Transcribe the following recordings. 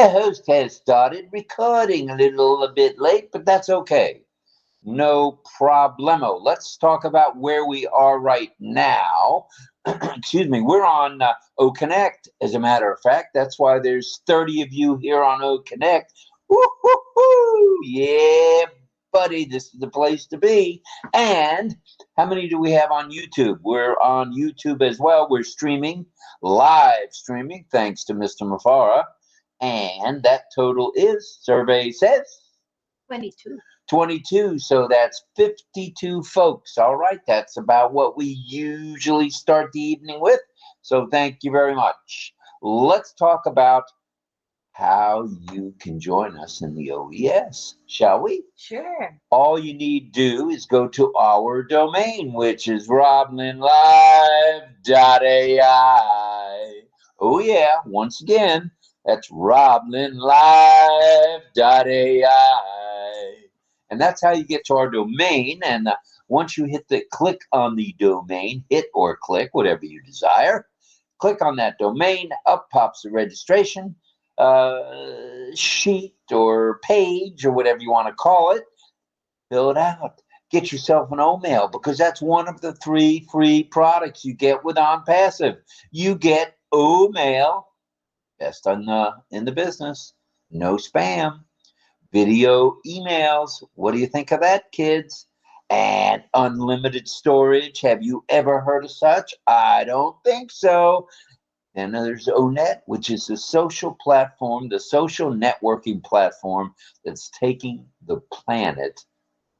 The host has started recording a little bit late, but that's okay. No problemo. Let's talk about where we are right now. Excuse me. We're on OConnect, as a matter of fact. That's why there's 30 of you here on OConnect. Woo-hoo-hoo! Yeah, buddy, this is the place to be. And how many do we have on YouTube? We're on YouTube as well. We're streaming, live streaming, thanks to Mr. Mafara. And that total is, survey says, 22. 22. So that's 52 folks. All right. That's about what we usually start the evening with. So thank you very much. Let's talk about how you can join us in the OES, shall we? Sure. All you need to do is go to our domain, which is RobLynnLive.ai. Oh, yeah. Once again, that's RobLynnLive.ai. And that's how you get to our domain. And once you hit the click on the domain, hit or click, whatever you desire, click on that domain, up pops the registration sheet or page or whatever you want to call it. Fill it out. Get yourself an O-mail, because that's one of the 3 free products you get with OnPassive. You get O-mail, best in the business, no spam, video emails. What do you think of that, kids? And unlimited storage. Have you ever heard of such? I don't think so. And there's ONET, which is the social platform, the social networking platform that's taking the planet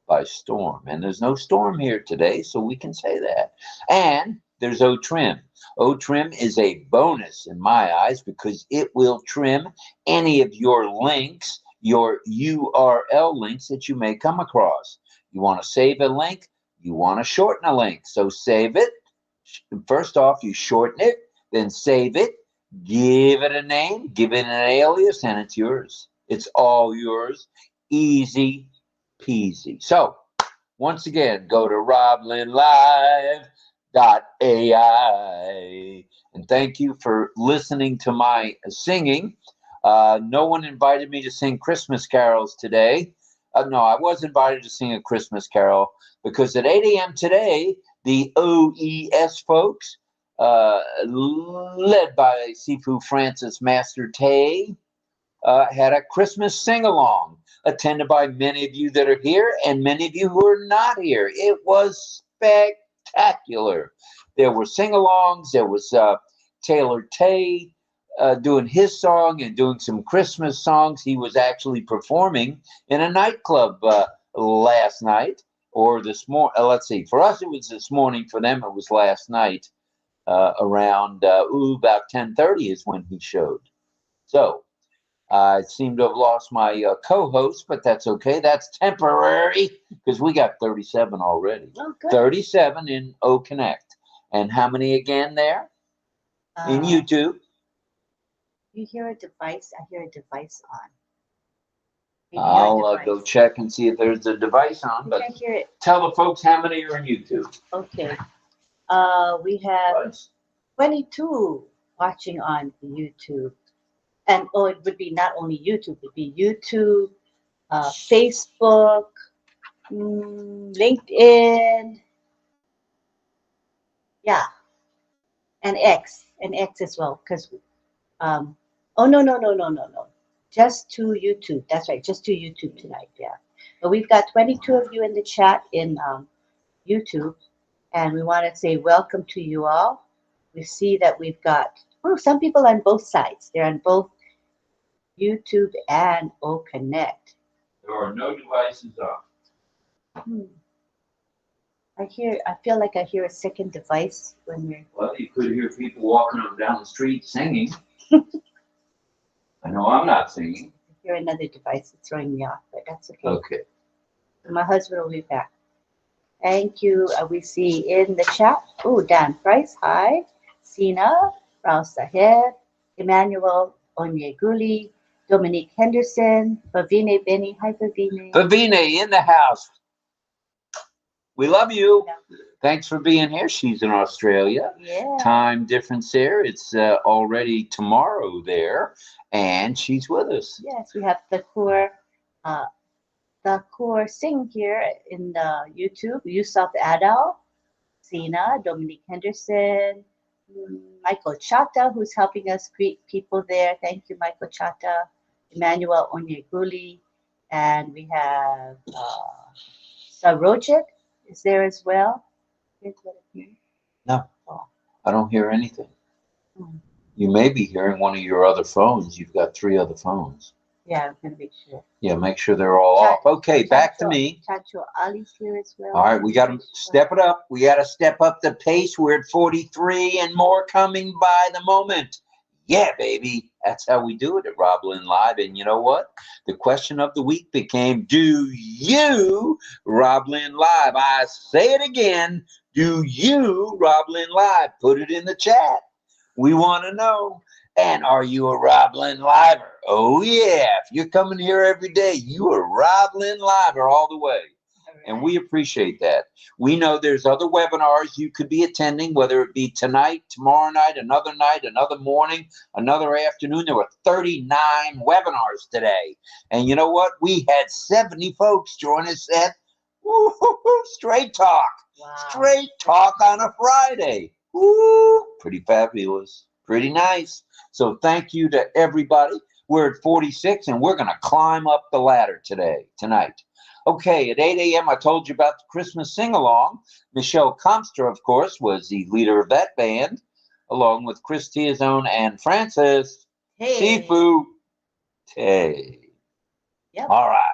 by storm. And there's no storm here today, so we can say that. And there's OTrim. OTrim is a bonus in my eyes, because it will trim any of your links, your URL links that you may come across. You want to save a link, you want to shorten a link. So save it. First off, you shorten it. Then save it, give it a name, give it an alias, and it's yours. It's all yours. Easy peasy. So, once again, go to RobLynnLive.ai. And thank you for listening to my singing. No one invited me to sing Christmas carols today. No, I was invited to sing a Christmas carol, because at 8 a.m. today, the OES folks, led by Sifu Francis Master Tay, had a Christmas sing-along, attended by many of you that are here and many of you who are not here. It was spectacular. There were sing-alongs. There was Taylor Tay doing his song and doing some Christmas songs. He was actually performing in a nightclub last night, or this morning. Let's see. For us, it was this morning. For them, it was last night. Around about 10:30 is when he showed. So I seem to have lost my co-host, but that's okay. That's temporary, because we got 37 already. Oh, good. 37 in OConnect. And how many again there in YouTube? You hear a device? I hear a device on. Maybe I'll go check and see if there's a device on. But I hear it. Tell the folks how many are in YouTube. Okay. We have 22 watching on YouTube. And it would be not only YouTube, it would be YouTube, Facebook, LinkedIn, yeah, and X as well. Because, no. Just to YouTube. That's right, just to YouTube tonight, yeah. But we've got 22 of you in the chat in YouTube. And we want to say welcome to you all. We see that we've got some people on both sides. They're on both YouTube and OConnect. There are no devices on. I feel like I hear a second device when we're. Well, you could hear people walking up down the street singing. I know I'm not singing. I hear another device that's throwing me off, but that's okay. Okay. My husband will be back. Thank you. We see in the chat. Dan Price, hi. Sina, Rao Sahed, Emmanuel Onyeguli, Dominique Henderson, Pavine Benny. Hi, Pavine. Pavine in the house. We love you. Yeah. Thanks for being here. She's in Australia. Yeah. Time difference there. It's already tomorrow there, and she's with us. Yes, we have uh, the core sing here in the YouTube. Yusuf Adal, Sina, Dominique Henderson, Michael Chata, who's helping us greet people there. Thank you, Michael Chata. Emmanuel Onyeguli, and we have Sarojit is there as well. Here's what it means. No, Oh. I don't hear anything. Hmm. You may be hearing one of your other phones. You've got 3 other phones. Yeah, I'm gonna make sure. Yeah, make sure they're all off. Okay, back to me. Chacho Ali's here as well. All right, we got to step it up. We got to step up the pace. We're at 43 and more coming by the moment. Yeah, baby. That's how we do it at RobLynnLive. And you know what? The question of the week became, do you RobLynnLive? I say it again. Do you RobLynnLive? Put it in the chat. We want to know. And are you a RobLynnLiver? Oh, yeah. If you're coming here every day, you are RobLynnLiver all the way. And we appreciate that. We know there's other webinars you could be attending, whether it be tonight, tomorrow night, another morning, another afternoon. There were 39 webinars today. And you know what? We had 70 folks join us at Straight Talk. Wow. Straight Talk on a Friday. Woo, pretty fabulous. Pretty nice. So thank you to everybody. We're at 46 and we're going to climb up the ladder tonight. Okay, at 8 a.m. I told you about the Christmas sing-along. Michelle Comstra, of course, was the leader of that band, along with Chris Tiazone and Francis Sifu. Hey. Yep. All right.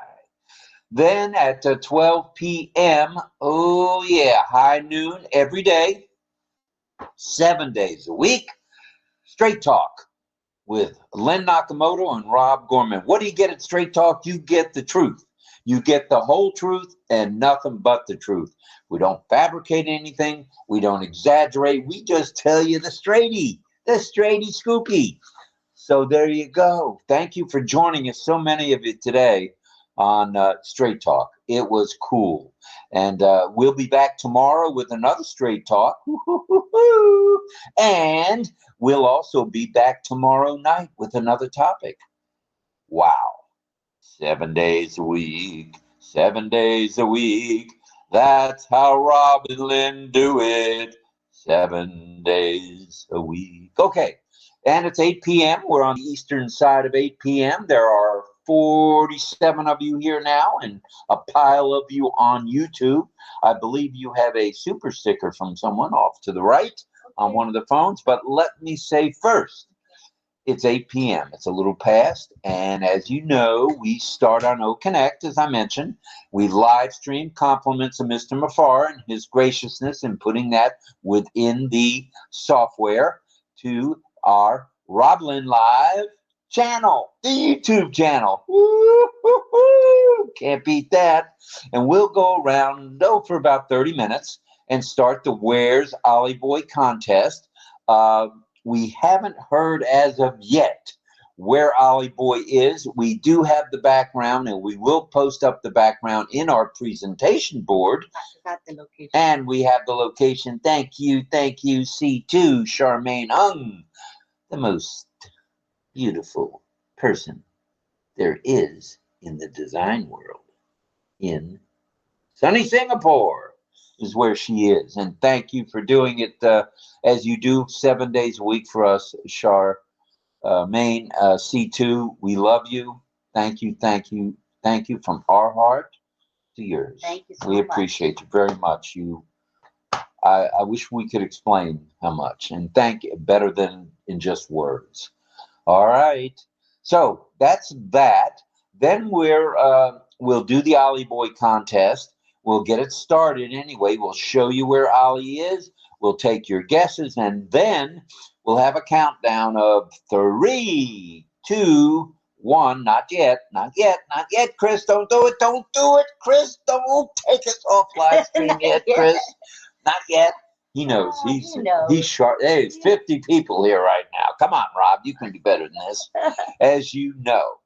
Then at 12 p.m., oh yeah, high noon every day, 7 days a week, Straight Talk with Lynn Nakamoto and Rob Gorman. What do you get at Straight Talk? You get the truth. You get the whole truth and nothing but the truth. We don't fabricate anything. We don't exaggerate. We just tell you the straighty scoopy. So there you go. Thank you for joining us, so many of you today on Straight Talk. It was cool. And we'll be back tomorrow with another Straight Talk. And we'll also be back tomorrow night with another topic. Wow. 7 days a week, 7 days a week. That's how Rob and Lynn do it. 7 days a week. Okay. And it's 8 p.m. We're on the eastern side of 8 p.m. There are 47 of you here now and a pile of you on YouTube. I believe you have a super sticker from someone off to the right on one of the phones. But let me say first, it's 8 p.m. It's a little past. And as you know, we start on OConnect, as I mentioned. We live stream compliments of Mr. Mafar and his graciousness in putting that within the software to our RobLynnLive channel, the YouTube channel. Woo-hoo-hoo. Can't beat that. And we'll go around for about 30 minutes and start the Where's Ollie Boy contest. We haven't heard as of yet where Ollie Boy is. We do have the background, and we will post up the background in our presentation board. I forgot the location. And we have the location. Thank you, C2, Charmaine Ung, the most beautiful person there is in the design world in sunny Singapore. Is where she is. And thank you for doing it as you do 7 days a week for us, Char Maine C2. We love you. Thank you from our heart to yours. Thank you so we much. Appreciate you very much. I wish we could explain how much, and thank you better than in just words. All right. So that's that. Then we'll do the Ollie Boy contest. We'll get it started anyway. We'll show you where Ollie is. We'll take your guesses, and then we'll have a countdown of 3, 2, 1. Not yet, Chris. Don't do it, Chris. Don't take us off live stream yet, Chris. Not yet. He knows. He's sharp. Hey, it's 50 people here right now. Come on, Rob. You can do better than this. As you know,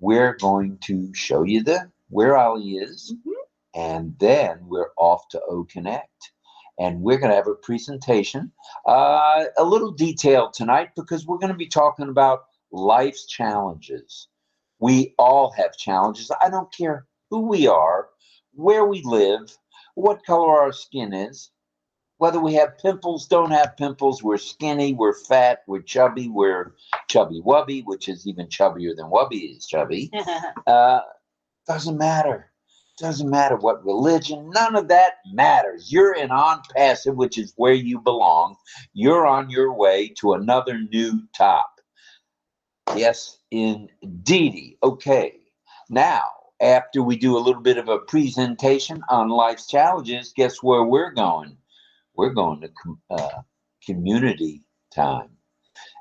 we're going to show you where Ollie is, and then we're off to OConnect. And we're going to have a presentation, a little detailed tonight, because we're going to be talking about life's challenges. We all have challenges. I don't care who we are, where we live, what color our skin is, whether we have pimples, don't have pimples, we're skinny, we're fat, we're chubby wubby, which is even chubbier than wubby is chubby. Doesn't matter. Doesn't matter what religion, none of that matters. You're in ONPASSIVE, which is where you belong. You're on your way to another new top. Yes, indeedy. Okay. Now, after we do a little bit of a presentation on life's challenges, guess where we're going? We're going to community time.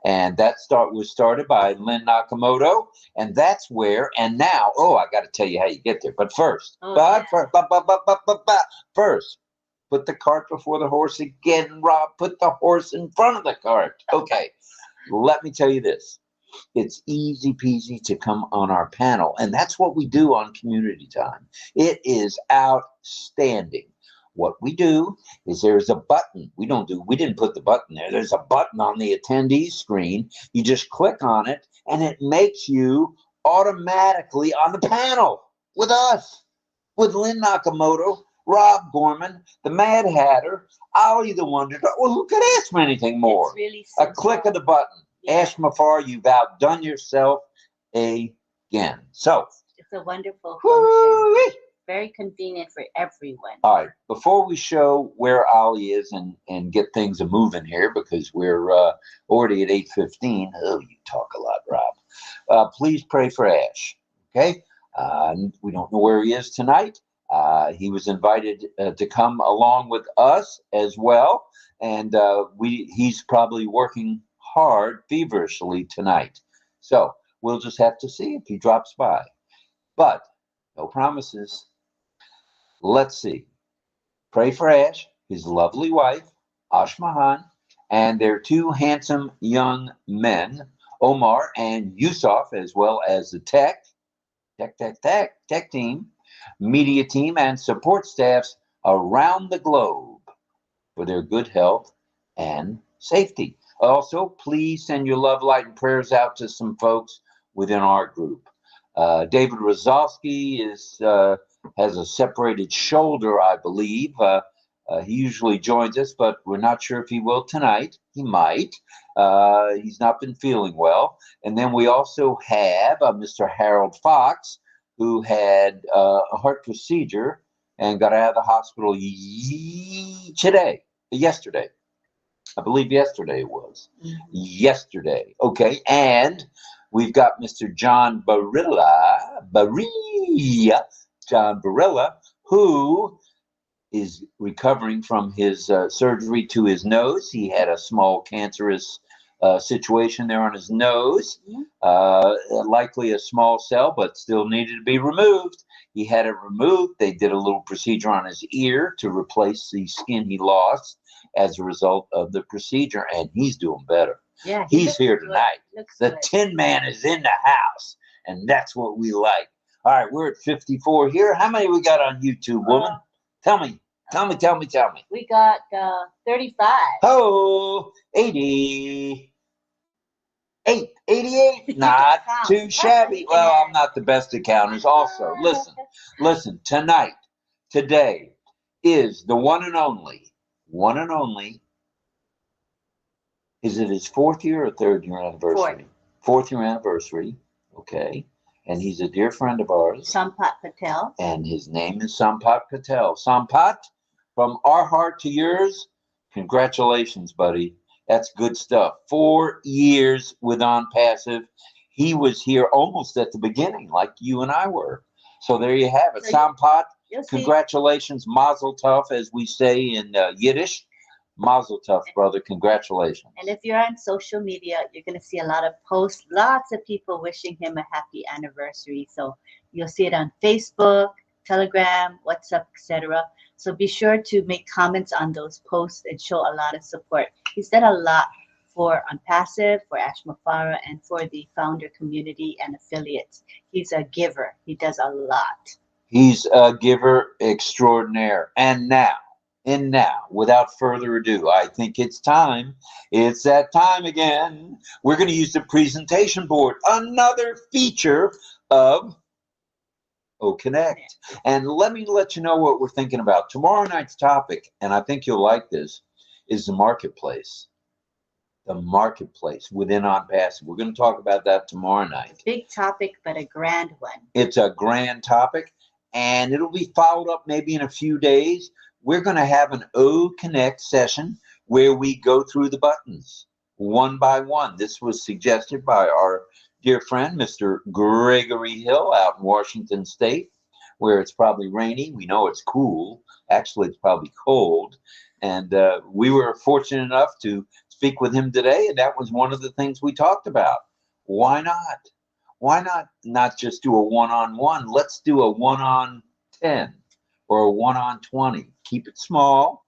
And that was started by Lynn Nakamoto, and that's where. And now, I got to tell you how you get there. But first, first, put the cart before the horse again, Rob. Put the horse in front of the cart. Okay, let me tell you this: it's easy peasy to come on our panel, and that's what we do on Community Time. It is outstanding. What we do is there's a button. We didn't put the button there. There's a button on the attendee screen. You just click on it, and it makes you automatically on the panel with us, with Lynn Nakamoto, Rob Gorman, the Mad Hatter, Ollie the Wonder Dog. Well, who could ask for anything more? It's really a click of the button. Yeah. Ash Mafar, you've outdone yourself again. So it's a wonderful function. Very convenient for everyone. All right. Before we show where Ollie is and get things moving here, because we're already at 8:15. Oh, you talk a lot, Rob. Please pray for Ash. Okay. We don't know where he is tonight. He was invited to come along with us as well, and he's probably working hard, feverishly tonight. So we'll just have to see if he drops by. But no promises. Let's see. Pray for Ash, his lovely wife, Ashmahan, and their two handsome young men, Omar and Yusuf, as well as the tech team, media team, and support staffs around the globe for their good health and safety. Also, please send your love, light, and prayers out to some folks within our group. David Rozalski has a separated shoulder, I believe. He usually joins us, but we're not sure if he will tonight. He might. He's not been feeling well. And then we also have Mr. Harold Fox, who had a heart procedure and got out of the hospital yesterday. I believe yesterday it was. Yesterday. Okay. And we've got Mr. John Barilla, who is recovering from his surgery to his nose. He had a small cancerous situation there on his nose, likely a small cell, but still needed to be removed. He had it removed. They did a little procedure on his ear to replace the skin he lost as a result of the procedure, and he's doing better. Yeah, he's here tonight. The Tin Man is in the house, and that's what we like. All right, we're at 54 here. How many we got on YouTube, woman? Tell me. We got 35. Oh, 80. 88. Not too shabby. Well, I'm not the best at counters. Also, listen. Today is the one and only. Is it his 4th year or 3rd year anniversary? 4th year anniversary. Okay. And he's a dear friend of ours. Sampat Patel. And his name is Sampat Patel. Sampat, from our heart to yours, congratulations, buddy. That's good stuff. 4 years with ONPASSIVE. He was here almost at the beginning, like you and I were. So there you have it. So Sampat, congratulations. Mazel tov, as we say in Yiddish. Mazel tov, brother. Congratulations. And if you're on social media, you're going to see a lot of posts, lots of people wishing him a happy anniversary. So you'll see it on Facebook, Telegram, WhatsApp, etc. So be sure to make comments on those posts and show a lot of support. He's done a lot for ONPASSIVE, for Ash Mafara, and for the founder community and affiliates. He's a giver. He does a lot. He's a giver extraordinaire. And now, without further ado, I think it's time. It's that time again. We're going to use the presentation board, another feature of OConnect. And let me let you know what we're thinking about. Tomorrow night's topic, and I think you'll like this, is the marketplace. The marketplace within ONPASSIVE. We're going to talk about that tomorrow night. Big topic, but a grand one. It's a grand topic, and it'll be followed up maybe in a few days. We're going to have an OConnect session where we go through the buttons one by one. This was suggested by our dear friend, Mr. Gregory Hill, out in Washington State, where it's probably rainy. We know it's cool. Actually, it's probably cold. And we were fortunate enough to speak with him today, and that was one of the things we talked about. Why not? Why not just do a one-on-one? Let's do a one-on-10 or a one-on-20. Keep it small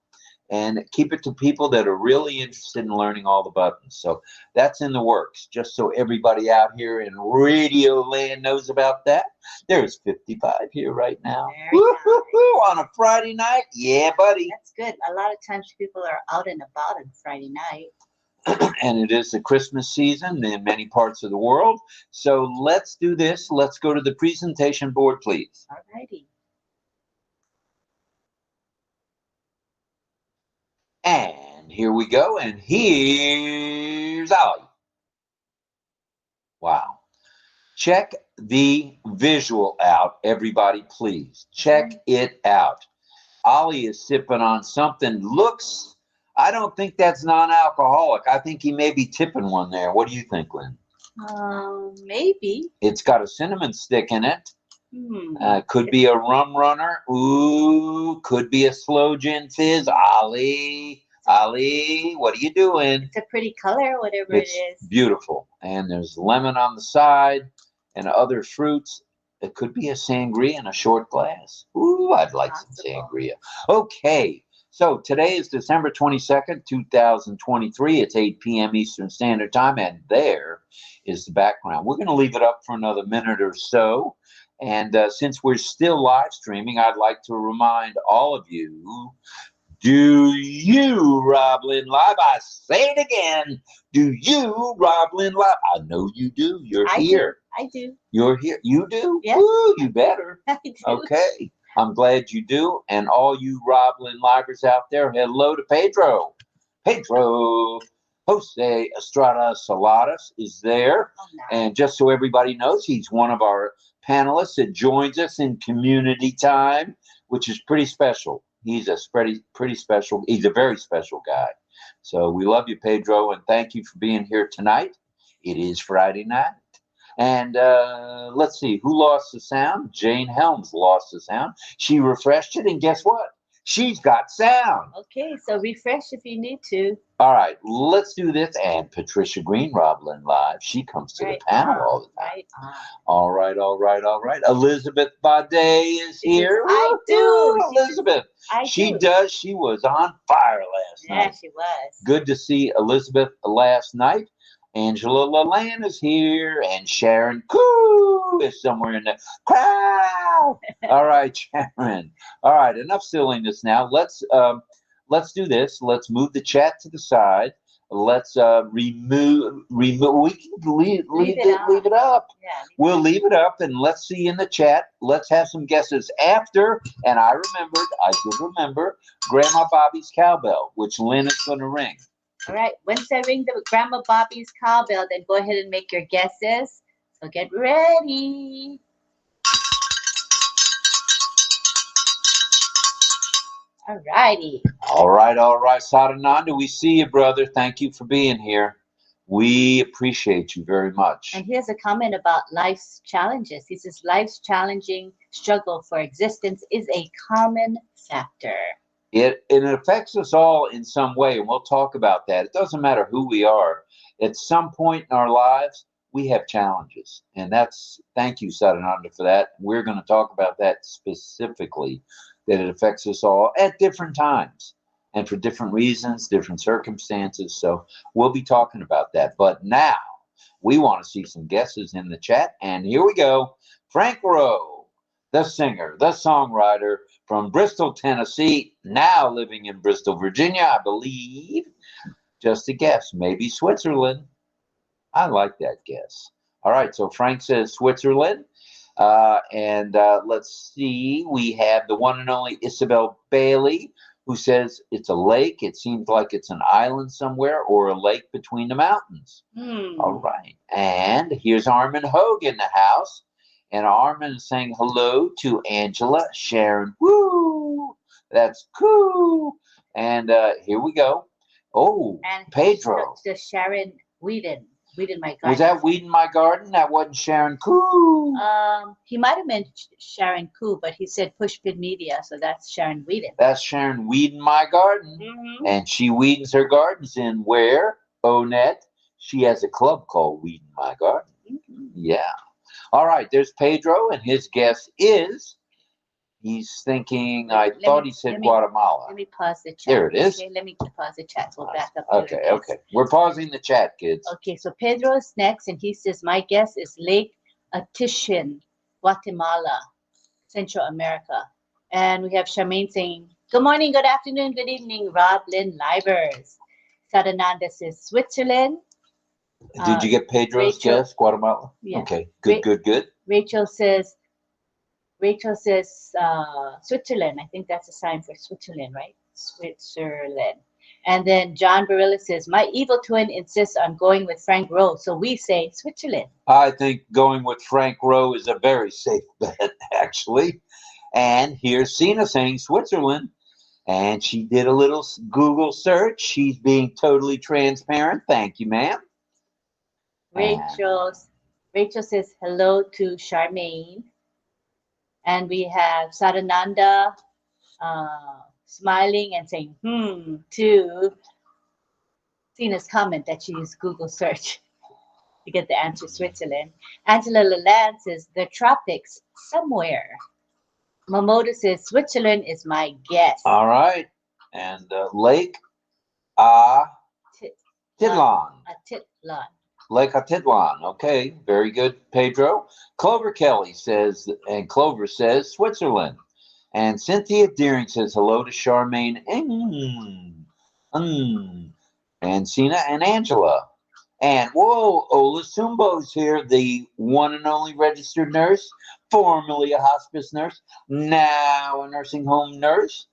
and keep it to people that are really interested in learning all the buttons. So that's in the works, just so everybody out here in radio land knows about that. There's 55 here right now. On a Friday night. Yeah, buddy. That's good. A lot of times people are out and about on Friday night. And it is the Christmas season in many parts of the world. So let's do this. Let's go to the presentation board, please. All righty. And here we go. And here's Ollie. Wow. Check the visual out, everybody, please. Check it out. Ollie is sipping on something. Looks, I don't think that's non-alcoholic. I think he may be tipping one there. What do you think, Lynn? Maybe. It's got a cinnamon stick in it. Could be a rum runner. Ooh, could be a slow gin fizz. Ollie, what are you doing? It's a pretty color, whatever It's it is. beautiful. And there's lemon on the side and other fruits. It could be a sangria in a short glass. Ooh, I'd like some sangria. Okay, so today is December 22nd, 2023. It's 8 p.m. Eastern Standard Time, and there is the background. We're going to leave it up for another minute or so. And since we're still live streaming, I'd like to remind all of you, do you RobLynnLive? I say it again. Do you RobLynnLive? I know you do. You're here. I do. You're here. You do? Yeah. Ooh, you better. I do. Okay. I'm glad you do. And all you RobLynnLivers out there, hello to Pedro. Pedro Jose Estrada Saladas is there. Oh, nice. And just so everybody knows, he's one of our panelists that joins us in community time, which is pretty special. He's a pretty special. He's a very special guy. So we love you, Pedro, and thank you for being here tonight. It is Friday night. And let's see, who lost the sound? Jane Helms lost the sound. She refreshed it, and guess what? She's got sound. Okay, so refresh if you need to. All right, let's do this. And Patricia Green, RobLynnLive, she comes to the panel all the time. Right on. All right. Elizabeth Baudet is here. I do. Elizabeth. She does. She was on fire last night. Yeah, she was. Good to see Elizabeth last night. Angela Lalan is here, and Sharon Koo is somewhere in the crowd. All right, Sharon. All right, enough silliness now. Let's do this. Let's move the chat to the side. Let's remove. We can leave it up. Yeah, we'll leave it up, and let's see in the chat. Let's have some guesses after. And I did remember Grandma Bobby's cowbell, which Lynn is going to ring. All right. Once I ring the Grandma Bobby's cowbell, then go ahead and make your guesses. So get ready. All righty. All right. Sadananda, we see you, brother. Thank you for being here. We appreciate you very much. And here's a comment about life's challenges. He says, life's challenging struggle for existence is a common factor. It affects us all in some way, and we'll talk about that. It doesn't matter who we are. At some point in our lives, we have challenges. And thank you, Sadananda, for that. We're going to talk about that specifically, that it affects us all at different times and for different reasons, different circumstances. So we'll be talking about that. But now we want to see some guesses in the chat. And here we go. Frank Rowe. the singer, the songwriter from Bristol, Tennessee, now living in Bristol, Virginia, I believe. Just a guess, maybe Switzerland. I like that guess. All right, so Frank says Switzerland. Let's see, we have the one and only Isabel Bailey, who says it's a lake. It seems like it's an island somewhere or a lake between the mountains. All right. And here's Armin Hogue in the house. And Armin is saying hello to Angela, Sharon. Woo! That's cool. And here we go. Oh, And Pedro. The Sharon Whedon, my garden. Was that Weed in My Garden? That wasn't Sharon Koo. He might have meant Sharon Koo, but he said Pushpin Media, so that's Sharon Whedon. That's Sharon Weed in My Garden. And she weedens her gardens in where? ONET. She has a club called Weed in My Garden. Yeah. All right, there's Pedro, and his guess is, he's thinking, thought he said Guatemala. Let me pause the chat. There it is. Okay, let me pause the chat. We'll back up. Okay. We're pausing the chat, kids. Okay, so Pedro is next, and he says, my guess is Lake Atition, Guatemala, Central America. And we have Charmaine saying, good morning, good afternoon, good evening, RobLynnLivers. Sadananda says, Switzerland. Did you get Pedro's guess? Guatemala? Yeah. Okay, good. Rachel says Switzerland. I think that's a sign for Switzerland, right? Switzerland. And then John Barilla says, my evil twin insists on going with Frank Rowe, so we say Switzerland. I think going with Frank Rowe is a very safe bet, actually. And here's Sina saying Switzerland. And she did a little Google search. She's being totally transparent. Thank you, ma'am. Rachel says hello to Charmaine. And we have Sadananda smiling and saying, to Tina's comment that she used Google search to get the answer, Switzerland. Angela Lalande says, the tropics somewhere. Mamoto says, Switzerland is my guess. All right. And Lake Atitlan. Lake Atitlan. Okay, very good, Pedro. Clover Kelly says, and Clover says, Switzerland. And Cynthia Deering says hello to Charmaine. And Sina and Angela. And whoa, Ola Sumbo's here, the one and only registered nurse, formerly a hospice nurse, now a nursing home nurse.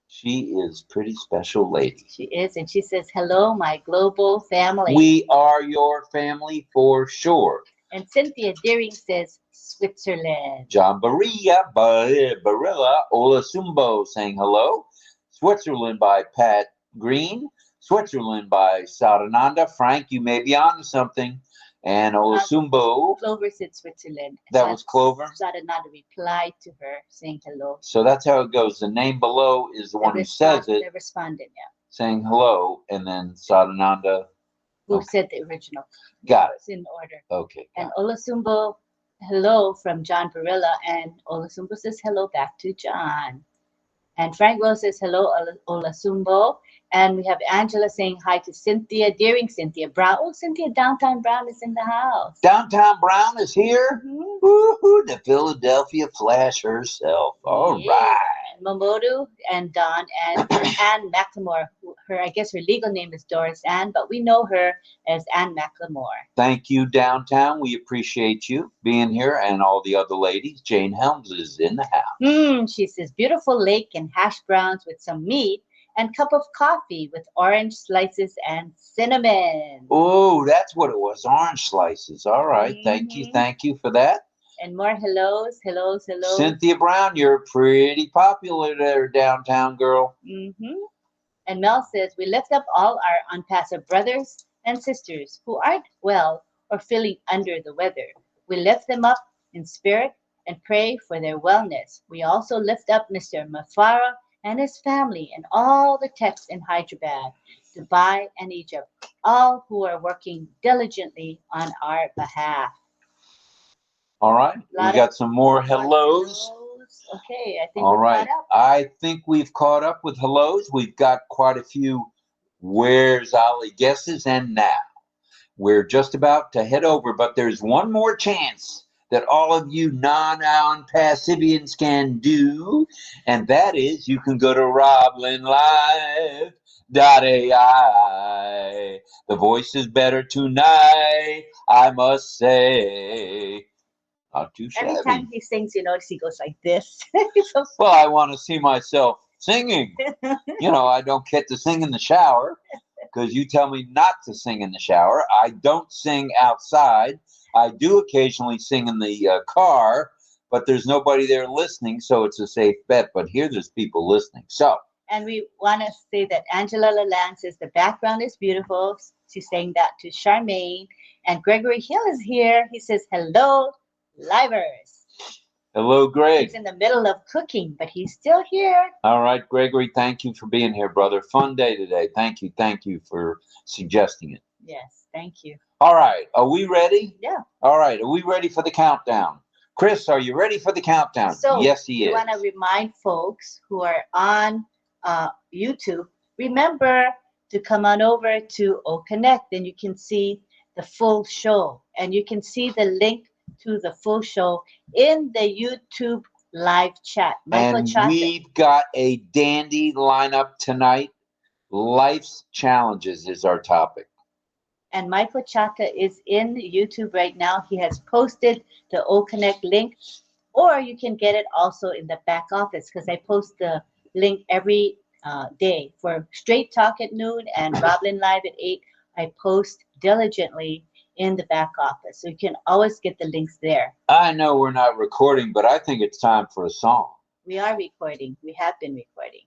She is a pretty special lady. She is, and she says, hello, my global family. We are your family for sure. And Cynthia Deering says, Switzerland. John Barilla, Ola Sumbo saying hello. Switzerland by Pat Green. Switzerland by Sadananda. Frank, you may be on to something. And Olasumbo. Clover said Switzerland. That was Clover? Sadananda replied to her saying hello. So that's how it goes. The name below is the one who says it. The respondent, yeah. Saying hello, and then Sadananda. Who said the original. Got it. It's in order. Okay. And Olasumbo, hello from John Barilla. And Olasumbo says hello back to John. And Frank Rose says hello, Olasumbo. And we have Angela saying hi to Cynthia Deering, Cynthia Brown. Oh, Cynthia Downtown Brown is in the house. Downtown Brown is here? Woo-hoo, the Philadelphia Flash herself. All right. And Momodu and Don and Ann McLemore. I guess her legal name is Doris Ann, but we know her as Ann McLemore. Thank you, Downtown. We appreciate you being here, and all the other ladies. Jane Helms is in the house. She says, beautiful lake and hash browns with some meat and cup of coffee with orange slices and cinnamon. Oh, that's what it was, orange slices. All right, thank you for that. And more hellos. Cynthia Brown, you're pretty popular there, Downtown girl. And Mel says, we lift up all our ONPASSIVE brothers and sisters who aren't well or feeling under the weather. We lift them up in spirit and pray for their wellness. We also lift up Mr. Mafara and his family and all the techs in Hyderabad, Dubai, and Egypt, all who are working diligently on our behalf. All right, we got some more hellos. Okay, I think all right. I think we've caught up with hellos. We've got quite a few Where's Ollie guesses, and now we're just about to head over, but there's one more chance that all of you non-passivians can do, and that is you can go to RobLynnLive.ai. The voice is better tonight, I must say. Not too Every shabby. time he sings, you notice he goes like this. He's so Well, I want to see myself singing. You know, I don't get to sing in the shower because you tell me not to sing in the shower. I don't sing outside. I do occasionally sing in the car, but there's nobody there listening, so it's a safe bet. But here there's people listening. So. And we want to say that Angela Lalande says the background is beautiful. She's saying that to Charmaine. And Gregory Hill is here. He says, hello, livers. Hello, Greg. He's in the middle of cooking, but he's still here. All right, Gregory, thank you for being here, brother. Fun day today. Thank you for suggesting it. Yes, thank you. All right, are we ready? Yeah. All right, are we ready for the countdown? Chris, are you ready for the countdown? So yes, he is. We want to remind folks who are on YouTube, remember to come on over to OConnect, and you can see the full show. And you can see the link to the full show in the YouTube live chat. Michael and Chaka, we've got a dandy lineup tonight. Life's challenges is our topic. And Michael Chaka is in YouTube right now. He has posted the OConnect link, or you can get it also in the back office, because I post the link every day for Straight Talk at noon and RobLynnLive at 8. I post diligently in the back office, so you can always get the links there. I know we're not recording, but I think it's time for a song. We are recording. We have been recording.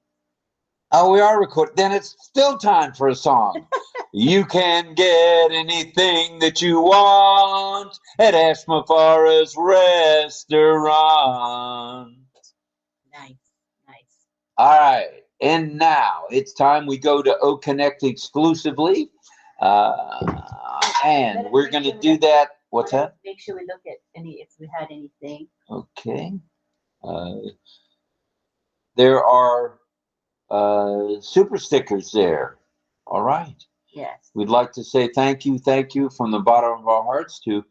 Oh, we are recording. Then it's still time for a song. You can get anything that you want at Ashmafara's restaurant. Nice. All right. And now it's time we go to OConnect exclusively. And we're going to do that. What's that? Make sure we look at if we had anything. Okay. There are super stickers there. All right. Yes. We'd like to say thank you from the bottom of our hearts to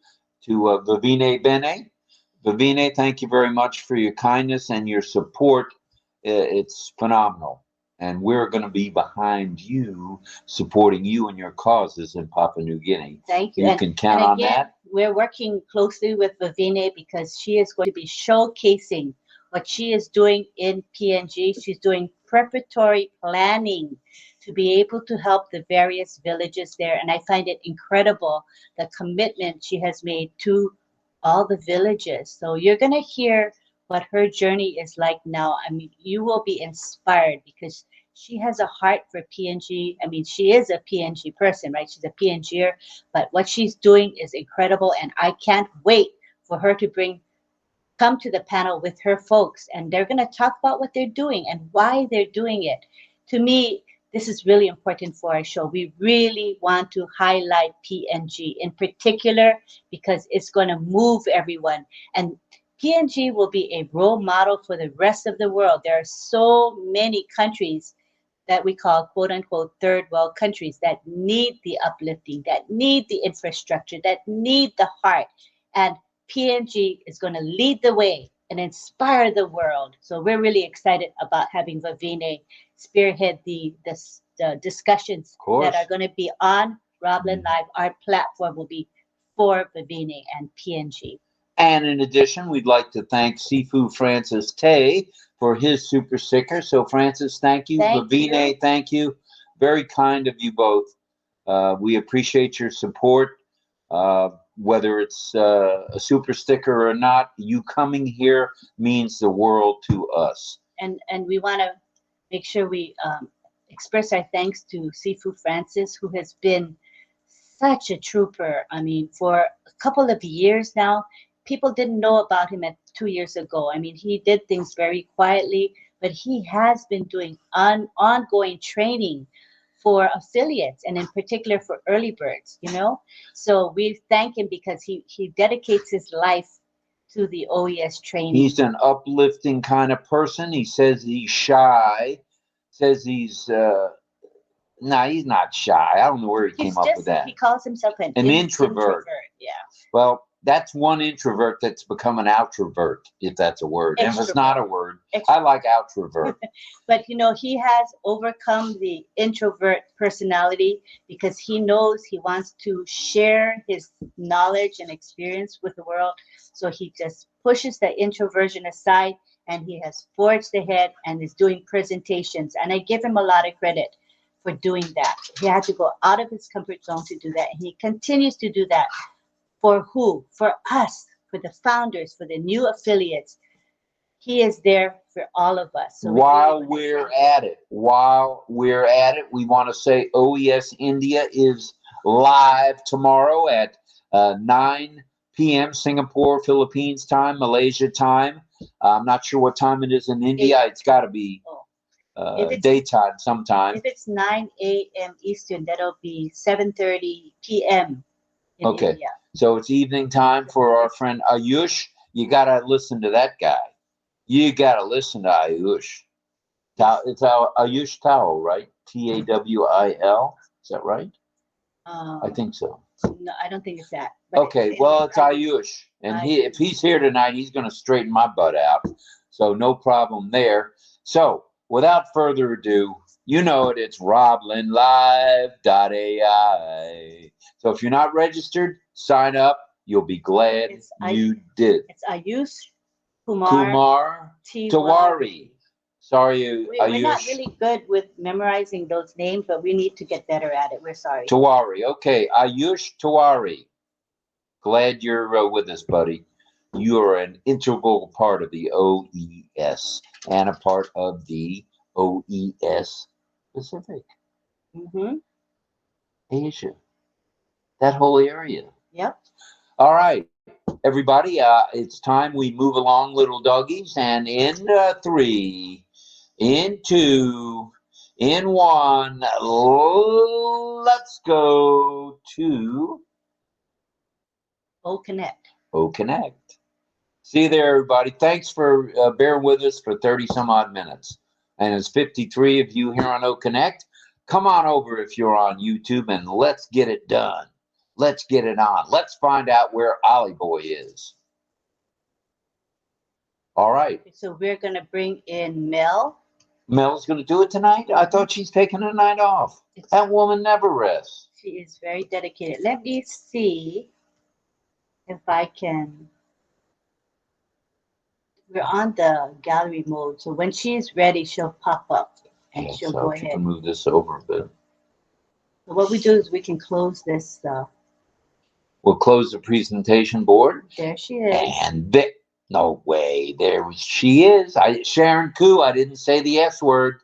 Vivine Bene. Vivine, thank you very much for your kindness and your support. It's phenomenal. And we're going to be behind you, supporting you and your causes in Papua New Guinea. Thank you. You can count on that. We're working closely with Vivine because she is going to be showcasing what she is doing in PNG. She's doing preparatory planning to be able to help the various villages there. And I find it incredible, the commitment she has made to all the villages. So you're going to hear what her journey is like now. I mean, you will be inspired because she has a heart for PNG. I mean, she is a PNG person, right? She's a PNGer, but what she's doing is incredible. And I can't wait for her to come to the panel with her folks, and they're going to talk about what they're doing and why they're doing it. To me, this is really important for our show. We really want to highlight PNG in particular because it's going to move everyone. And PNG will be a role model for the rest of the world. There are so many countries that we call quote unquote third world countries that need the uplifting, that need the infrastructure, that need the heart. And PNG is going to lead the way and inspire the world. So we're really excited about having Vivine spearhead the discussions that are going to be on RobLynnLive. Our platform will be for Vivine and PNG. And in addition, we'd like to thank Sifu Francis Tay for his super sticker. So Francis, thank you. Vivine, thank you. Very kind of you both. We appreciate your support. Whether it's a super sticker or not, you coming here means the world to us. And we want to make sure we express our thanks to Sifu Francis, who has been such a trooper. I mean, for a couple of years now, people didn't know about him 2 years ago. I mean, he did things very quietly, but he has been doing ongoing training for affiliates, and in particular for early birds, you know. So we thank him because he dedicates his life to the OES training. He's an uplifting kind of person. He says he's shy, says he's he's not shy. I don't know where he came up with that. He calls himself an introvert. Yeah. Well, that's one introvert that's become an outrovert, if that's a word. And if it's Extrovert. not a word, I Extrovert. like outrovert. But he has overcome the introvert personality because he knows he wants to share his knowledge and experience with the world. So he just pushes the introversion aside, and he has forged ahead and is doing presentations. And I give him a lot of credit for doing that. He had to go out of his comfort zone to do that. And he continues to do that. For who? For us, for the founders, for the new affiliates. He is there for all of us. So while we're at it, we want to say OES India is live tomorrow at 9 p.m. Singapore, Philippines time, Malaysia time. I'm not sure what time it is in India. It's got to be daytime sometime. If it's 9 a.m. Eastern, that'll be 7:30 p.m. in India. So it's evening time for our friend Ayush. You got to listen to that guy. You got to listen to Ayush. It's Ayush Towel, right? Tawil. Is that right? I think so. No, I don't think it's that. Okay, well, it's Ayush. And if he's here tonight, he's going to straighten my butt out. So no problem there. So without further ado, you know it. It's RobLynnLive.ai. So if you're not registered, sign up. You'll be glad you did. It's Ayush Kumar Tiwari. Sorry, We're not really good with memorizing those names, but we need to get better at it. We're sorry. Tiwari. Okay, Ayush Tiwari. Glad you're with us, buddy. You are an integral part of the OES and a part of the OES Pacific. Asia. That whole area. Yep. All right, everybody, it's time we move along, little doggies, and in 3, in 2, in 1, let's go to OConnect. See you there, everybody. Thanks for bearing with us for 30 some odd minutes. And there's 53 of you here on OConnect. Come on over if you're on YouTube, and let's get it done. Let's get it on. Let's find out where Ollie Boy is. All right. So we're going to bring in Mel. Mel's going to do it tonight? I thought she's taking a night off. That woman never rests. She is very dedicated. Let me see if I can. We're on the gallery mode. So when she's ready, she'll pop up and she'll go ahead. Can move this over a bit. So what we do is we can close this. We'll close the presentation board. There she is. And no way. There she is. Sharon Koo. I didn't say the S word.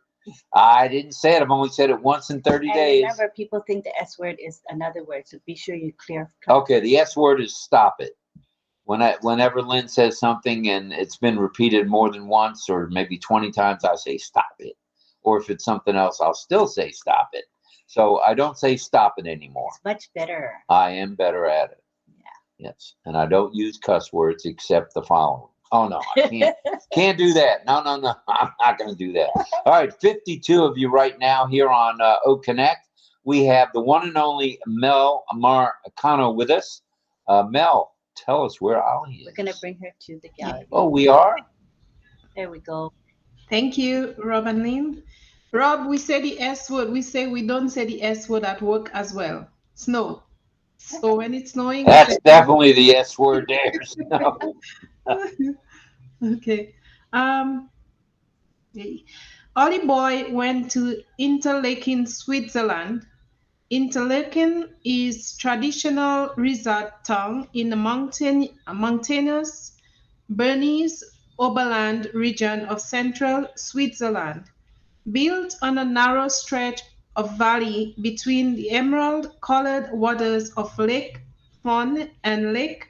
I didn't say it. I've only said it once in 30 days. Remember, people think the S word is another word, so be sure you clear. Okay, the S word is stop it. Whenever Lynn says something and it's been repeated more than once or maybe 20 times, I say stop it. Or if it's something else, I'll still say stop it. So I don't say stop it anymore. It's much better. I am better at it. Yeah. Yes. And I don't use cuss words except the following. Oh, no, I can't. Can't do that. No. I'm not going to do that. All right. 52 of you right now here on OConnect. We have the one and only Mel Marcano with us. Mel, tell us where Ollie is. We're going to bring her to the gallery. Oh, we are? There we go. Thank you, Rob and Lynn. Rob, we say the S word. We don't say the S word at work as well. Snow. So when it's snowing, that's definitely the S word there. Snow. Okay. Ollie Boy went to Interlaken, Switzerland. Interlaken is traditional resort town in the mountainous Bernese Oberland region of central Switzerland. Built on a narrow stretch of valley between the emerald-colored waters of Lake Thon and Lake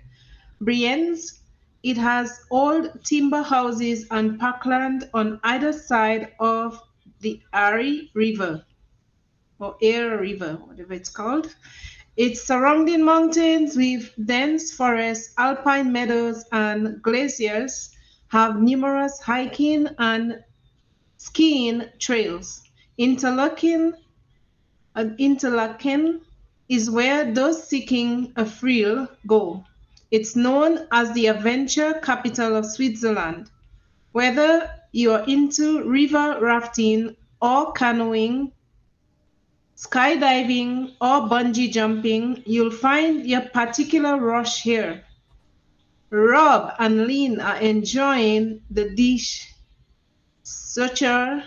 Brienz, it has old timber houses and parkland on either side of the Aare River, or Aare River, whatever it's called. Its surrounding mountains with dense forests, alpine meadows, and glaciers have numerous hiking and skiing trails. Interlaken is where those seeking a thrill go. It's known as the adventure capital of Switzerland. Whether you're into river rafting or canoeing, skydiving, or bungee jumping, you'll find your particular rush here. Rob and Lynn are enjoying the dish sucher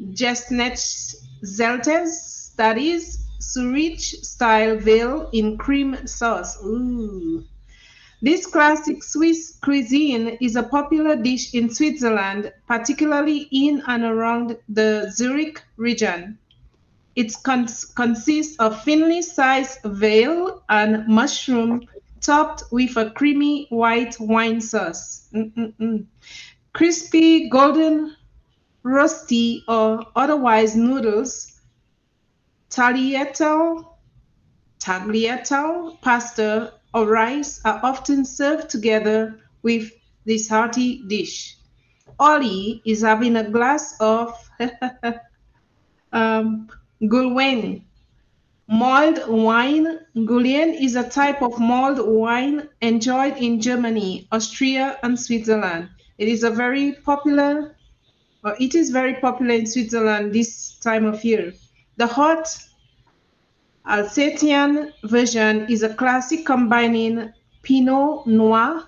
Gestnetzeltes, that is Zurich-style veal in cream sauce. Ooh. This classic Swiss cuisine is a popular dish in Switzerland, particularly in and around the Zurich region. It consists of thinly sliced veal and mushroom topped with a creamy white wine sauce. Crispy, golden, rusty, or otherwise noodles, tagliatelle, pasta, or rice are often served together with this hearty dish. Ollie is having a glass of Gulwen, mulled wine. Gullion is a type of mulled wine enjoyed in Germany, Austria, and Switzerland. It is very popular in Switzerland this time of year. The hot Alsatian version is a classic combining Pinot Noir,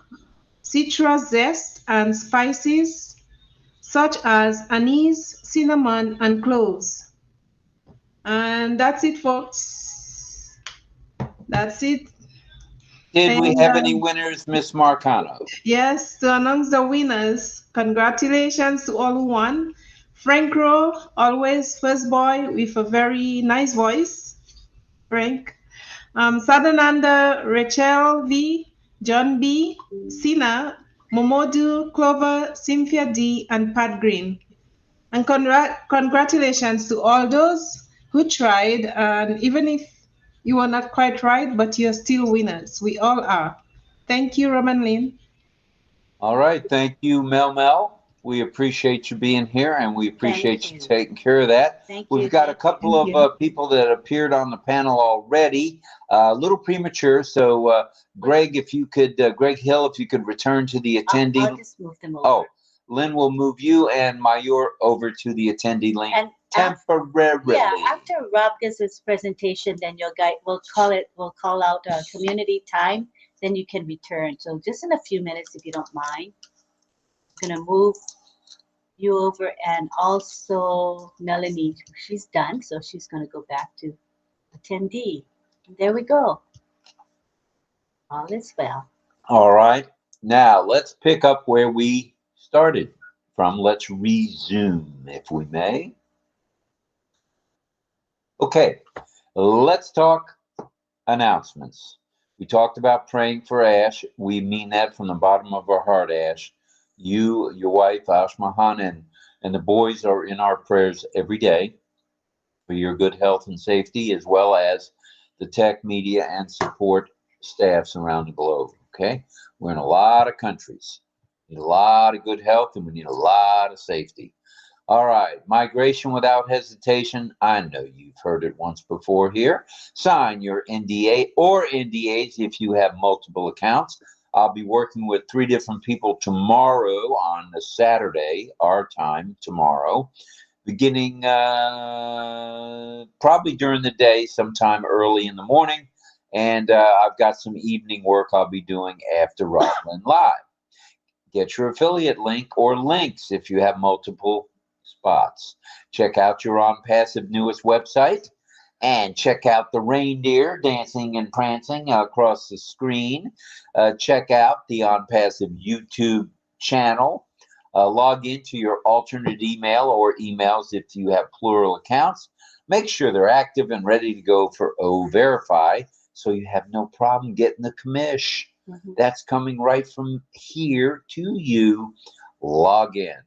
citrus zest, and spices such as anise, cinnamon, and cloves. And that's it, folks. That's it. Did we And have any winners, Miss Marcano? yes, to announce the winners, congratulations to all who won. Frank Rowe, always first boy with a very nice voice. Frank. Sadananda, Rachel V, John B, Sina, Momodu, Clover, Cynthia D, and Pat Green. And congratulations to all those who tried. And even if you were not quite right, but you're still winners. We all are. Thank you, Roman Lynn. All right. Thank you, Mel. We appreciate you being here, and we appreciate you taking care of that. We've got a couple of people that appeared on the panel already. A little premature, so Greg, if you could, Greg Hill, if you could return to the attendee. I'll just move them over. Oh, Lynn will move you and Mayor over to the attendee lane temporarily. Yeah, after Rob gives his presentation, then we'll call out community time. Then you can return. So just in a few minutes, if you don't mind. I'm gonna move you over, and also Melanie, she's done, so she's gonna go back to attendee. And there we go. All is well. All right. Now let's pick up where we started from. Let's resume, if we may. Okay, let's talk announcements. We talked about praying for Ash. We mean that from the bottom of our heart, Ash. You, your wife, Ashmahan, and the boys are in our prayers every day for your good health and safety, as well as the tech, media, and support staffs around the globe, okay? We're in a lot of countries. We need a lot of good health, and we need a lot of safety. All right, migration without hesitation. I know you've heard it once before here. Sign your NDA or NDAs if you have multiple accounts. I'll be working with 3 different people tomorrow on a Saturday, our time tomorrow, beginning probably during the day, sometime early in the morning. And I've got some evening work I'll be doing after RobLynnLive. Get your affiliate link or links if you have multiple spots. Check out your ONPASSIVE newest website. And check out the reindeer dancing and prancing across the screen. Check out the ONPASSIVE YouTube channel. Log into your alternate email or emails if you have plural accounts. Make sure they're active and ready to go for O-Verify so you have no problem getting the commish. That's coming right from here to you. Log in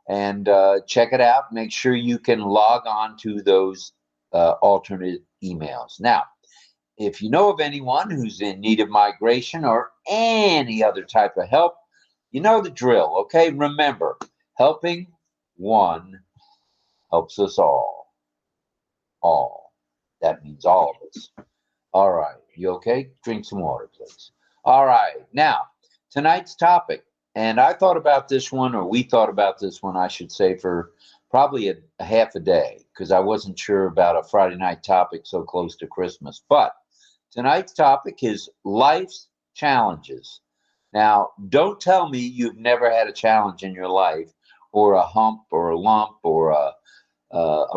and check it out. Make sure you can log on to those alternate emails. Now, if you know of anyone who's in need of migration or any other type of help, you know the drill, okay? Remember, helping one helps us all. All. That means all of us. All right. You okay? Drink some water, please. All right. Now, tonight's topic, and I thought about this one, or we thought about this one, I should say, for probably a half a day, because I wasn't sure about a Friday night topic so close to Christmas. But tonight's topic is life's challenges. Now, don't tell me you've never had a challenge in your life, or a hump, or a lump, or a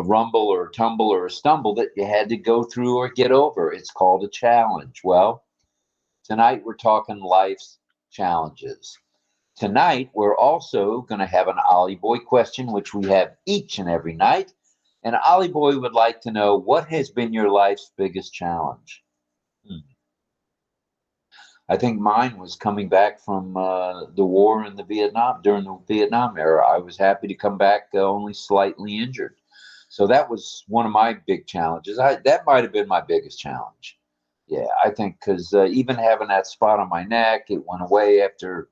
rumble, or a tumble, or a stumble that you had to go through or get over. It's called a challenge. Well, tonight we're talking life's challenges. Tonight, we're also going to have an Ollie Boy question, which we have each and every night. And Ollie Boy would like to know, what has been your life's biggest challenge? I think mine was coming back from the war in during the Vietnam era. I was happy to come back only slightly injured. So that was one of my big challenges. That might have been my biggest challenge. Yeah, I think because even having that spot on my neck, it went away after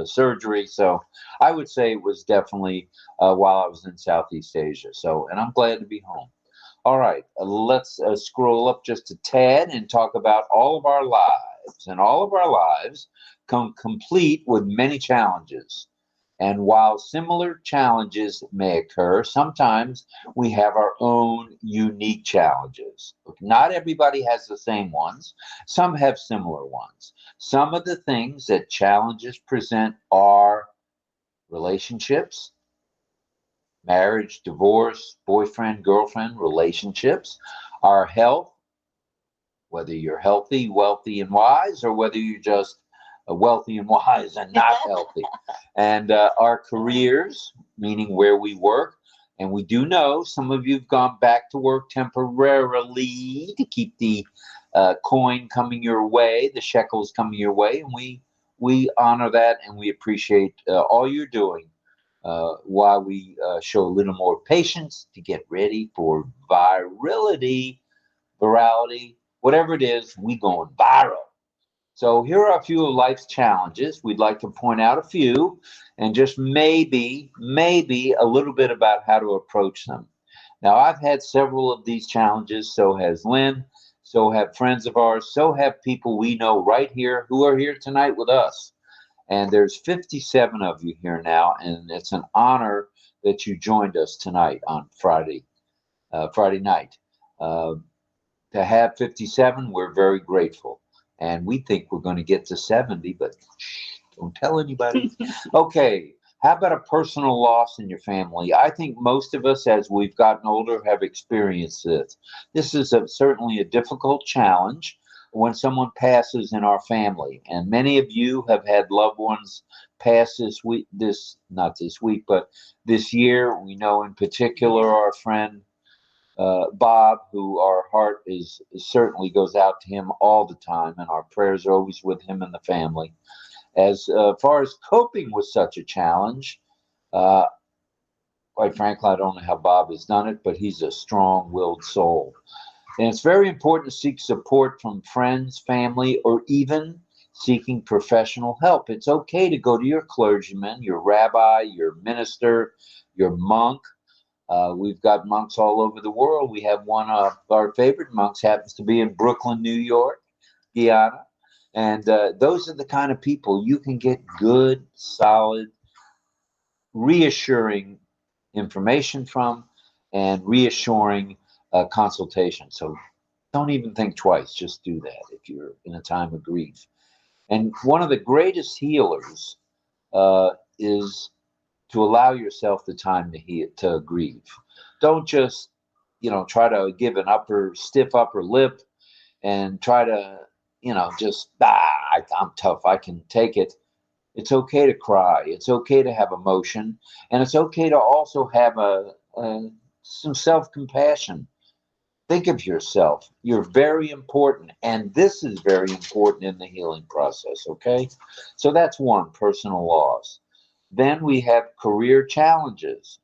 surgery. So I would say it was definitely while I was in Southeast Asia. So, and I'm glad to be home. All right, let's scroll up just a tad and talk about all of our lives. And all of our lives come complete with many challenges. And while similar challenges may occur, sometimes we have our own unique challenges. Not everybody has the same ones. Some have similar ones. Some of the things that challenges present are relationships, marriage, divorce, boyfriend, girlfriend, relationships, our health, whether you're healthy, wealthy, and wise, or whether you're just wealthy and wise and not healthy, and our careers, meaning where we work. And we do know some of you have gone back to work temporarily to keep the coin coming your way, the shekels coming your way, and we honor that and we appreciate all you're doing. While we show a little more patience to get ready for virality, whatever it is, we going viral. So here are a few of life's challenges. We'd like to point out a few and just maybe a little bit about how to approach them. Now, I've had several of these challenges. So has Lynn. So have friends of ours. So have people we know right here who are here tonight with us. And there's 57 of you here now. And it's an honor that you joined us tonight on Friday night. To have 57, we're very grateful. And we think we're going to get to 70, but don't tell anybody. Okay, how about a personal loss in your family? I think most of us, as we've gotten older, have experienced this. This is certainly a difficult challenge when someone passes in our family. And many of you have had loved ones pass this week, not this week, but this year. We know in particular our friend Bob, who our heart certainly goes out to him all the time, and our prayers are always with him and the family. As far as coping with such a challenge, quite frankly, I don't know how Bob has done it, but he's a strong-willed soul. And it's very important to seek support from friends, family, or even seeking professional help. It's okay to go to your clergyman, your rabbi, your minister, your monk. We've got monks all over the world. We have one of our favorite monks happens to be in Brooklyn, New York, Guyana. And those are the kind of people you can get good, solid, reassuring information from and reassuring consultation. So don't even think twice. Just do that if you're in a time of grief. And one of the greatest healers is to allow yourself the time to grieve. Don't just, try to give an stiff upper lip and try to, I'm tough, I can take it. It's okay to cry. It's okay to have emotion. And it's okay to also have some self-compassion. Think of yourself. You're very important. And this is very important in the healing process, okay? So that's one, personal loss. Then we have career challenges.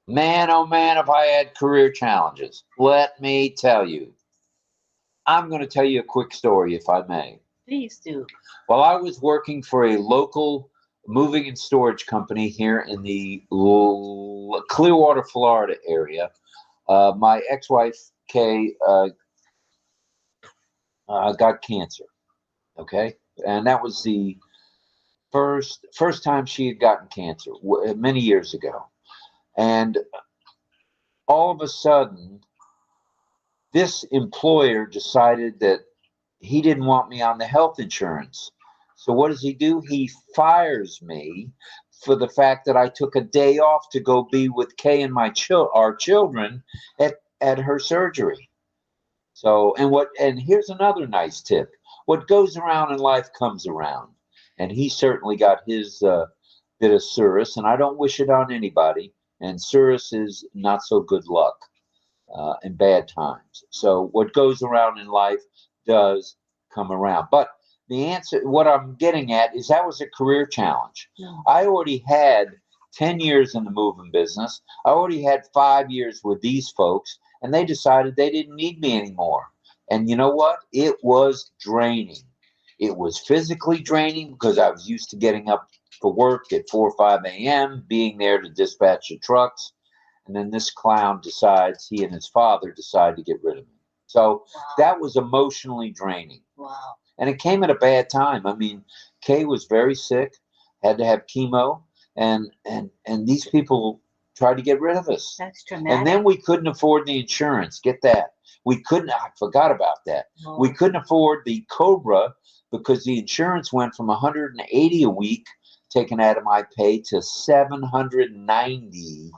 Man, oh man, have I had career challenges. Let me tell you. I'm going to tell you a quick story, if I may. Please do. While I was working for a local moving and storage company here in the Clearwater, Florida area, my ex-wife, Kay, got cancer. Okay, and that was the first time she had gotten cancer many years ago, and all of a sudden, this employer decided that he didn't want me on the health insurance. So what does he do? He fires me for the fact that I took a day off to go be with Kay and our children at her surgery. So and here's another nice tip. What goes around in life comes around. And he certainly got his bit of Cirrus, and I don't wish it on anybody. And Cirrus is not so good luck in bad times. So what goes around in life does come around. But the answer, what I'm getting at, is that was a career challenge. Yeah. I already had 10 years in the moving business. I already had 5 years with these folks, and they decided they didn't need me anymore. And you know what? It was draining. It was physically draining because I was used to getting up for work at 4 or 5 a.m., being there to dispatch the trucks. And then this clown decides, he and his father decide to get rid of me. So Wow. that was emotionally draining. Wow. And it came at a bad time. I mean, Kay was very sick, had to have chemo, and these people tried to get rid of us. That's traumatic. And then we couldn't afford the insurance. Get that. I forgot about that. Oh. We couldn't afford the Cobra because the insurance went from $180 a week taken out of my pay to $790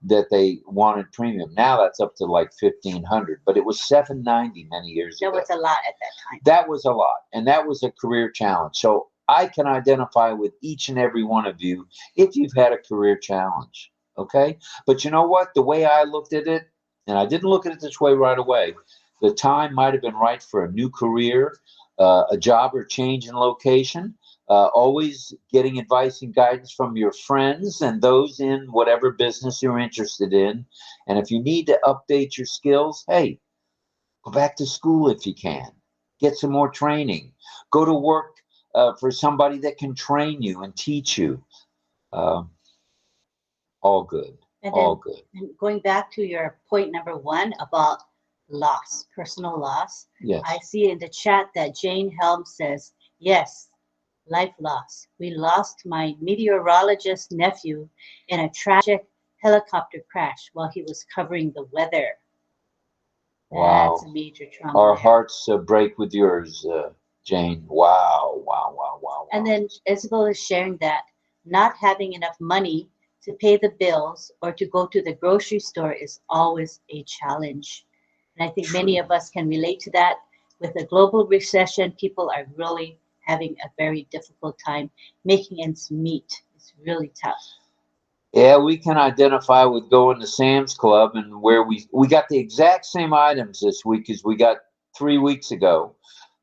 that they wanted premium. Now that's up to like $1,500, but it was $790 many years ago. That was a lot at that time. That was a lot, and that was a career challenge. So I can identify with each and every one of you if you've had a career challenge, okay? But you know what? The way I looked at it, and I didn't look at it this way right away, the time might have been right for a new career, a job or change in location, always getting advice and guidance from your friends and those in whatever business you're interested in. And if you need to update your skills, hey, go back to school if you can. Get some more training. Go to work for somebody that can train you and teach you. All good. And All then, good. and going back to your point number 1 about loss, personal loss. Yes. I see in the chat that Jane Helm says, yes, life loss. We lost my meteorologist nephew in a tragic helicopter crash while he was covering the weather. Wow. That's a major trauma. Our there. hearts break with yours, Jane. Wow, wow, wow, wow. And then Isabel is sharing that not having enough money to pay the bills or to go to the grocery store is always a challenge. And I think many of us can relate to that. With the global recession, people are really having a very difficult time making ends meet. It's really tough. Yeah, we can identify with going to Sam's Club, and where we got the exact same items this week as we got 3 weeks ago.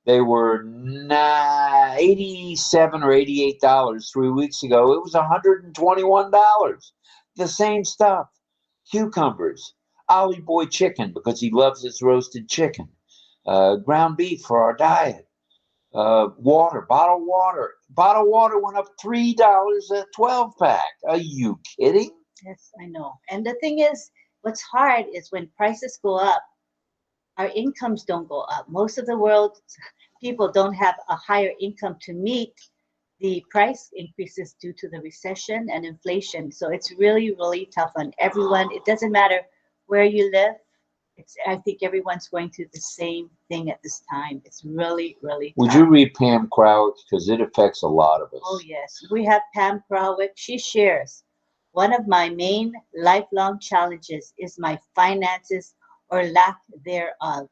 They were $87 or $88 3 weeks ago. It was $121. The same stuff. Cucumbers, Ollie Boy chicken because he loves his roasted chicken, ground beef for our diet, water, bottled water. Bottled water went up $3 a 12-pack. Are you kidding? Yes, I know. And the thing is, what's hard is when prices go up, our incomes don't go up. Most of the world people don't have a higher income to meet the price increases due to the recession and inflation. So it's really, really tough on everyone. It doesn't matter where you live. I think everyone's going through the same thing at this time. It's really, really tough. Would you read Pam Crowick? Because it affects a lot of us. Oh, yes. We have Pam Crowick. She shares, one of my main lifelong challenges is my finances or lack thereof.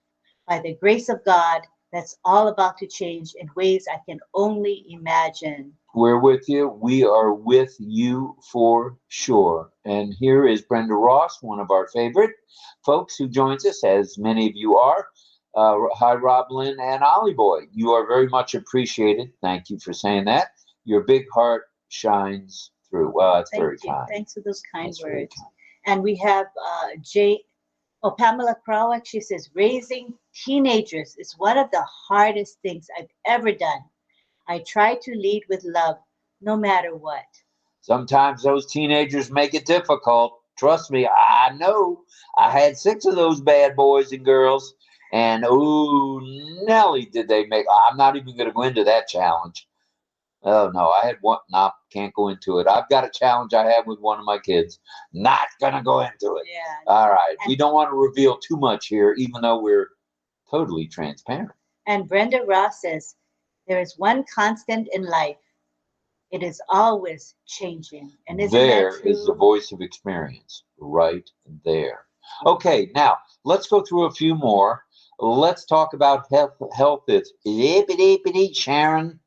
By the grace of God, that's all about to change in ways I can only imagine. We're with you. We are with you for sure. And here is Brenda Ross, one of our favorite folks who joins us, as many of you are. Hi, RobLynn and Ollie Boy. You are very much appreciated. Thank you for saying that. Your big heart shines through. Well, that's very kind. Thanks for those kind That's very words. kind. And we have Pamela Crowick. She says, raising teenagers is one of the hardest things I've ever done. I try to lead with love no matter what. Sometimes those teenagers make it difficult. Trust me, I know. I had 6 of those bad boys and girls, And oh, Nelly, did they make? I'm not even going to go into that challenge. Oh no, I had one. No, can't go into it. I've got a challenge I had with one of my kids. Not going to go into it. Yeah. All right. We don't want to reveal too much here, even though we're totally transparent. And Brenda Ross says, there is one constant in life. It is always changing. And isn't There that true? is the voice of experience right there. Okay, now let's go through a few more. Let's talk about health. It's Sharon.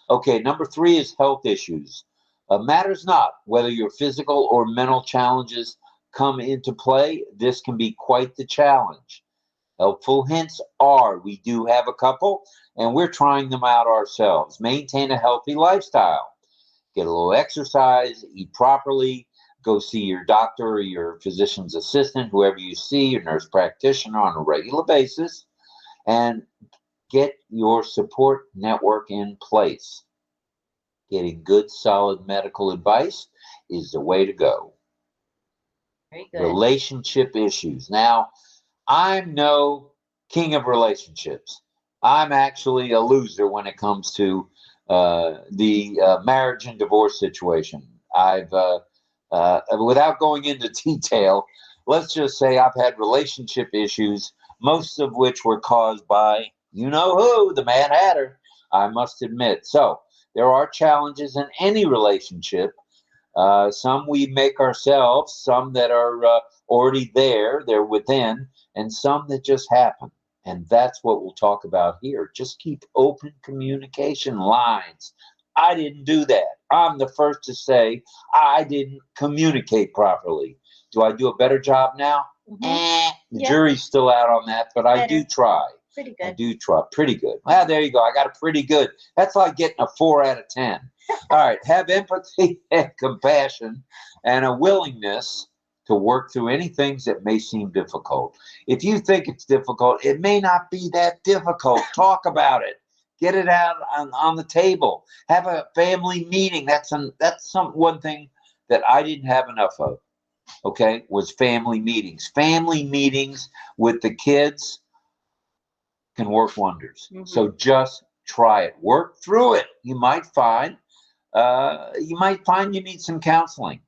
Okay, number 3 is health issues. Matters not whether your physical or mental challenges come into play. This can be quite the challenge. Helpful hints are, we do have a couple, and we're trying them out ourselves. Maintain a healthy lifestyle. Get a little exercise, eat properly, go see your doctor or your physician's assistant, whoever you see, your nurse practitioner on a regular basis, and get your support network in place. Getting good, solid medical advice is the way to go. Very good. Relationship issues. Now, I'm no king of relationships. I'm actually a loser when it comes to the marriage and divorce situation. Without going into detail, let's just say I've had relationship issues, most of which were caused by, you know who, the Mad Hatter, I must admit. So there are challenges in any relationship. Some we make ourselves, some that are already there, they're within, and some that just happen. And that's what we'll talk about here. Just keep open communication lines. I didn't do that. I'm the first to say I didn't communicate properly. Do I do a better job now? The jury's still out on that, but I do try. Pretty good. I do try. Pretty good. Well, there you go. I got a pretty good. That's like getting a 4 out of 10. All right. Have empathy and compassion and a willingness to work through any things that may seem difficult. If you think it's difficult, it may not be that difficult. Talk about it. Get it out on the table. Have a family meeting. That's one thing that I didn't have enough of. Okay, was family meetings. Family meetings with the kids can work wonders. So just try it. Work through it. You might find you need some counseling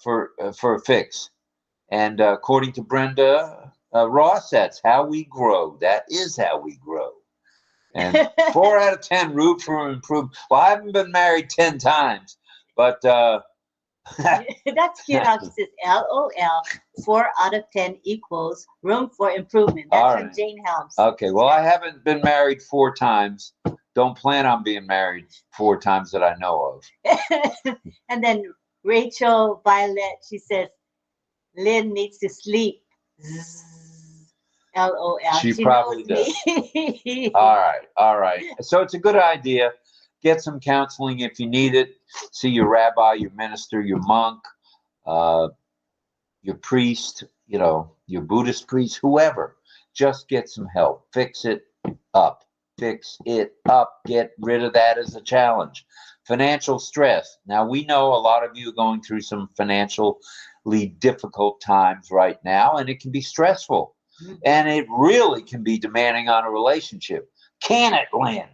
for a fix. And according to Brenda Ross, that's how we grow. That is how we grow. And 4 out of 10, root for improvement. Well, I haven't been married 10 times, but that's cute how she says LOL, 4 out of 10 equals room for improvement. That's from Jane Helms. Okay, well, I haven't been married 4 times. Don't plan on being married 4 times that I know of. And then Rachel Violet, she says, Lynn needs to sleep. LOL. She probably does. All right. So it's a good idea. Get some counseling if you need it. See your rabbi, your minister, your monk, your priest, your Buddhist priest, whoever. Just get some help. Fix it up. Fix it up. Get rid of that as a challenge. Financial stress. Now, we know a lot of you are going through some financially difficult times right now, and it can be stressful. And it really can be demanding on a relationship. Can it, Lynn?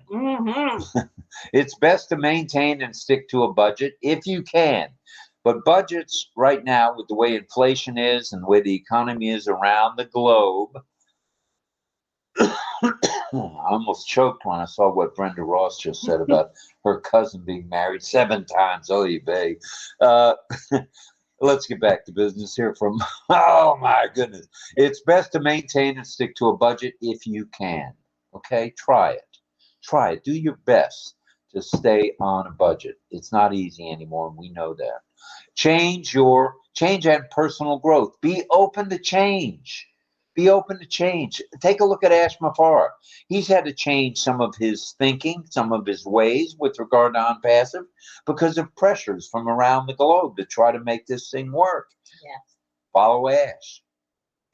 It's best to maintain and stick to a budget if you can. But budgets right now, with the way inflation is and the way the economy is around the globe, I almost choked when I saw what Brenda Ross just said about her cousin being married 7 times. Oh, you babe. Let's get back to business here oh my goodness. It's best to maintain and stick to a budget if you can. Okay, try it. Try it. Do your best to stay on a budget. It's not easy anymore, and we know that. Change and personal growth. Be open to change. Be open to change. Take a look at Ash Mafara. He's had to change some of his thinking, some of his ways with regard to ONPASSIVE because of pressures from around the globe to try to make this thing work. Yes. Follow Ash.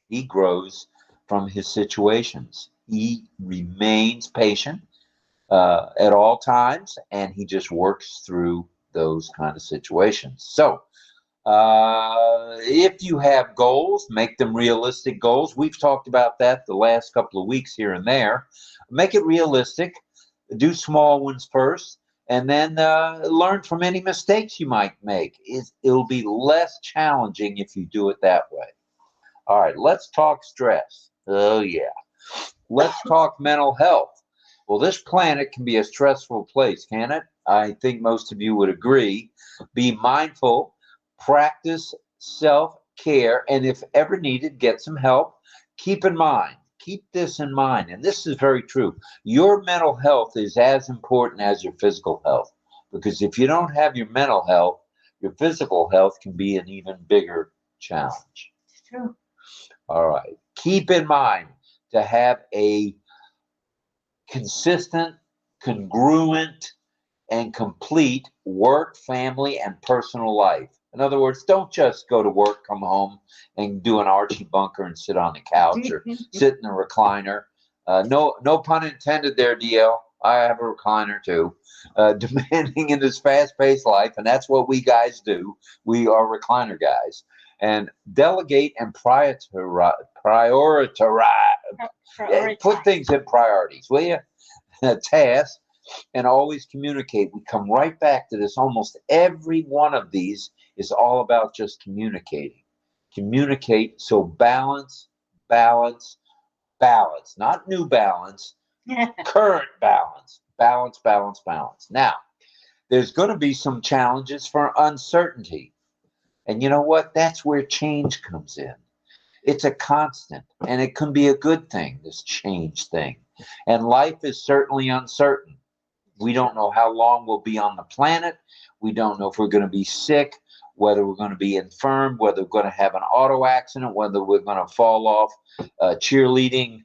He grows from his situations. He remains patient at all times, and he just works through those kind of situations. So If you have goals, make them realistic goals. We've talked about that the last couple of weeks here and there. Make it realistic. Do small ones first, and then learn from any mistakes you might make. It'll be less challenging if you do it that way. All right, let's talk stress. Oh, yeah. Let's talk mental health. Well, this planet can be a stressful place, can it? I think most of you would agree. Be mindful, practice self-care, and if ever needed, get some help. Keep this in mind, and this is very true. Your mental health is as important as your physical health, because if you don't have your mental health, your physical health can be an even bigger challenge. It's true. All right. Keep in mind to have a consistent, congruent, and complete work, family, and personal life. In other words, don't just go to work, come home, and do an Archie bunker and sit on the couch or sit in a recliner. No pun intended there, DL. I have a recliner too. Demanding in this fast-paced life, and that's what we guys do. We are recliner guys. And delegate and prioritize. Put things in priorities, will you? Tasks, and always communicate. We come right back to this. Almost every one of these is all about just communicating. Communicate. So balance, balance, balance. Not new balance, current balance. Balance, balance, balance. Now, there's going to be some challenges for uncertainty. And you know what? That's where change comes in. It's a constant, and it can be a good thing, this change thing. And life is certainly uncertain. We don't know how long we'll be on the planet. We don't know if we're going to be sick, whether we're going to be infirm, whether we're going to have an auto accident, whether we're going to fall off a cheerleading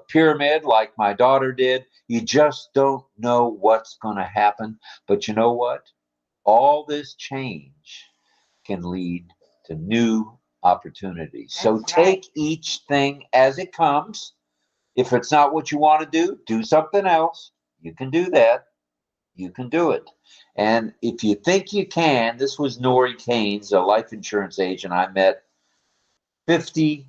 pyramid like my daughter did. You just don't know what's going to happen. But you know what? All this change can lead to new opportunities. So take each thing as it comes. If it's not what you want to do something else. You can do that. You can do it. And if you think you can, this was Nori Keynes, a life insurance agent I met 52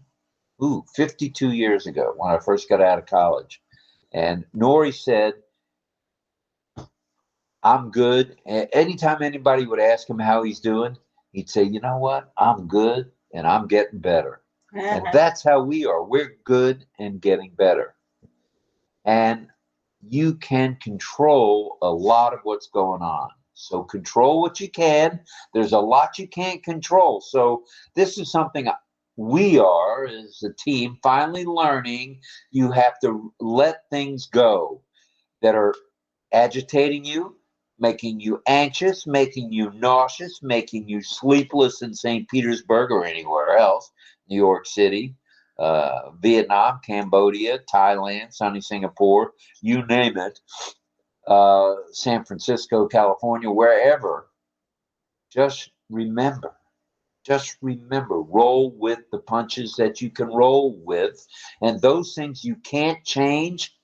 years ago when I first got out of college. And Nori said, I'm good. And anytime anybody would ask him how he's doing, he'd say, you know what? I'm good and I'm getting better. And that's how we are. We're good and getting better. And you can control a lot of what's going on. So control what you can. There's a lot you can't control. So this is something we are, as a team, finally learning. You have to let things go that are agitating you, making you anxious, making you nauseous, making you sleepless in St. Petersburg or anywhere else, New York City, Vietnam, Cambodia, Thailand, sunny Singapore, you name it, San Francisco, California, wherever. Just remember, roll with the punches that you can roll with. And those things you can't change,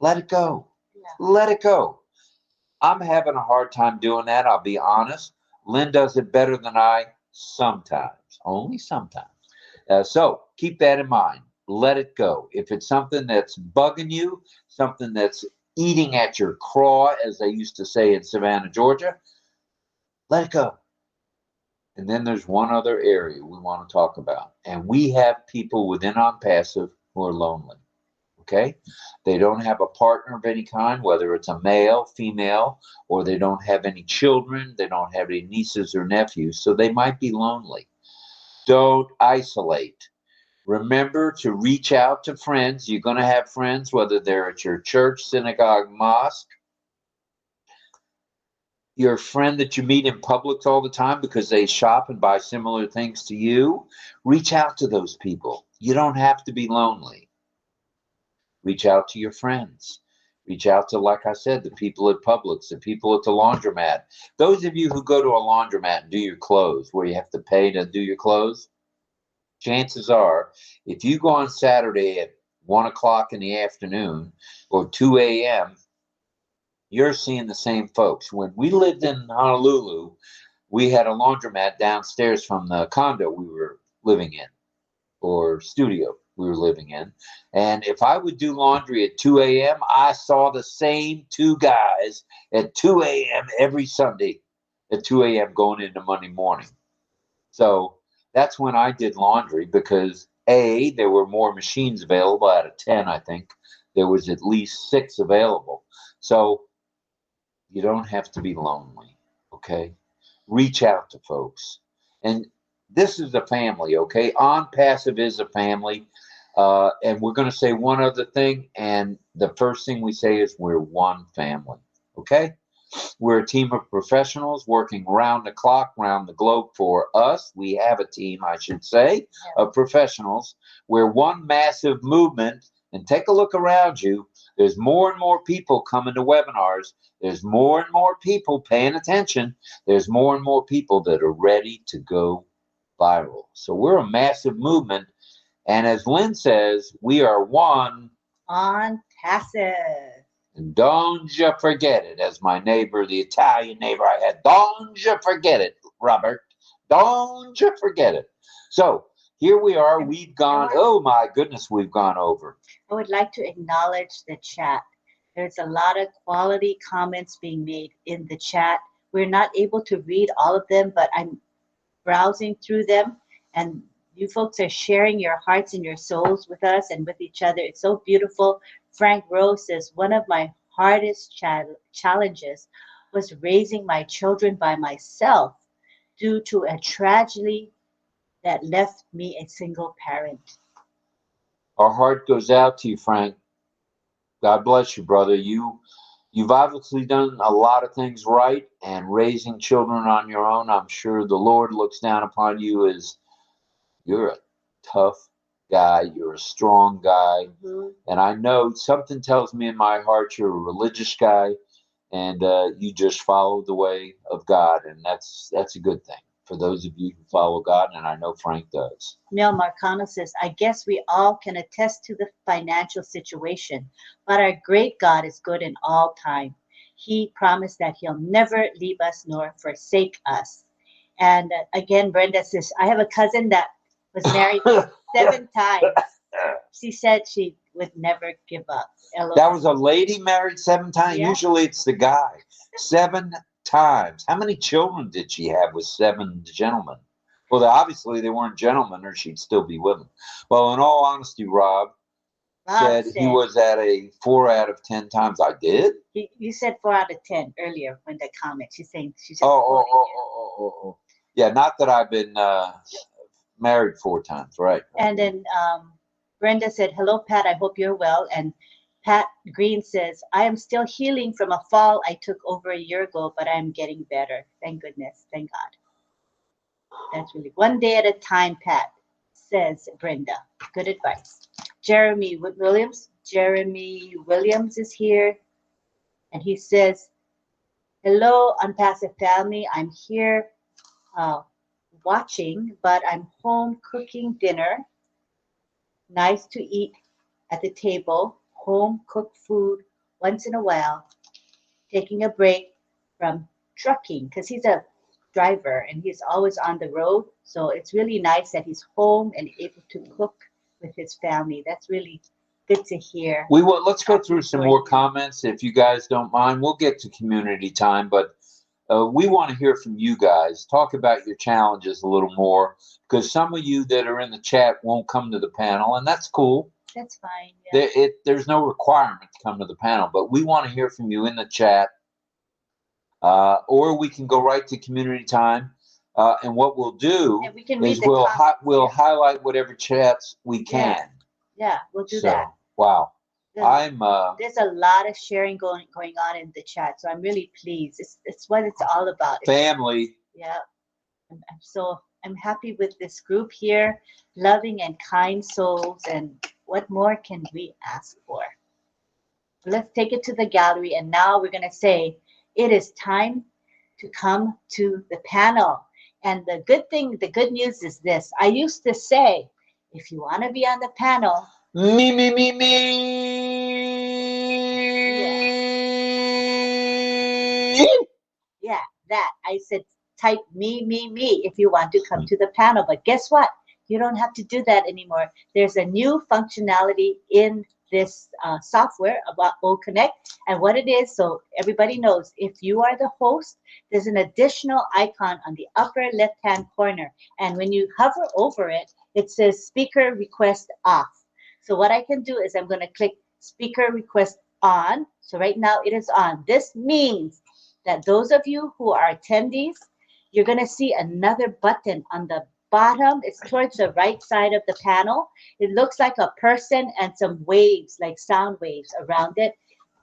let it go. Yeah. Let it go. I'm having a hard time doing that, I'll be honest. Lynn does it better than I sometimes, only sometimes. So keep that in mind. Let it go. If it's something that's bugging you, something that's eating at your craw, as they used to say in Savannah, Georgia, let it go. And then there's one other area we want to talk about. And we have people within ONPASSIVE who are lonely. Okay? They don't have a partner of any kind, whether it's a male, female, or they don't have any children, they don't have any nieces or nephews, so they might be lonely. Don't isolate. Remember to reach out to friends. You're going to have friends, whether they're at your church, synagogue, mosque, your friend that you meet in Publix all the time because they shop and buy similar things to you. Reach out to those people. You don't have to be lonely. Reach out to your friends. Reach out to, like I said, the people at Publix, the people at the laundromat. Those of you who go to a laundromat and do your clothes, where you have to pay to do your clothes, chances are, if you go on Saturday at 1 o'clock in the afternoon or 2 a.m., you're seeing the same folks. When we lived in Honolulu, we had a laundromat downstairs from the condo we were living in, or studio we were living in. And if I would do laundry at 2 a.m., I saw the same two guys at 2 a.m. every Sunday at 2 a.m. going into Monday morning. So that's when I did laundry, because A, there were more machines available. Out of 10, I think there was at least 6 available. So you don't have to be lonely, okay? Reach out to folks. And this is a family, okay? ONPASSIVE is a family. And we're going to say one other thing. And the first thing we say is we're one family, okay? We're a team of professionals working round the clock, round the globe for us. We have a team, I should say, of professionals. We're one massive movement. And take a look around you. There's more and more people coming to webinars. There's more and more people paying attention. There's more and more people that are ready to go viral. So we're a massive movement. And as Lynn says, we are one ONPASSIVE. And don't you forget it, as my neighbor, the Italian neighbor I had, don't you forget it, Robert. Don't you forget it. So here we are. We've gone, oh my goodness, we've gone over. I would like to acknowledge the chat. There's a lot of quality comments being made in the chat. We're not able to read all of them, but I'm browsing through them, and you folks are sharing your hearts and your souls with us and with each other. It's so beautiful. Frank Rose says, one of my hardest challenges was raising my children by myself due to a tragedy that left me a single parent. Our heart goes out to you, Frank. God bless you, brother. You've obviously done a lot of things right, and raising children on your own, I'm sure the Lord looks down upon you as you're a tough guy. You're a strong guy. Mm-hmm. And I know something tells me in my heart you're a religious guy, and you just follow the way of God. And that's a good thing for those of you who follow God, and I know Frank does. Neil Marcano says, I guess we all can attest to the financial situation, but our great God is good in all time. He promised that he'll never leave us nor forsake us. And again, Brenda says, I have a cousin that was married 7 times. She said she would never give up. That was a lady married 7 times? Yeah. Usually it's the guy. 7 times. How many children did she have with 7 gentlemen? Well, obviously they weren't gentlemen, or she'd still be with them. Well, in all honesty, Rob said he was at a 4 out of 10 times. I did? You said 4 out of 10 earlier when the comment. She's saying she's just Oh. Yeah, not that I've been married 4 times, right? And then Brenda said, hello, Pat. I hope you're well. And Pat Green says, I am still healing from a fall I took over a year ago, but I'm getting better. Thank goodness. Thank God. That's really one day at a time, Pat, says Brenda. Good advice. Jeremy Williams is here. And he says, hello, ONPASSIVE family. I'm here watching, but I'm home cooking dinner. Nice to eat at the table. Home cooked food once in a while, taking a break from trucking, because he's a driver and he's always on the road. So it's really nice that he's home and able to cook with his family. That's really good to hear. Let's go through some more comments if you guys don't mind. We'll get to community time, but we want to hear from you guys. Talk about your challenges a little more, because some of you that are in the chat won't come to the panel, and that's cool. That's fine. Yeah. There's no requirement to come to the panel, but we want to hear from you in the chat, or we can go right to community time. And what we'll do is we'll highlight whatever chats we can. Yeah, we'll do that. Wow. There's a lot of sharing going on in the chat, so I'm really pleased. It's what it's all about. Family. Yeah. I'm happy with this group here, loving and kind souls, and what more can we ask for? Let's take it to the gallery, and now we're going to say it is time to come to the panel. And the good news is this. I used to say, if you want to be on the panel, me. Yeah, that. I said, type me if you want to come to the panel. But guess what? You don't have to do that anymore. There's a new functionality in this software about OConnect, and what it is, so everybody knows, if you are the host, there's an additional icon on the upper left-hand corner, and when you hover over it, it says speaker request off. So what I can do is I'm going to click speaker request on. So right now it is on. This means that those of you who are attendees, you're going to see another button on the bottom. It's towards the right side of the panel. It looks like a person and some waves, like sound waves around it.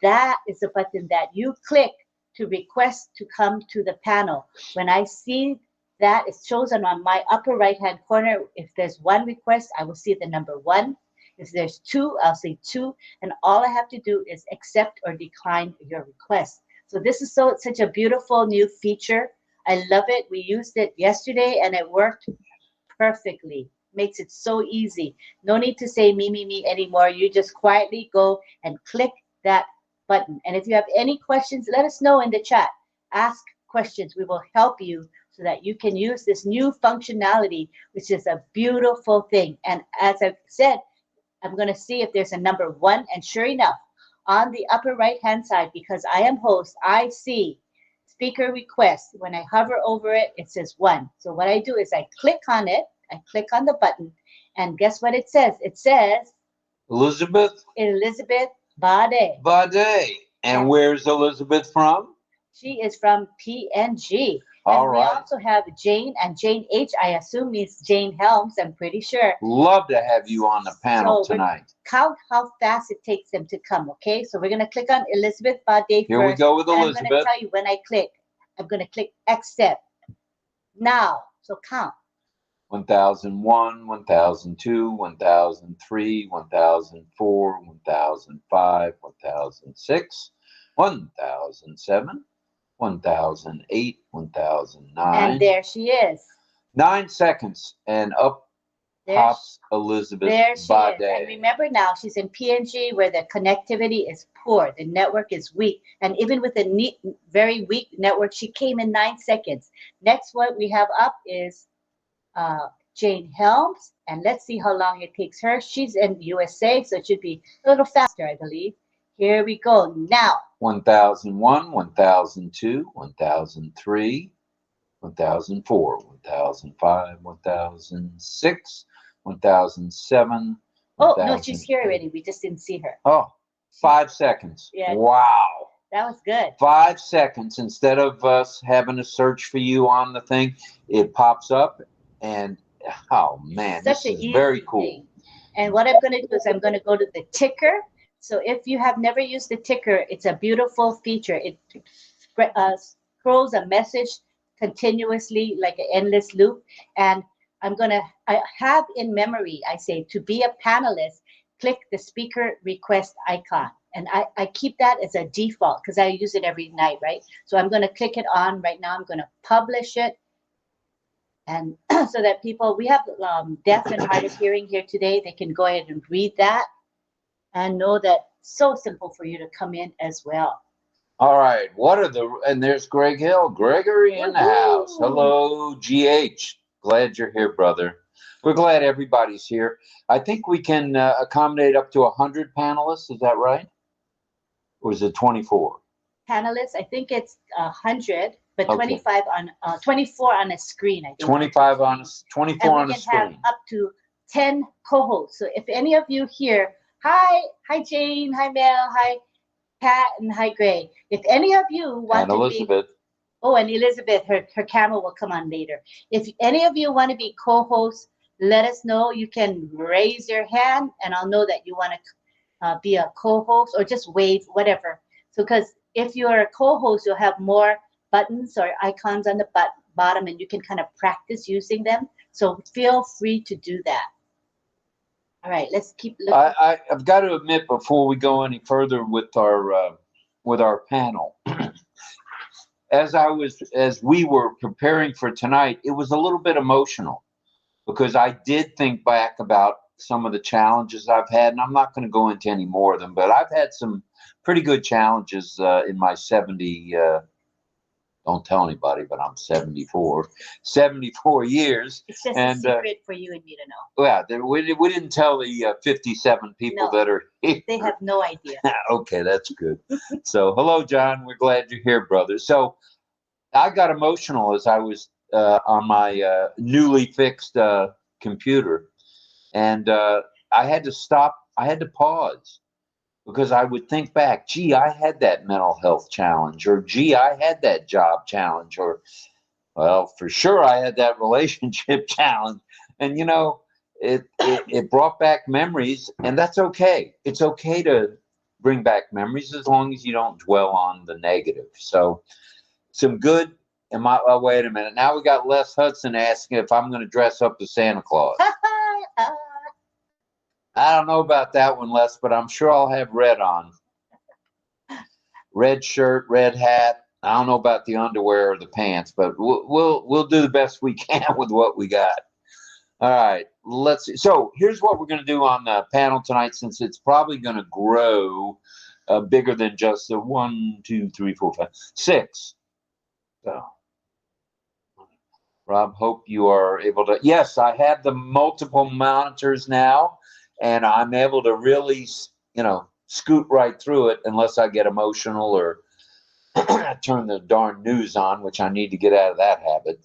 That is the button that you click to request to come to the panel. When I see that, it's chosen on my upper right-hand corner. If there's one request, I will see the number 1. If there's 2, I'll see 2. And all I have to do is accept or decline your request. So this is such a beautiful new feature. I love it. We used it yesterday and it worked perfectly. Makes it so easy. No need to say me anymore. You just quietly go and click that button. And if you have any questions, let us know in the chat. Ask questions. We will help you so that you can use this new functionality, which is a beautiful thing. And as I've said, I'm going to see if there's a number 1. And sure enough, on the upper right-hand side, because I am host, I see speaker request. When I hover over it, it says 1. So what I do is I click on it. I click on the button. And guess what it says? It says Elizabeth Bade. Bade. And where's Elizabeth from? She is from PNG. All and right. We also have Jane, and Jane H, I assume means Jane Helms, I'm pretty sure. Love to have you on the panel tonight. Count how fast it takes them to come, okay? So we're going to click on Elizabeth Bade first. Here we go with Elizabeth. I'm going to tell you when I click. I'm going to click accept. Now, so count. 1001, 1002, 1003, 1004, 1005, 1006, 1007, 1008, 1009. And there she is. 9 seconds, and up pops Elizabeth There she Bade. is. And remember now, she's in PNG where the connectivity is poor. The network is weak. And even with a very weak network, she came in 9 seconds. Next one we have up is Jane Helms. And let's see how long it takes her. She's in USA, so it should be a little faster, I believe. Here we go now. 1001, 1002, 1003, 1004, 1005, 1006, 1007. Oh, no, she's here already. We just didn't see her. Oh, 5 seconds. Yeah. Wow. That was good. 5 seconds. Instead of us having to search for you on the thing, it pops up. And, oh, man, this is very cool. Thing. And what I'm going to do is I'm going to go to the ticker. So if you have never used the ticker, it's a beautiful feature. It scrolls a message continuously like an endless loop. And I have in memory, I say, to be a panelist, click the speaker request icon. And I keep that as a default because I use it every night, right? So I'm going to click it on right now. I'm going to publish it. And so that people, we have deaf and hard of hearing here today. They can go ahead and read that and know that it's so simple for you to come in as well. All right. And there's Greg Hill. Gregory in the house. Hello, GH. Glad you're here, brother. We're glad everybody's here. I think we can accommodate up to 100 panelists. Is that right? Or is it 24? Panelists, I think it's 100, but Okay. 24 on a screen. I think. 24 on a screen. And we can have up to 10 co-hosts. So if any of you here, hi Jane, hi Mel, hi Pat, and hi Gray. If any of you want and Elizabeth. And Elizabeth, her camera will come on later. If any of you want to be co-hosts, let us know. You can raise your hand, and I'll know that you want to be a co-host, or just wave, whatever. So, because if you're a co-host, you'll have more buttons or icons on the bottom, and you can kind of practice using them. So feel free to do that. All right, let's keep looking. I've got to admit, before we go any further with our panel, as we were preparing for tonight, it was a little bit emotional because I did think back about some of the challenges I've had, and I'm not going to go into any more of them, but I've had some pretty good challenges in my don't tell anybody, but I'm 74 years. It's just And, a secret for you and me to know. Yeah, we didn't tell the 57 people No. that are here. They have no idea. Okay, that's good. So, hello, John. We're glad you're here, brother. So, I got emotional as I was on my newly fixed computer, and I had to stop. I had to pause because I would think back. Gee, I had that mental health challenge, or gee, I had that job challenge, or well, for sure, I had that relationship challenge, and it brought back memories, and that's okay. It's okay to bring back memories as long as you don't dwell on the negative. So, some good. Oh, wait a minute. Now we got Les Hudson asking if I'm going to dress up as Santa Claus. I don't know about that one, Les, but I'm sure I'll have red on. Red shirt, red hat. I don't know about the underwear or the pants, but we'll do the best we can with what we got. All right, let's see. So here's what we're going to do on the panel tonight, since it's probably going to grow bigger than just the 1, 2, 3, 4, 5, 6. So, Rob, hope you are able to. Yes, I have the multiple monitors now, and I'm able to really, scoot right through it unless I get emotional or turn the darn news on, which I need to get out of that habit.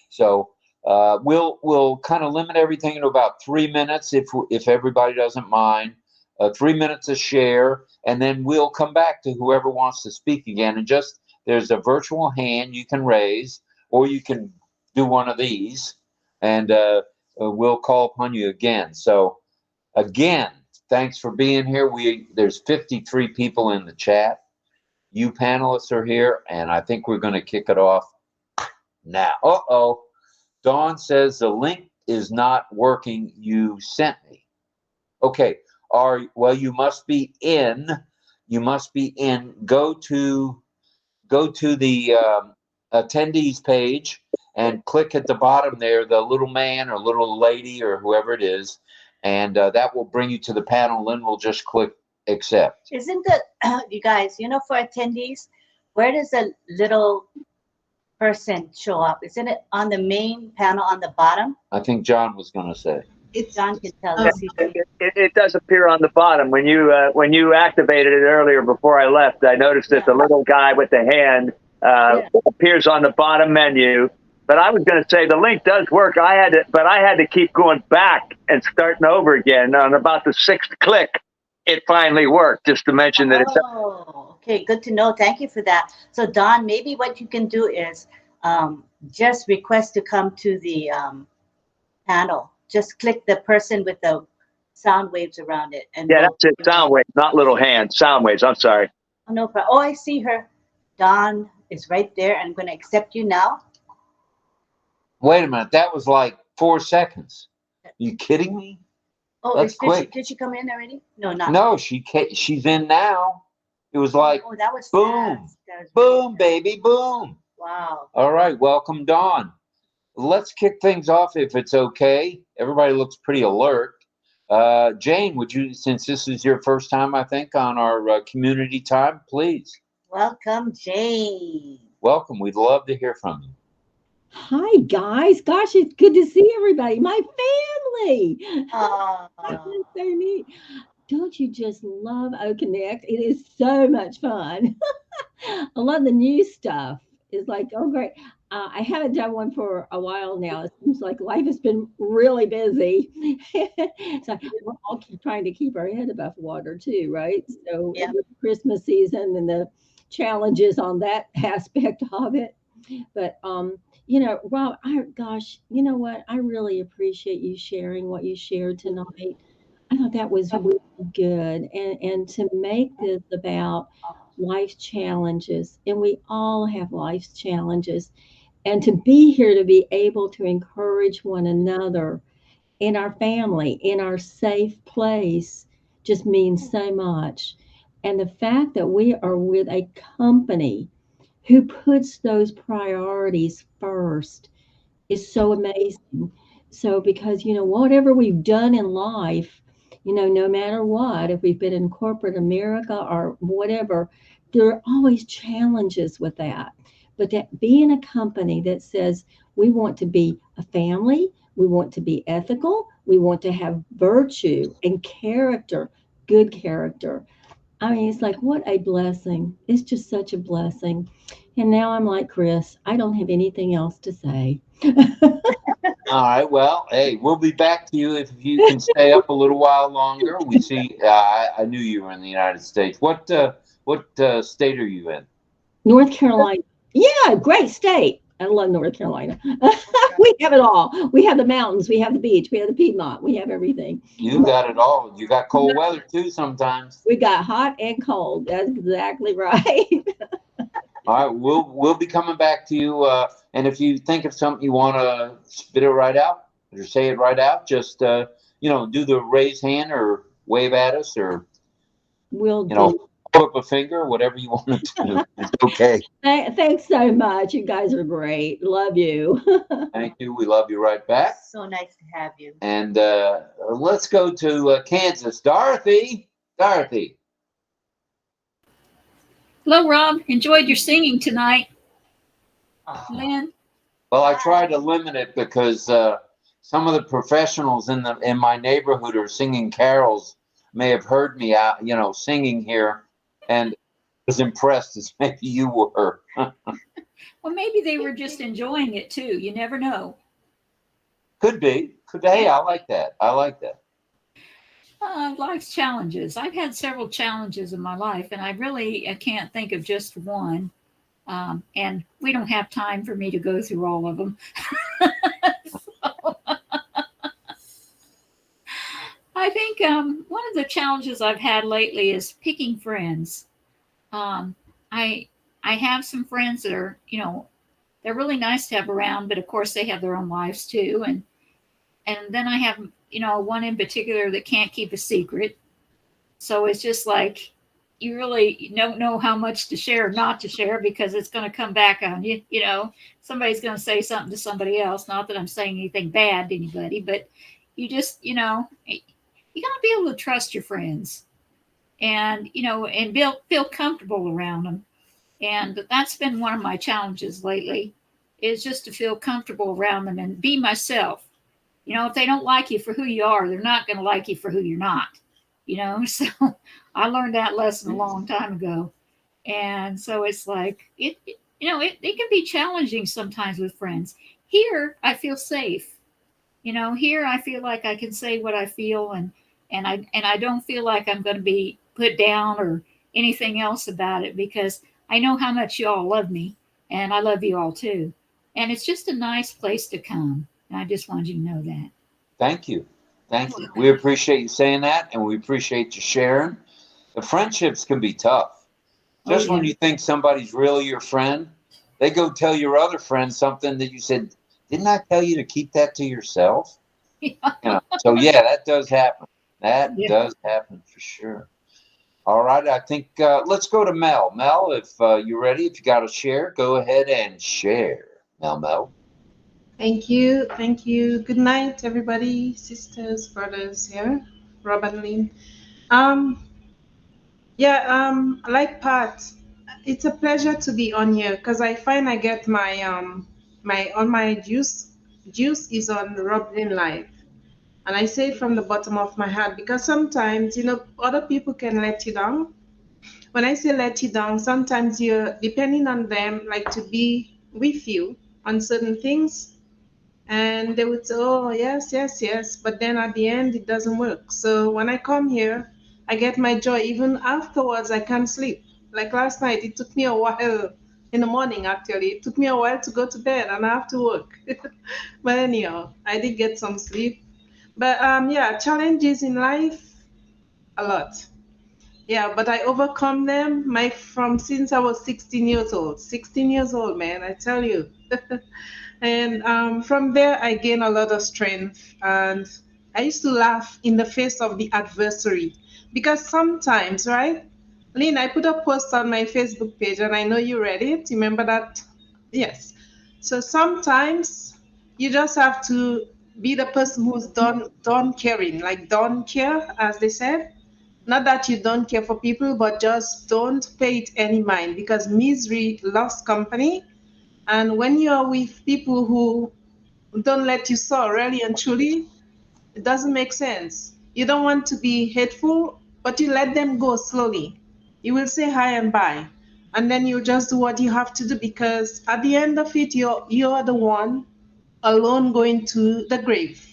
So we'll kind of limit everything to about 3 minutes if everybody doesn't mind. 3 minutes a share, and then we'll come back to whoever wants to speak again. And just there's a virtual hand you can raise, or you can do one of these, and we'll call upon you again. So again, thanks for being here. There's 53 people in the chat. You panelists are here, and I think we're going to kick it off now. Dawn says the link is not working you sent me. Okay. You must be in. Go to the attendees page and click at the bottom there, the little man or little lady or whoever it is, and that will bring you to the panel. Lynn will just click accept. Isn't that, you guys, for attendees, where does the little person show up? Isn't it on the main panel on the bottom? I think John was going to say. John can tell us. It does appear on the bottom. When you activated it earlier before I left, I noticed that the little guy with the hand appears on the bottom menu. But I was going to say the link does work. I had to keep going back and starting over again. On about the 6th click, it finally worked. Just to mention that it's. Okay, good to know. Thank you for that. So Don, maybe what you can do is just request to come to the panel. Just click the person with the sound waves around it. And yeah, that's it. Sound waves, not little hands. Sound waves. I'm sorry. Oh, no problem. Oh, I see her. Don is right there. I'm going to accept you now. Wait a minute. That was like 4 seconds. Are you kidding me? Oh, that's quick. Did she come in already? No, not. No, she's in now. It was like, that was boom, fast. That was boom, fast. baby, boom. Wow. All right. Welcome, Dawn. Let's kick things off if it's okay. Everybody looks pretty alert. Jane, would you, since this is your first time, I think, on our community time, please. Welcome, Jane. Welcome. We'd love to hear from you. Hi, guys. Gosh, it's good to see everybody. My family. That's so neat. Don't you just love OConnect? It is so much fun. I love the new stuff. It's like, oh, great. I haven't done one for a while now. It seems like life has been really busy. So we're all trying to keep our head above water too, right? So with the Christmas season and the challenges on that aspect of it. But Rob, you know what? I really appreciate you sharing what you shared tonight. I thought that was really good. And to make this about life challenges, and we all have life challenges, and to be here to be able to encourage one another in our family, in our safe place, just means so much. And the fact that we are with a company who puts those priorities first is so amazing. So because, whatever we've done in life, no matter what, if we've been in corporate America or whatever, there are always challenges with that. but that being a company that says we want to be a family, we want to be ethical, we want to have virtue and character, good character. I mean, it's like, what a blessing. It's just such a blessing. And now I'm like Chris, I don't have anything else to say. All right. Well, hey, we'll be back to you if you can stay up a little while longer. We see. I knew you were in the United States. What state are you in? North Carolina. Yeah, great state. I love North Carolina. We have it all. We have the mountains. We have the beach. We have the Piedmont. We have everything. You got it all. You got cold weather too sometimes. We got hot and cold. That's exactly right. All right. We'll be coming back to you. And if you think of something you want to spit it right out or say it right out, just do the raise hand or wave at us or We'll do. Put up a finger, whatever you want to do. It's okay. Thanks so much. You guys are great. Love you. Thank you. We love you right back. So nice to have you. And let's go to Kansas. Dorothy. Hello, Rob. Enjoyed your singing tonight. Lynn? Well, I tried to limit it because some of the professionals in my neighborhood who are singing carols may have heard me out, singing here, and was impressed as maybe you were. Well, maybe they were just enjoying it too. You never know. Could be. Hey, I like that. Life's challenges. I've had several challenges in my life, and I can't think of just one. And we don't have time for me to go through all of them. I think one of the challenges I've had lately is picking friends. I have some friends that are, they're really nice to have around, but of course they have their own lives too. And then I have, one in particular that can't keep a secret. So it's just like, you really don't know how much to share or not to share because it's going to come back on you. Somebody's going to say something to somebody else. Not that I'm saying anything bad to anybody, but you just, you got to be able to trust your friends and, and feel comfortable around them. And that's been one of my challenges lately is just to feel comfortable around them and be myself. If they don't like you for who you are, they're not going to like you for who you're not, so I learned that lesson a long time ago. And so it's like, it can be challenging sometimes with friends. Here, I feel safe. Here I feel like I can say what I feel and I don't feel like I'm going to be put down or anything else about it because I know how much you all love me and I love you all too. And it's just a nice place to come. And I just wanted you to know that. Thank you. We appreciate you saying that and we appreciate you sharing. The friendships can be tough. Just when you think somebody's really your friend, they go tell your other friend something that you said, didn't I tell you to keep that to yourself? So that does happen. That does happen for sure. All right. I think let's go to Mel. Mel, if you're ready, if you got to share, go ahead and share. Mel. Thank you. Good night, everybody, sisters, brothers here, Rob and Lynn. Like Pat, it's a pleasure to be on here because I find I get my juice is on RobLynnLive. And I say it from the bottom of my heart because sometimes, other people can let you down. When I say let you down, sometimes you're depending on them, like to be with you on certain things. And they would say, oh, yes. But then at the end, it doesn't work. So when I come here, I get my joy. Even afterwards, I can't sleep. Like last night, it took me a while in the morning, actually. It took me a while to go to bed and I have to work. But anyhow, I did get some sleep. But challenges in life, a lot. Yeah, but I overcome them from since I was 16 years old. 16 years old, man, I tell you. And from there, I gained a lot of strength. And I used to laugh in the face of the adversary. Because sometimes, right? Lynn, I put a post on my Facebook page, and I know you read it. Remember that? Yes. So sometimes you just have to be the person who's done caring, like don't care, as they said. Not that you don't care for people, but just don't pay it any mind because misery loves company. And when you're with people who don't let you soar really and truly, it doesn't make sense. You don't want to be hateful, but you let them go slowly. You will say hi and bye. And then you just do what you have to do, because at the end of it, you're the one alone going to the grave.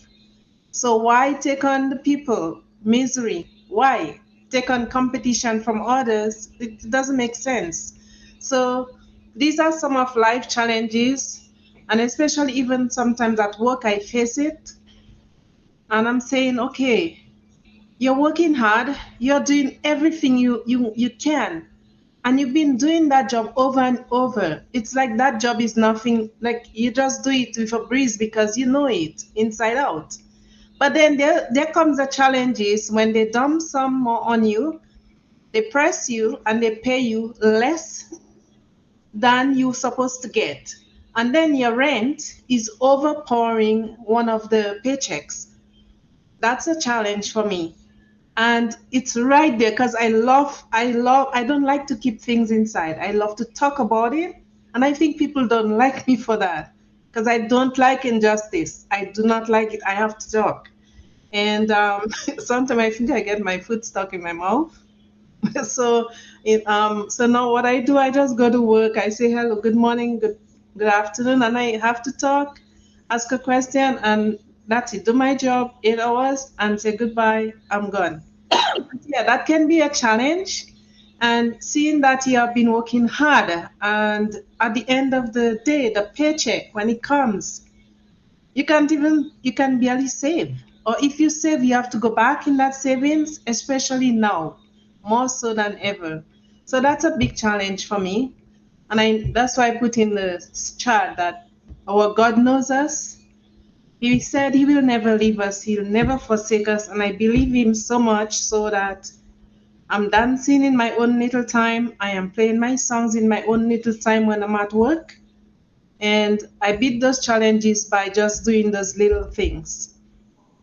So why take on the people misery? Why take on competition from others? It doesn't make sense. So these are some of life challenges, and especially even sometimes at work I face it, and I'm saying, okay, you're working hard, you're doing everything you can, and you've been doing that job over and over. It's like that job is nothing, like you just do it with a breeze because you know it inside out. But then there comes the challenges when they dump some more on you, they press you, and they pay you less than you're supposed to get. And then your rent is overpowering one of the paychecks. That's a challenge for me. And it's right there because I don't like to keep things inside. I love to talk about it. And I think people don't like me for that, because I don't like injustice. I do not like it. I have to talk. And sometimes I think I get my food stuck in my mouth. So so now what I do, I just go to work. I say hello, good morning, good afternoon, and I have to talk, ask a question, and that's it. Do my job, 8 hours, and say goodbye. I'm gone. Yeah, that can be a challenge. And seeing that you have been working hard, and at the end of the day, the paycheck when it comes, you can barely save. Or if you save, you have to go back in that savings, especially now, more so than ever. So that's a big challenge for me. And that's why I put in the chart that our God knows us. He said he will never leave us, he'll never forsake us. And I believe him so much so that I'm dancing in my own little time. I am playing my songs in my own little time when I'm at work. And I beat those challenges by just doing those little things.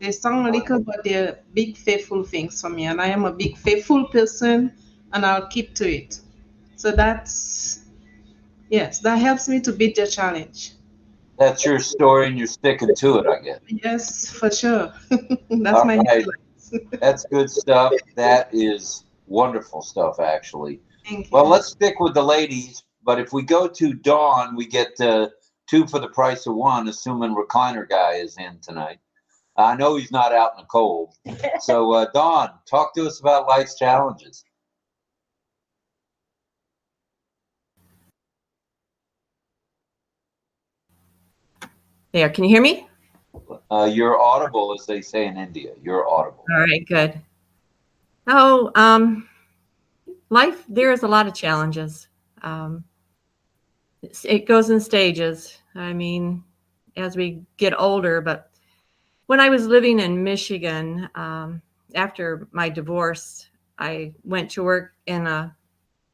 They sound little, but they're big, faithful things for me. And I am a big, faithful person, and I'll keep to it. So yes, that helps me to beat the challenge. That's your story, and you're sticking to it, I guess. Yes, for sure. That's All my right. headline. That's good stuff. That is wonderful stuff, actually. Thank Well, you. let's stick with the ladies. But if we go to Dawn, we get two for the price of one, assuming recliner guy is in tonight. I know he's not out in the cold. So, Dawn, talk to us about life's challenges. There, can you hear me? You're audible, as they say in India. You're audible. All right, good. Oh, life, there is a lot of challenges. It goes in stages. I mean, as we get older, but when I was living in Michigan, after my divorce, I went to work in a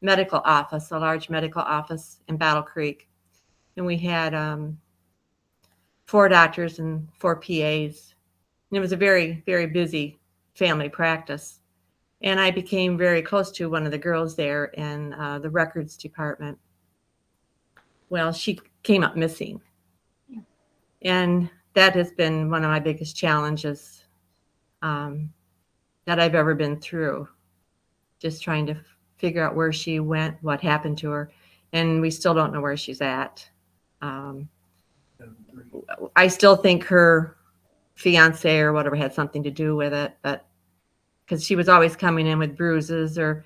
medical office, a large medical office in Battle Creek. And we had 4 doctors and 4 PAs. And it was a very, very busy family practice. And I became very close to one of the girls there in the records department. Well, she came up missing. And that has been one of my biggest challenges that I've ever been through. Just trying to figure out where she went, what happened to her. And we still don't know where she's at. I still think her fiance or whatever had something to do with it, but because she was always coming in with bruises, or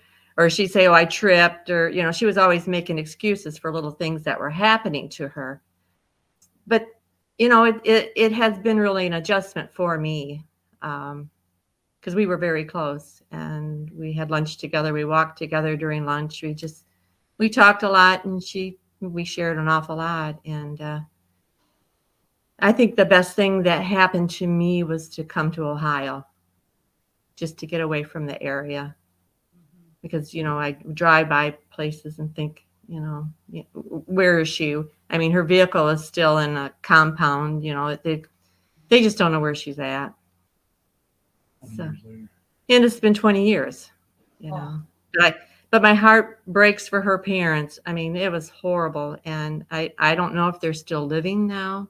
she'd say, oh, I tripped, or, you know, she was always making excuses for little things that were happening to her. But, you know, it has been really an adjustment for me, because we were very close and we had lunch together. We walked together during lunch. We talked a lot, and we shared an awful lot. And I think the best thing that happened to me was to come to Ohio, just to get away from the area. Because, you know, I drive by places and think, you know, where is she? I mean, her vehicle is still in a compound, you know, they just don't know where she's at. So, and it's been 20 years, you know, but my heart breaks for her parents. I mean, it was horrible. And I don't know if they're still living now.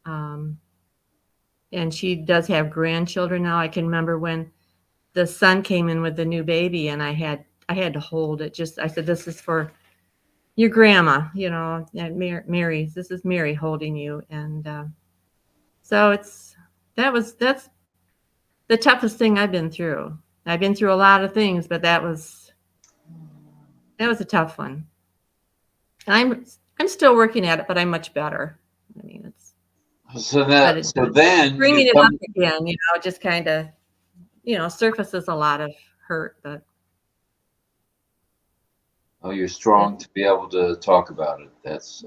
And she does have grandchildren now. I can remember when the son came in with the new baby, and I had to hold it. I said, this is for your grandma, and Mary, this is Mary holding you. And so that's the toughest thing I've been through. I've been through a lot of things, but that was a tough one. And I'm still working at it, but I'm much better. I mean, then bringing it up again, just kind of, surfaces a lot of hurt, but. Oh, you're strong to be able to talk about it.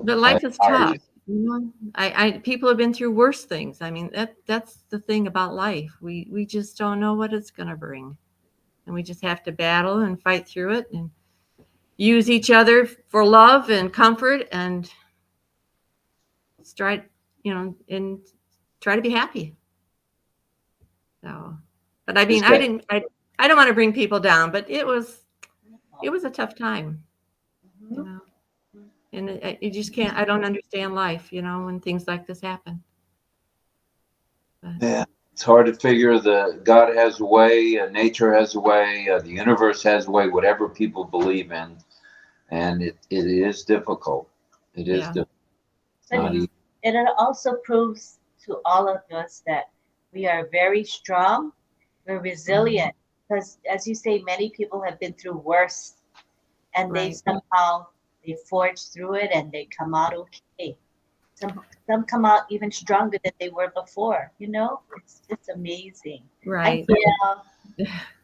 But life is tough. People have been through worse things. I mean, that's the thing about life. We just don't know what it's going to bring. And we just have to battle and fight through it and use each other for love and comfort and try to be happy. So, but I mean, I don't want to bring people down, but it was a tough time, and you just can't, I don't understand life, when things like this happen. But. Yeah. It's hard to figure that God has a way, nature has a way, the universe has a way, whatever people believe in. And it is difficult. It is difficult. And it also proves to all of us that we are very strong, we're resilient. Because as you say, many people have been through worse, and they forge through it and they come out okay. Some come out even stronger than they were before. It's just amazing. Right.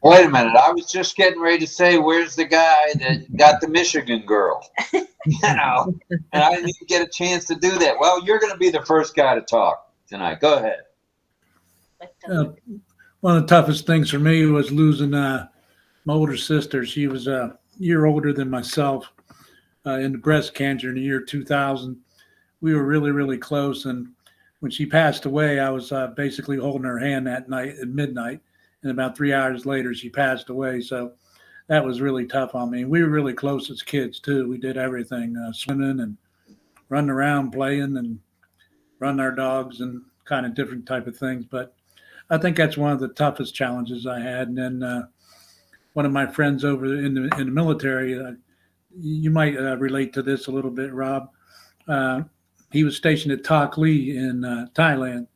Wait a minute. I was just getting ready to say, where's the guy that got the Michigan girl? And I didn't even get a chance to do that. Well, you're going to be the first guy to talk tonight. Go ahead. One of the toughest things for me was losing my older sister. She was a year older than myself in the breast cancer in the year 2000. We were really, really close. And when she passed away, I was basically holding her hand that night at midnight. And about 3 hours later, she passed away. So that was really tough on me. We were really close as kids, too. We did everything, swimming and running around, playing and running our dogs and kind of different type of things. But I think that's one of the toughest challenges I had. And then one of my friends over in the military, you might relate to this a little bit, Rob. He was stationed at Tak Lee in Thailand,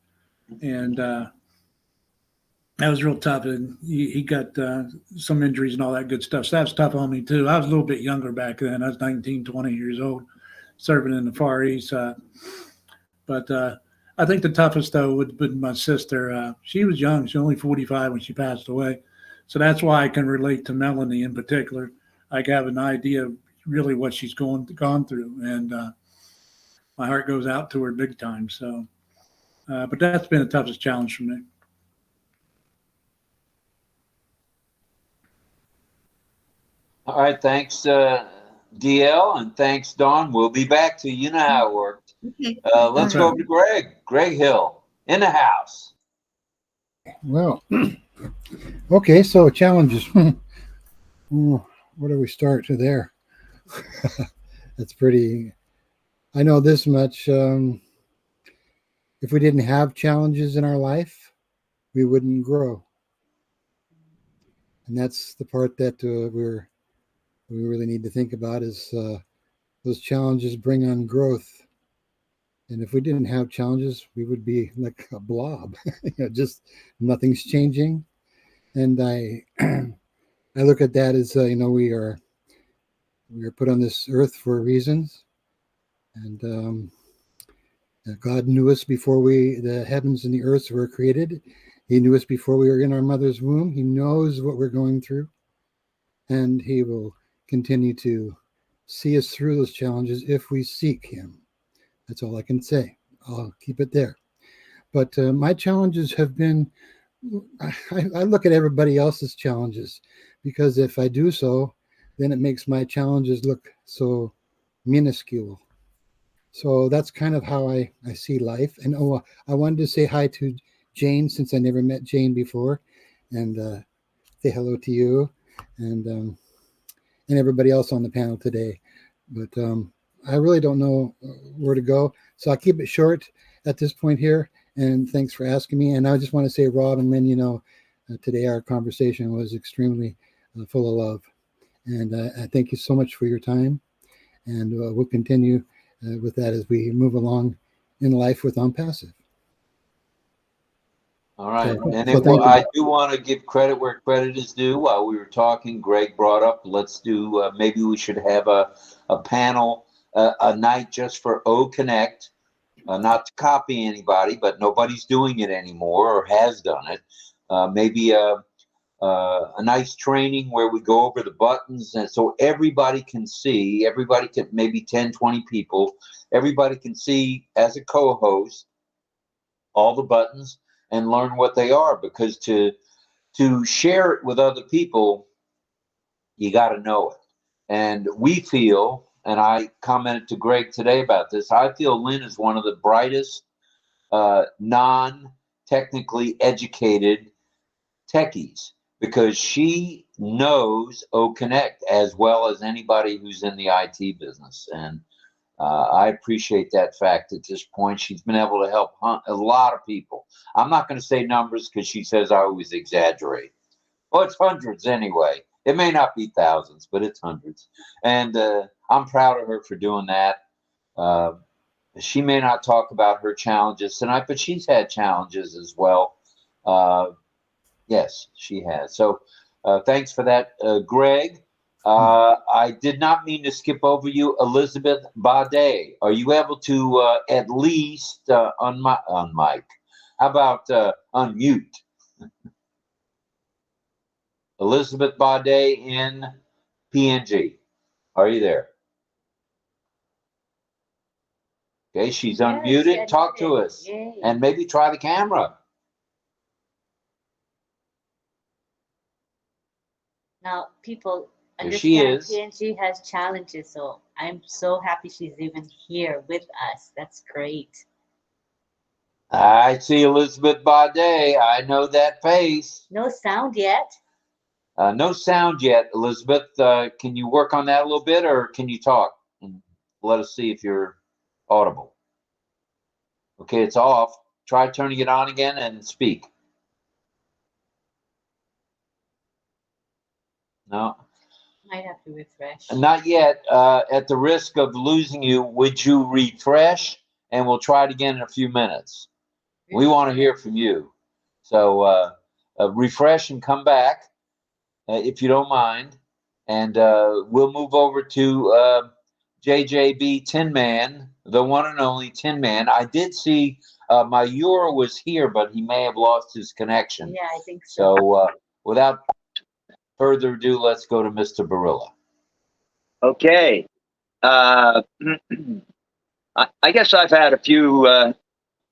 and that was real tough. And he got some injuries and all that good stuff. So that was tough on me, too. I was a little bit younger back then. I was 19, 20 years old, serving in the Far East. But I think the toughest, though, would have been my sister. She was young. She was only 45 when she passed away. So that's why I can relate to Melanie in particular. I have an idea of really what she's gone through. And my heart goes out to her big time. So, but that's been the toughest challenge for me. All right. Thanks, DL, and thanks, Dawn. We'll be back to you. You know how it worked. Let's go over to Greg. Greg Hill in the house. Well, okay. So challenges. Where do we start to there? That's pretty. I know this much. If we didn't have challenges in our life, we wouldn't grow. And that's the part that we really need to think about is those challenges bring on growth. And if we didn't have challenges, we would be like a blob. Just nothing's changing. And I look at that as we are put on this earth for reasons. And God knew us before the heavens and the earth were created. He knew us before we were in our mother's womb. He knows what we're going through. And he will continue to see us through those challenges if we seek him. That's all I can say. I'll keep it there. But my challenges have been, I look at everybody else's challenges, because if I do so, then it makes my challenges look so minuscule. So that's kind of how I see life. And I wanted to say hi to Jane, since I never met Jane before, and say hello to you. And and everybody else on the panel today. But I really don't know where to go, so I'll keep it short at this point here. And thanks for asking me. And I just want to say, Rob and Lynn, you know, today our conversation was extremely full of love. And I thank you so much for your time. And we'll continue with that as we move along in life with ONPASSIVE. All right. So, And so thank you. I do want to give credit where credit is due. While we were talking, Greg brought up, let's do, maybe we should have a panel, a night just for OConnect, not to copy anybody, but nobody's doing it anymore or has done it. Maybe a nice training where we go over the buttons, and so everybody can see, maybe 10, 20 people, everybody can see as a co-host all the buttons and learn what they are, because to share it with other people, you got to know it. And we feel, and I commented to Greg today about this, I feel Lynn is one of the brightest non-technically educated techies, because she knows OConnect as well as anybody who's in the IT business. And I appreciate that fact at this point. She's been able to help a lot of people. I'm not going to say numbers because she says I always exaggerate. Well, it's hundreds anyway. It may not be thousands, but it's hundreds. And I'm proud of her for doing that. She may not talk about her challenges tonight, but she's had challenges as well. Yes, she has. So thanks for that, Greg. I did not mean to skip over you, Elizabeth Bade. Are you able to at least unmic? How about unmute? Elizabeth Bade in PNG. Are you there? Okay, she's unmuted. Talk to us. Yay. And maybe try the camera. Now, people There she understand is. PNG has challenges, so I'm so happy she's even here with us. That's great. I see Elizabeth Bade. I know that face. No sound yet. No sound yet, Elizabeth. Can you work on that a little bit, or can you talk and let us see if you're audible? Okay, it's off. Try turning it on again and speak. No. Might have to refresh. Not yet. At the risk of losing you, would you refresh? And we'll try it again in a few minutes. We want to hear from you. So refresh and come back if you don't mind. And we'll move over to JJB Tin Man, the one and only Tin Man. I did see Mayura was here, but he may have lost his connection. Yeah, I think so. So without further ado, let's go to Mr. Barilla. Okay. I guess I've had a few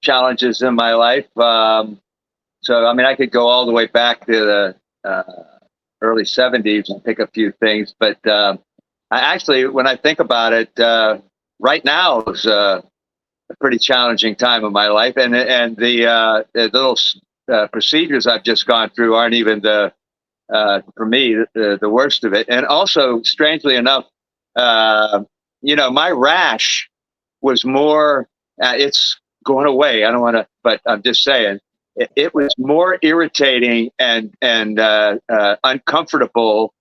challenges in my life. So, I mean, I could go all the way back to the early 70s and pick a few things. But I actually, when I think about it, right now is a pretty challenging time of my life. And the little procedures I've just gone through aren't even for me, the worst of it. And also, strangely enough, my rash was more, it's going away. I don't want to, but I'm just saying, it was more irritating and uncomfortable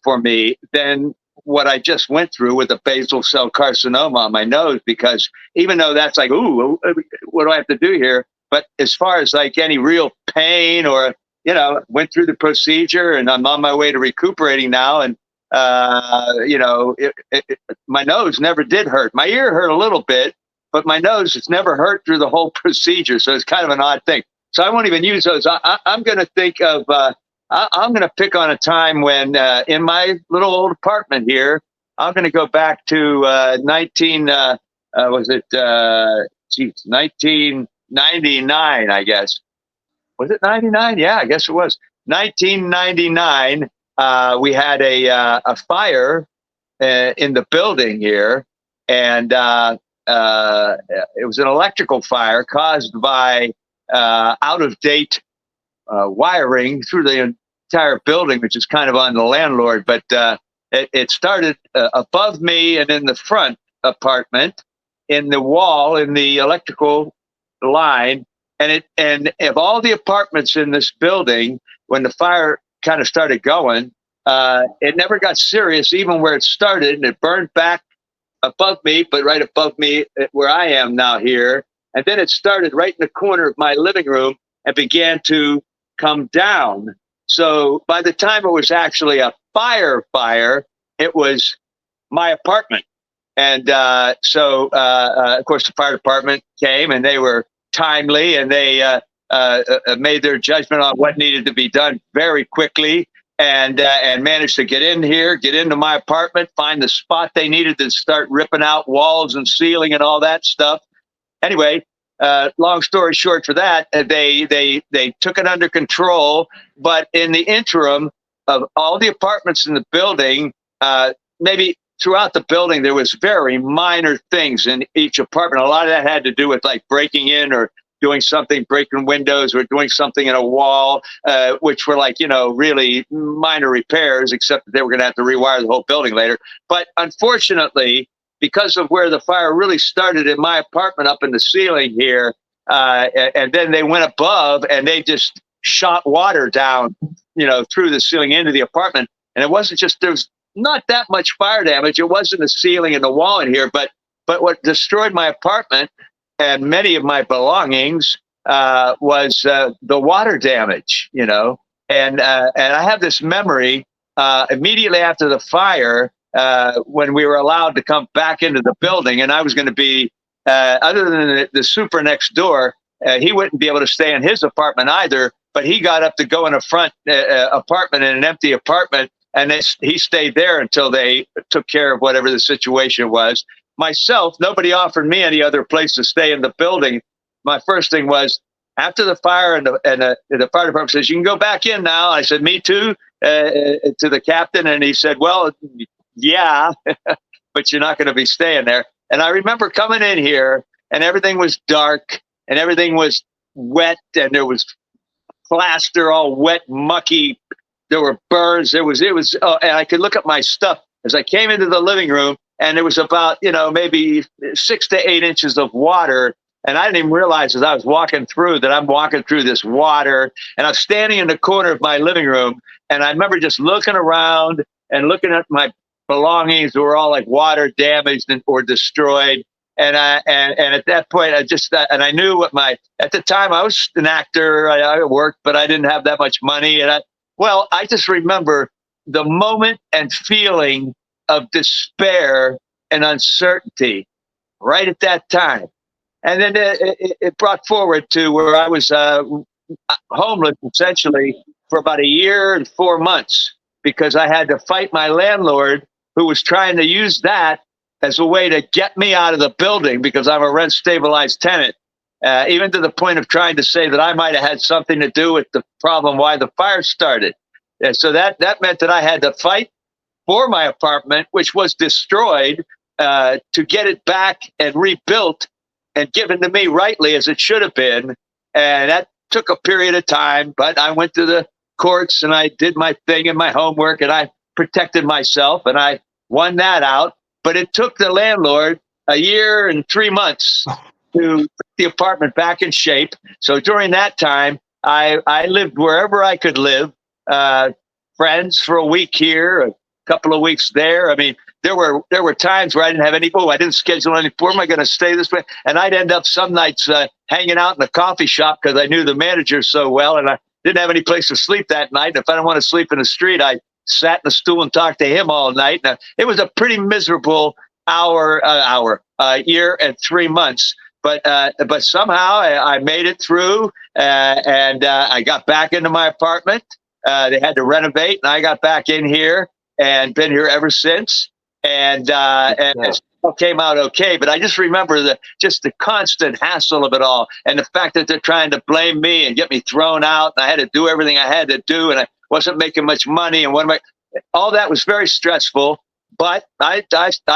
for me than what I just went through with a basal cell carcinoma on my nose, because even though that's like, ooh, what do I have to do here? But as far as like any real pain or, went through the procedure and I'm on my way to recuperating now. And, my nose never did hurt. My ear hurt a little bit, but my nose has never hurt through the whole procedure. So it's kind of an odd thing. So I won't even use those. I'm going to think of, I'm going to pick on a time when in my little old apartment here, I'm going to go back to 1999, I guess. Was it 99? Yeah, I guess it was 1999. We had a fire in the building here, and it was an electrical fire caused by out-of-date wiring through the entire building, which is kind of on the landlord. But It started above me and in the front apartment, in the wall, in the electrical line. And of all the apartments in this building, when the fire kind of started going, it never got serious, even where it started, and it burned back above me, but right above me where I am now here. And then it started right in the corner of my living room and began to come down. So by the time it was actually a fire, it was my apartment. And so, of course, the fire department came, and they were timely, and they made their judgment on what needed to be done very quickly, and managed to get into my apartment, find the spot they needed to start ripping out walls and ceiling and all that stuff. Anyway, long story short, for that, they took it under control. But in the interim of all the apartments in the building, maybe throughout the building, there was very minor things in each apartment. A lot of that had to do with like breaking in or doing something, breaking windows or doing something in a wall, which were like, really minor repairs, except that they were going to have to rewire the whole building later. But unfortunately, because of where the fire really started in my apartment up in the ceiling here, and then they went above and they just shot water down, through the ceiling into the apartment. And it wasn't just, there was not that much fire damage. It wasn't the ceiling and the wall in here, but what destroyed my apartment and many of my belongings was the water damage, And I have this memory immediately after the fire, when we were allowed to come back into the building, and I was going to be, other than the super next door, he wouldn't be able to stay in his apartment either, but he got up to go in a front apartment, in an empty apartment, and he stayed there until they took care of whatever the situation was. Myself, nobody offered me any other place to stay in the building. My first thing was, after the fire, and the fire department says, "You can go back in now." I said, "Me too," to the captain, and he said, "Well, yeah, but you're not going to be staying there." And I remember coming in here, and everything was dark, and everything was wet, and there was plaster, all wet, mucky. There were burns. It was, and I could look at my stuff as I came into the living room, and it was about, maybe 6 to 8 inches of water. And I didn't even realize as I was walking through that I'm walking through this water, and I was standing in the corner of my living room. And I remember just looking around and looking at my belongings that were all like water damaged or destroyed. And at that point, I knew at the time I was an actor, I worked, but I didn't have that much money. And I just remember the moment and feeling of despair and uncertainty right at that time. And then it brought forward to where I was homeless essentially for about 1 year and 4 months, because I had to fight my landlord, who was trying to use that as a way to get me out of the building because I'm a rent stabilized tenant, even to the point of trying to say that I might have had something to do with the problem why the fire started. And so that meant that I had to fight for my apartment, which was destroyed, to get it back and rebuilt and given to me rightly as it should have been. And that took a period of time, but I went to the courts and I did my thing and my homework, and I protected myself, and I won that out. But it took the landlord 1 year and 3 months to put the apartment back in shape. So during that time, I lived wherever I could live, friends for a week here, a couple of weeks there. I mean, there were times where I didn't have any, I didn't schedule any, where am I going to stay this way? And I'd end up some nights hanging out in a coffee shop because I knew the manager so well, and I didn't have any place to sleep that night. And if I didn't want to sleep in the street, I sat in a stool and talked to him all night. Now, it was a pretty miserable year and 3 months. But somehow I made it through, and I got back into my apartment. They had to renovate, and I got back in here and been here ever since. And it all came out okay. But I just remember the constant hassle of it all, and the fact that they're trying to blame me and get me thrown out, and I had to do everything I had to do, and I wasn't making much money, and all that was very stressful. But I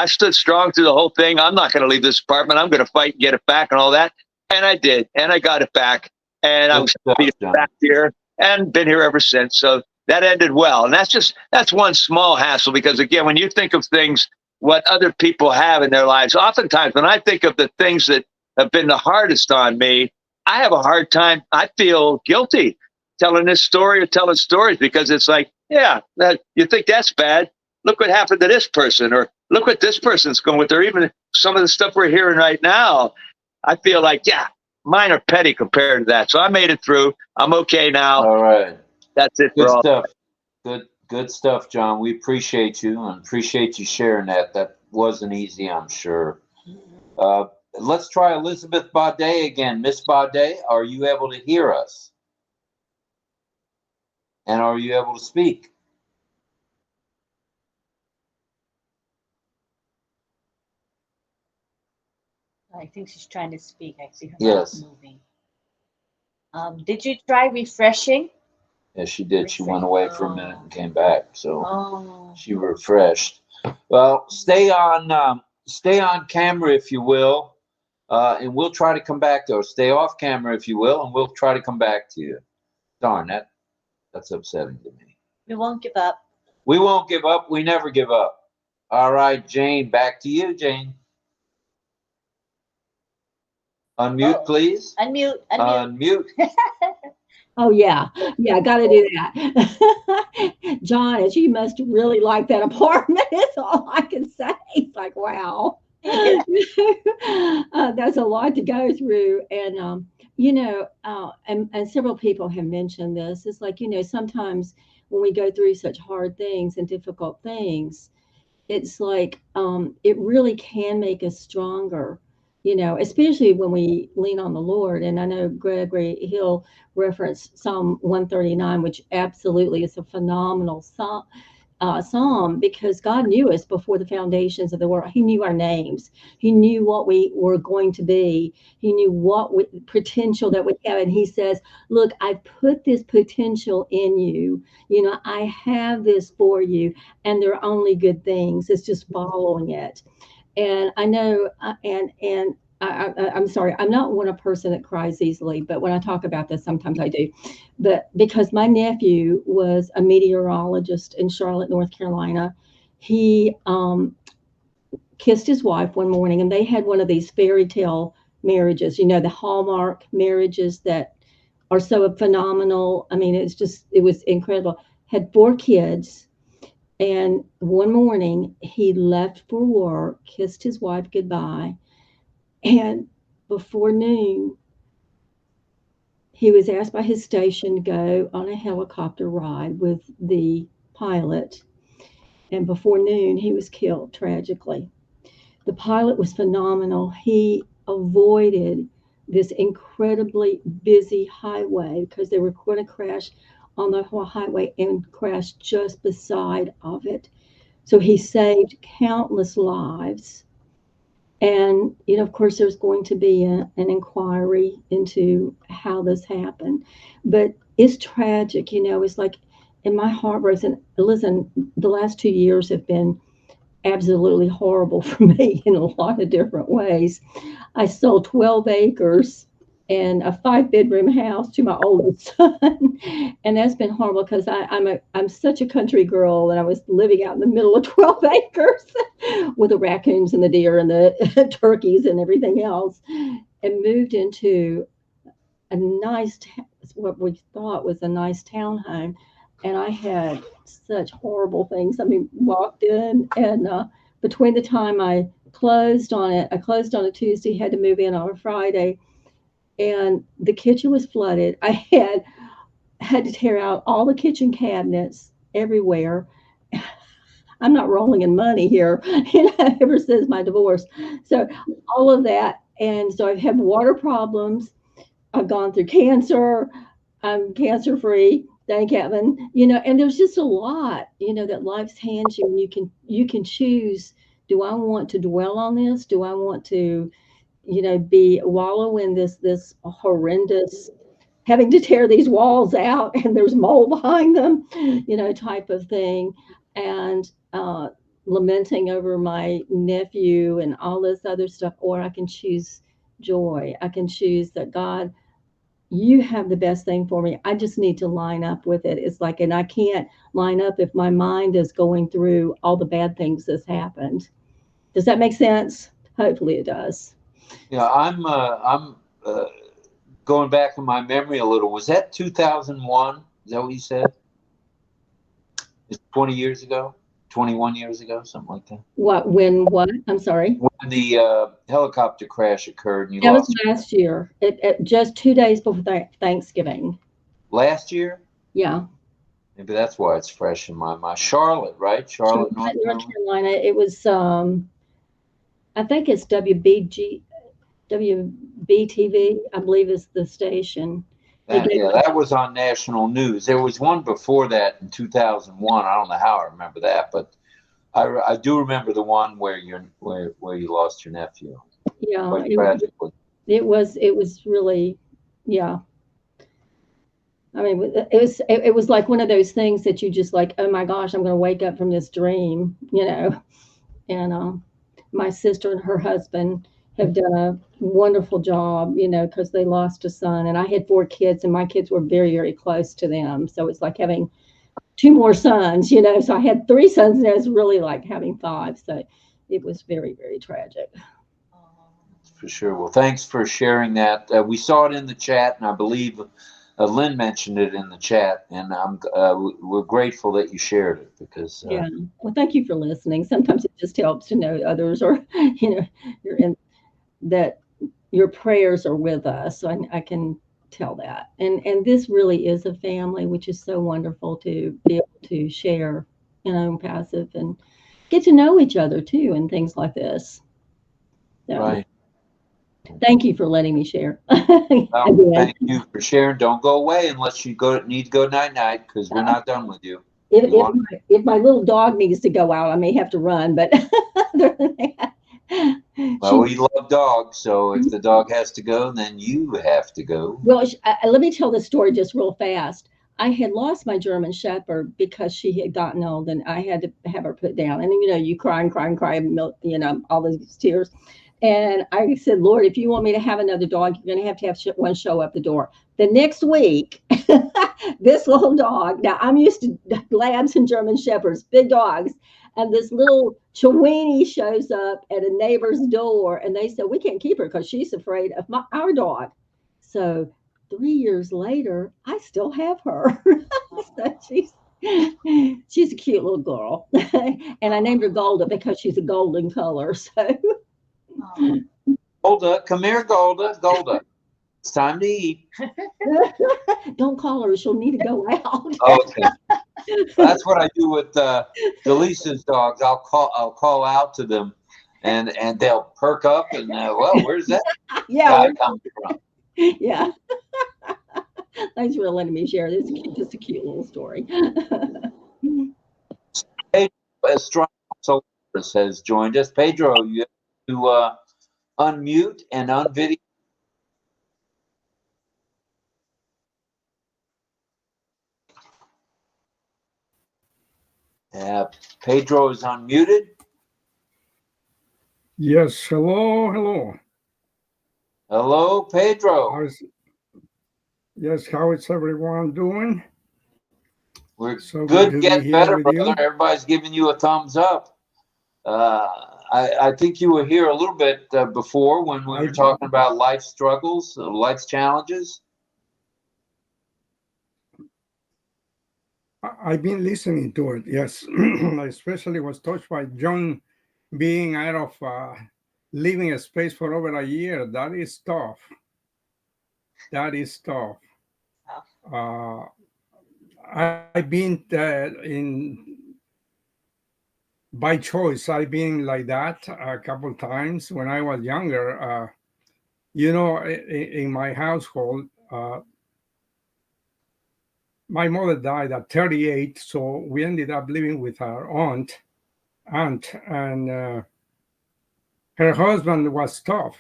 stood strong through the whole thing. I'm not going to leave this apartment. I'm going to fight and get it back and all that. And I did. And I got it back. And I was happy to be back here. and been here ever since. So that ended well. And that's one small hassle, because again, when you think of things, what other people have in their lives, oftentimes when I think of the things that have been the hardest on me, I have a hard time. I feel guilty telling this story or telling stories, because it's like, yeah, you think that's bad. Look what happened to this person, or look what this person's going with, or even some of the stuff we're hearing right now. I feel like, yeah, mine are petty compared to that. So I made it through. I'm okay now. All right. That's it Good for all. stuff. Good stuff, John. We appreciate you and appreciate you sharing that. That wasn't easy, I'm sure. Let's try Elizabeth Baudet again. Miss Baudet, are you able to hear us? And are you able to speak? I think she's trying to speak. I see her Yes. mouth moving. Did you try refreshing? Yes, she did. She went away for a minute and came back. So she refreshed. Well, stay on camera if you will, and we'll try to come back to her. Stay off camera if you will, and we'll try to come back to you. Darn, that's upsetting to me. We won't give up. We won't give up. We never give up. All right, Jane, back to you, Jane. Unmute, please. Unmute. Unmute. Oh yeah, I got to do that. John, as you must really like that apartment. Is all I can say. It's like, wow, that's a lot to go through, and and several people have mentioned this. It's like, sometimes when we go through such hard things and difficult things, it's like it really can make us stronger. Especially when we lean on the Lord. And I know Gregory Hill referenced Psalm 139, which absolutely is a phenomenal psalm, because God knew us before the foundations of the world. He knew our names. He knew what we were going to be. He knew what potential that we have. And he says, look, I put this potential in you. I have this for you, and they're only good things. It's just following it. And I know, I'm sorry, I'm not a person that cries easily, but when I talk about this, sometimes I do. But because my nephew was a meteorologist in Charlotte, North Carolina, he kissed his wife one morning, and they had one of these fairy tale marriages, the Hallmark marriages that are so phenomenal. I mean, it was incredible. Had 4 kids. And one morning he left for work, kissed his wife goodbye, and before noon, he was asked by his station to go on a helicopter ride with the pilot. And before noon, he was killed tragically. The pilot was phenomenal. He avoided this incredibly busy highway because they were going to crash on the highway and crashed just beside of it. So he saved countless lives. And, of course, there's going to be an inquiry into how this happened. But it's tragic, it's like, and my heart breaks. And listen, the last 2 years have been absolutely horrible for me in a lot of different ways. I sold 12 acres and a 5-bedroom house to my oldest son, and that's been horrible because I'm such a country girl, and I was living out in the middle of 12 acres with the raccoons and the deer and the turkeys and everything else, and moved into a nice, what we thought was a nice townhome, and I had such horrible things. I mean, walked in, and between the time I closed on a Tuesday, had to move in on a Friday. And the kitchen was flooded. I had to tear out all the kitchen cabinets everywhere. I'm not rolling in money here, ever since my divorce. So all of that. And so I've had water problems. I've gone through cancer. I'm cancer free. Thank heaven. And there's just a lot, that life hands you, and you can choose. Do I want to dwell on this? Do I want to wallow in this horrendous, having to tear these walls out and there's mold behind them, type of thing, and lamenting over my nephew and all this other stuff? Or I can choose joy. I can choose that God you have the best thing for me. I just need to line up with it. It's like, and I can't line up if my mind is going through all the bad things that's happened. Does that make sense? Hopefully it does. Yeah, I'm going back in my memory a little. Was that 2001? Is that what you said? It's 20 years ago, 21 years ago, something like that. What? When? What? I'm sorry. When the helicopter crash occurred and you That was lost last year. Just 2 days before Thanksgiving. last year? Yeah. Maybe that's why it's fresh in my mind. Charlotte, right? Charlotte, North North Carolina. Carolina. It was I think it's WBTV, I believe is the station. Yeah, that was on national news. There was one before that in 2001. I don't know how I remember that, but I do remember the one where you lost your nephew. Yeah, Quite tragically. it was really, yeah. I mean, it was like one of those things that you just like, oh my gosh, I'm going to wake up from this dream, you know. And my sister and her husband have done a wonderful job, you know, because they lost a son. And I had 4 kids, and my kids were very, very close to them. So it's like having 2 more sons, you know. So I had 3 sons, and it was really like having 5. So it was very, very tragic. For sure. Well, thanks for sharing that. We saw it in the chat, and I believe Lynn mentioned it in the chat, and we're grateful that you shared it because. Yeah. Well, thank you for listening. Sometimes it just helps to know others, or you know, you're in that your prayers are with us. So I can tell that. And this really is a family, which is so wonderful to be able to share in ONPASSIVE and get to know each other too, and things like this. So, right. Thank you for letting me share. Thank you for sharing. Don't go away unless you need to go night because we're not done with you. If my little dog needs to go out, I may have to run. But other than that, well, we love dogs, so if the dog has to go, then you have to go. Well, let me tell the story just real fast. I had lost my German Shepherd because she had gotten old, and I had to have her put down. And you know, you cry and cry and cry, you know, all these tears. And I said, Lord, if you want me to have another dog, you're going to have one show up the door. The next week, this little dog, now I'm used to labs and German Shepherds, big dogs. And this little Chiweenie shows up at a neighbor's door, and they said, we can't keep her because she's afraid of our dog. So 3 years later, I still have her. So she's a cute little girl. And I named her Golda because she's a golden color. So Golda, come here, Golda. Golda, it's time to eat. Don't call her; she'll need to go out. Okay, that's what I do with Jaleesa's dogs. I'll call out to them, and they'll perk up and well, where's that guy coming from? Yeah. Thanks for letting me share this. Just a cute little story. Pedro has joined us. Pedro, you have to unmute and unvideo. Pedro is unmuted. Yes, hello. Hello, Pedro. Yes, how is everyone doing? We're so good, getting better, brother. Everybody's giving you a thumbs up. I think you were here a little bit before when we were talking about life struggles, life's challenges. I've been listening to it, yes. I especially was touched by John being out of living a space for over a year. That is tough. That is tough. I've been by choice. I've been like that a couple of times when I was younger. You know, in my household, my mother died at 38, so we ended up living with our aunt, and her husband was tough.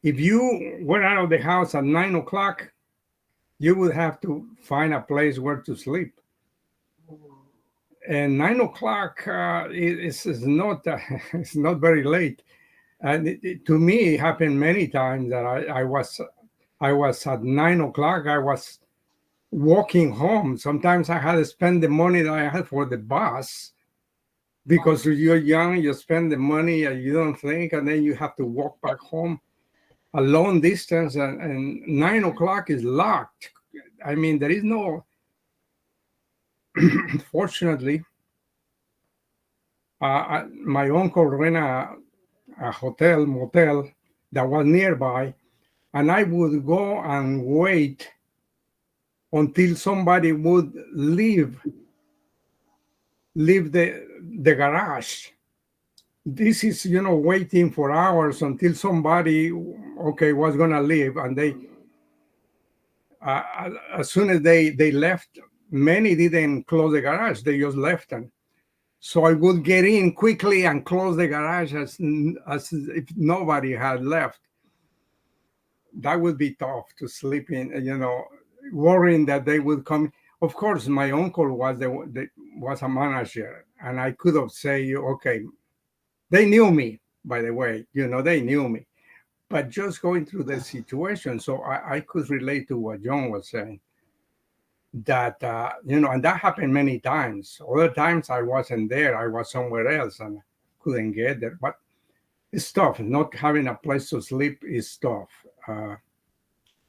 If you were out of the house at 9 o'clock, you would have to find a place where to sleep. And 9 o'clock is not it's not very late. And to me, it happened many times that I was at 9 o'clock. I was walking home. Sometimes I had to spend the money that I had for the bus because you're young, you spend the money and you don't think, and then you have to walk back home a long distance, and 9 o'clock is locked. I mean, there is no, fortunately, my uncle ran a hotel, motel that was nearby, and I would go and wait until somebody would leave the garage. This is, waiting for hours until somebody, okay, was gonna leave, and they, as soon as they left, many didn't close the garage; they just left them. So I would get in quickly and close the garage as if nobody had left. That would be tough to sleep in, worrying that they would come. Of course, my uncle was a manager, and I could have said, okay, they knew me, by the way, they knew me. But just going through the situation, so I could relate to what John was saying. That, and that happened many times. Other times I wasn't there, I was somewhere else and couldn't get there. But it's tough. Not having a place to sleep is tough.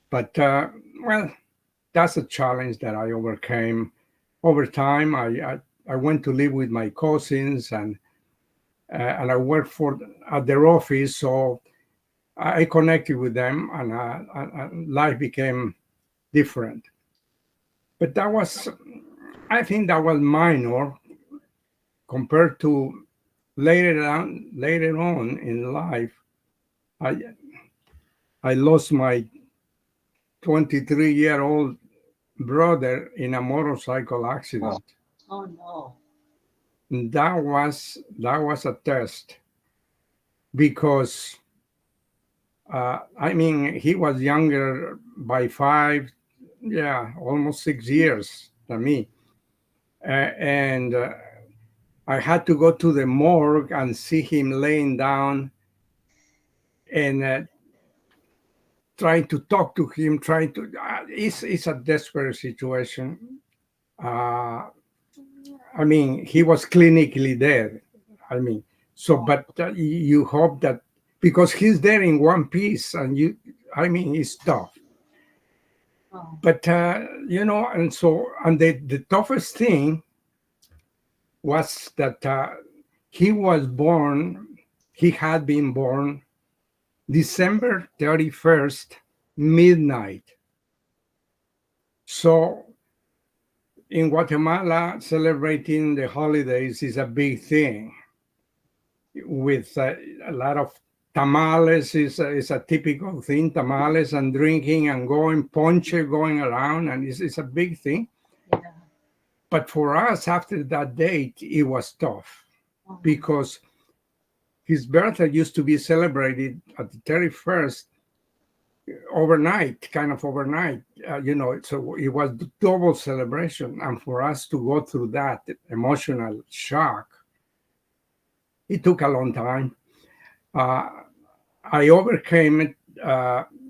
But well, that's a challenge that I overcame. Over time, I went to live with my cousins, and I worked at their office, so I connected with them, and life became different. But I think that was minor compared to later on in life. I lost my 23-year-old brother in a motorcycle accident. Oh no. That was a test, because he was younger by 5, almost 6 years than me, and I had to go to the morgue and see him laying down, and trying to talk to him, it's a desperate situation. He was clinically dead. But you hope that, because he's there in one piece, and it's tough. Oh. But, and the toughest thing was that he had been born December 31st, midnight. So in Guatemala, celebrating the holidays is a big thing, with a lot of tamales is a typical thing, tamales and drinking and ponche going around, and it's a big thing. Yeah. But for us, after that date, it was tough, because his birthday used to be celebrated at the 31st overnight. So it was double celebration. And for us to go through that emotional shock, it took a long time. I overcame it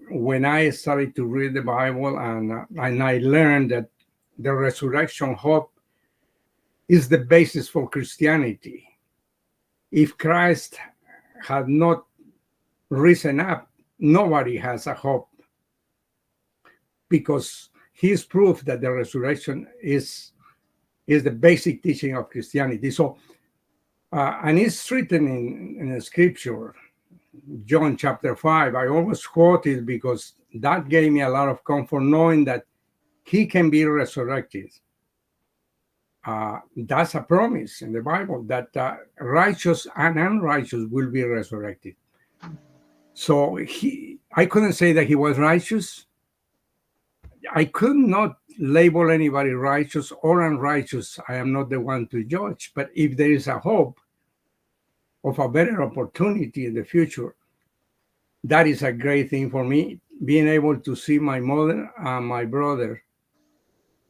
when I started to read the Bible, and I learned that the resurrection hope is the basis for Christianity. If Christ had not risen up, nobody has a hope, because he's proof that the resurrection is the basic teaching of Christianity. So, and it's written in the scripture, John chapter 5. I always quote it because that gave me a lot of comfort, knowing that he can be resurrected. That's a promise in the Bible, that righteous and unrighteous will be resurrected. So I couldn't say that he was righteous. I could not label anybody righteous or unrighteous. I am not the one to judge. But if there is a hope of a better opportunity in the future, that is a great thing for me, being able to see my mother and my brother.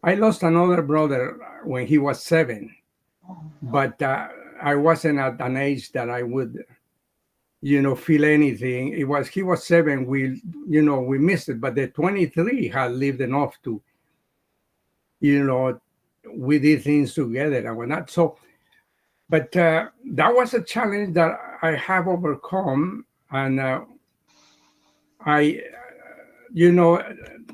I lost another brother when he was 7, but I wasn't at an age that I would feel anything. He was 7. We missed it, but the 23 had lived enough to, we did things together and whatnot. So, but that was a challenge that I have overcome, and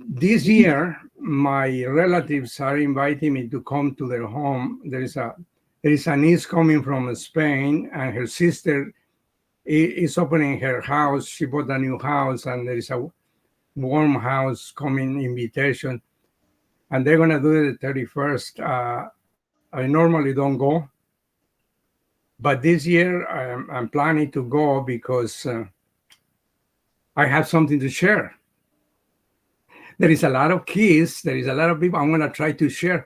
this year my relatives are inviting me to come to their home. There is a niece coming from Spain, and her sister is opening her house. She bought a new house, and there is a warm house coming invitation, and they're gonna do it the 31st. I normally don't go, but this year I'm planning to go because I have something to share. There is a lot of kids. There is a lot of people. I'm going to try to share.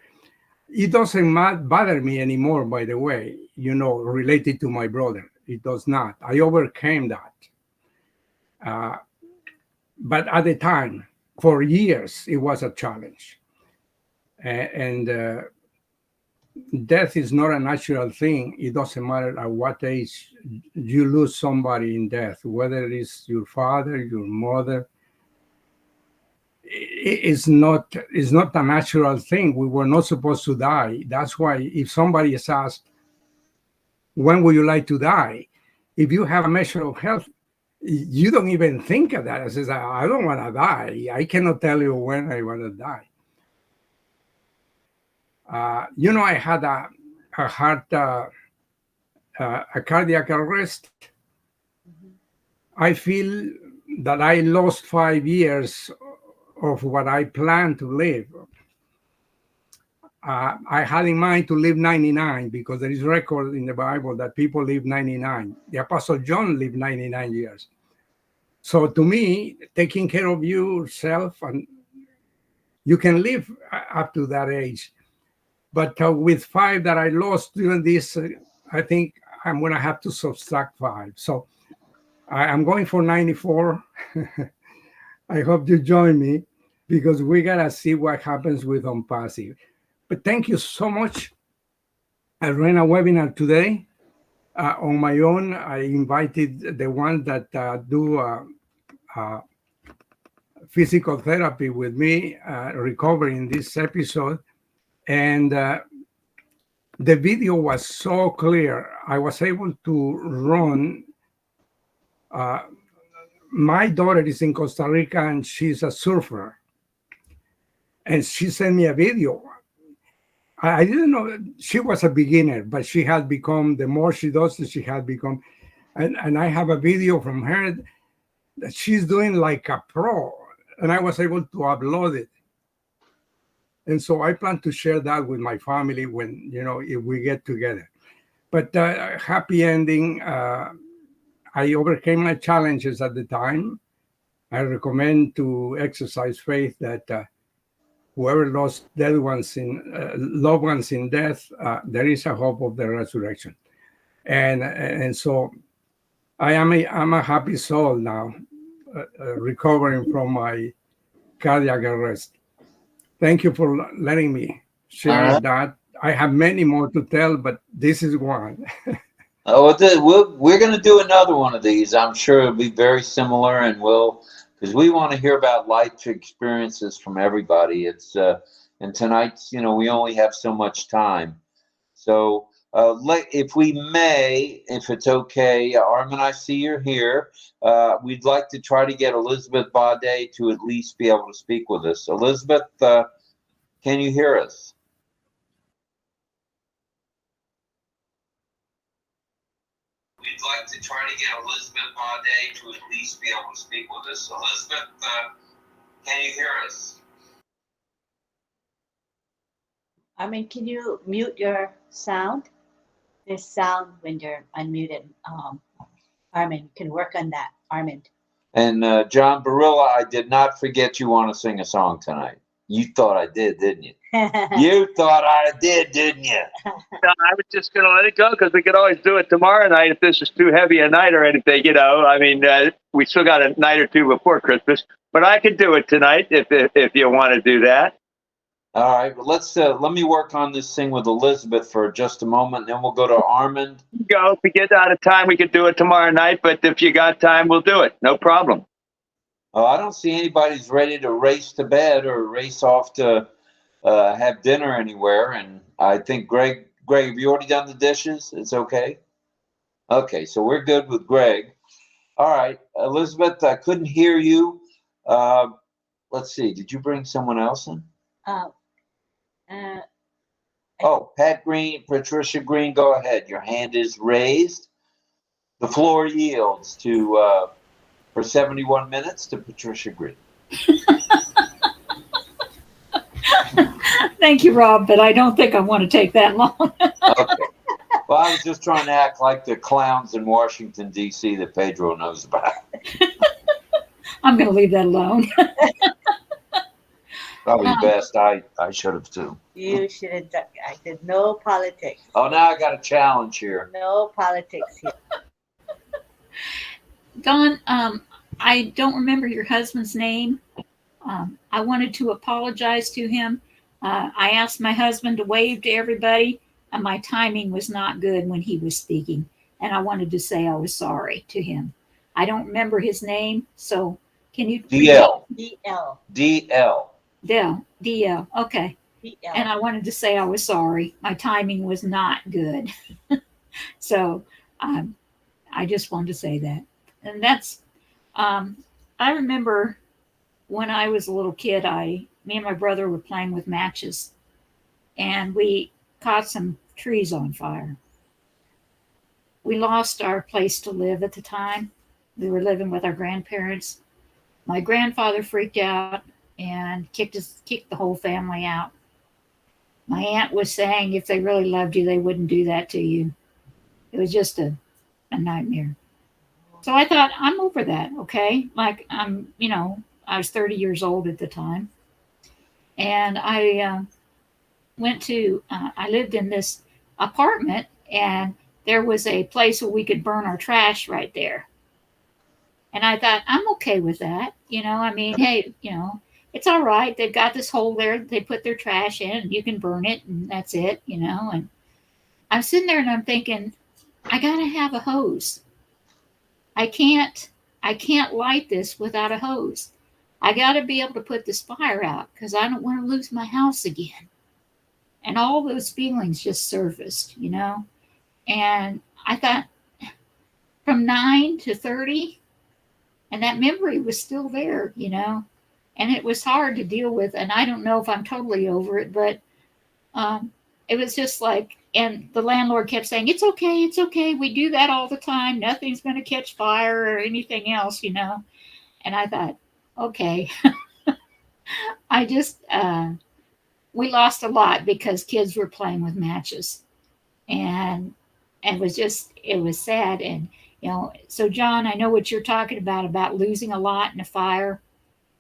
It doesn't bother me anymore, by the way, related to my brother. It does not. I overcame that. But at the time, for years, it was a challenge. And death is not a natural thing. It doesn't matter at what age you lose somebody in death, whether it is your father, your mother. It's not a natural thing. We were not supposed to die. That's why if somebody is asked, when would you like to die? If you have a measure of health, you don't even think of that. I says, I don't want to die. I cannot tell you when I want to die. I had a cardiac arrest. I feel that I lost 5 years of what I planned to live. I had in mind to live 99 because there is record in the Bible that people live 99. The Apostle John lived 99 years. So to me, taking care of yourself, and you can live up to that age. But with 5 that I lost during this, I think I'm going to have to subtract 5. So I'm going for 94. I hope you join me because we got to see what happens with ONPASSIVE. But thank you so much. I ran a webinar today on my own. I invited the ones that do physical therapy with me, recovering this episode. And the video was so clear. I was able to run. My daughter is in Costa Rica and she's a surfer. And she sent me a video. I didn't know she was a beginner, but she had become, the more she does, she had become. And I have a video from her that she's doing like a pro. And I was able to upload it. And so I plan to share that with my family when, if we get together. But happy ending. I overcame my challenges at the time. I recommend to exercise faith that whoever lost loved ones in death, there is a hope of the resurrection. And so I'm a happy soul now, recovering from my cardiac arrest. Thank you for letting me share that. I have many more to tell, but this is one. We're going to do another one of these. I'm sure it'll be very similar, and because we want to hear about life experiences from everybody. And tonight, we only have so much time. So if we may, if it's okay, Armin, I see you're here. We'd like to try to get Elizabeth Bade to at least be able to speak with us. Elizabeth, can you hear us? We'd like to try to get Elizabeth Bade to at least be able to speak with us. Elizabeth, can you hear us? Armin, can you mute your sound? There's sound when you're unmuted. Armin, you can work on that. Armin. And John Barilla, I did not forget you want to sing a song tonight. You thought I did, didn't you? You thought I did, didn't you? I was just going to let it go because we could always do it tomorrow night if this is too heavy a night or anything. I mean, we still got a night or two before Christmas, but I could do it tonight if you want to do that. All right, but let me work on this thing with Elizabeth for just a moment, then we'll go to Armand. Go. If we get out of time, we could do it tomorrow night. But if you got time, we'll do it. No problem. Oh, I don't see anybody's ready to race to bed or race off to have dinner anywhere. And I think Greg, have you already done the dishes? It's okay. Okay, so we're good with Greg. All right, Elizabeth, I couldn't hear you. Let's see. Did you bring someone else in? Oh, Pat Green, Patricia Green, go ahead. Your hand is raised. The floor yields to for 71 minutes to Patricia Green. Thank you, Rob, but I don't think I want to take that long. Okay. Well, I was just trying to act like the clowns in Washington, D.C. that Pedro knows about. I'm going to leave that alone. Probably best. I should have too. You should have done. I did no politics. Oh, now I got a challenge here. No politics here. Don, I don't remember your husband's name. I wanted to apologize to him. I asked my husband to wave to everybody, and my timing was not good when he was speaking. And I wanted to say I was sorry to him. I don't remember his name, so can you? DL. DL. DL. DL. Okay. DL. And I wanted to say I was sorry. My timing was not good. So I just wanted to say that. And that's, I remember when I was a little kid, me and my brother were playing with matches, and we caught some trees on fire. We lost our place to live at the time. We were living with our grandparents. My grandfather freaked out and kicked the whole family out. My aunt was saying if they really loved you, they wouldn't do that to you. It was just a nightmare. So I thought, I'm over that, okay? Like, I was 30 years old at the time. And I I lived in this apartment, and there was a place where we could burn our trash right there. And I thought, I'm okay with that. Hey, it's all right. They've got this hole there. They put their trash in, and you can burn it, and that's it, And I'm sitting there and I'm thinking, I got to have a hose. I can't light this without a hose. I got to be able to put this fire out because I don't want to lose my house again. And all those feelings just surfaced, And I thought from 9 to 30, and that memory was still there, And it was hard to deal with. And I don't know if I'm totally over it, but it was just like, and the landlord kept saying, it's okay. We do that all the time. Nothing's going to catch fire or anything else, And I thought, okay. I just, we lost a lot because kids were playing with matches. And it was sad. And, so John, I know what you're talking about losing a lot in a fire.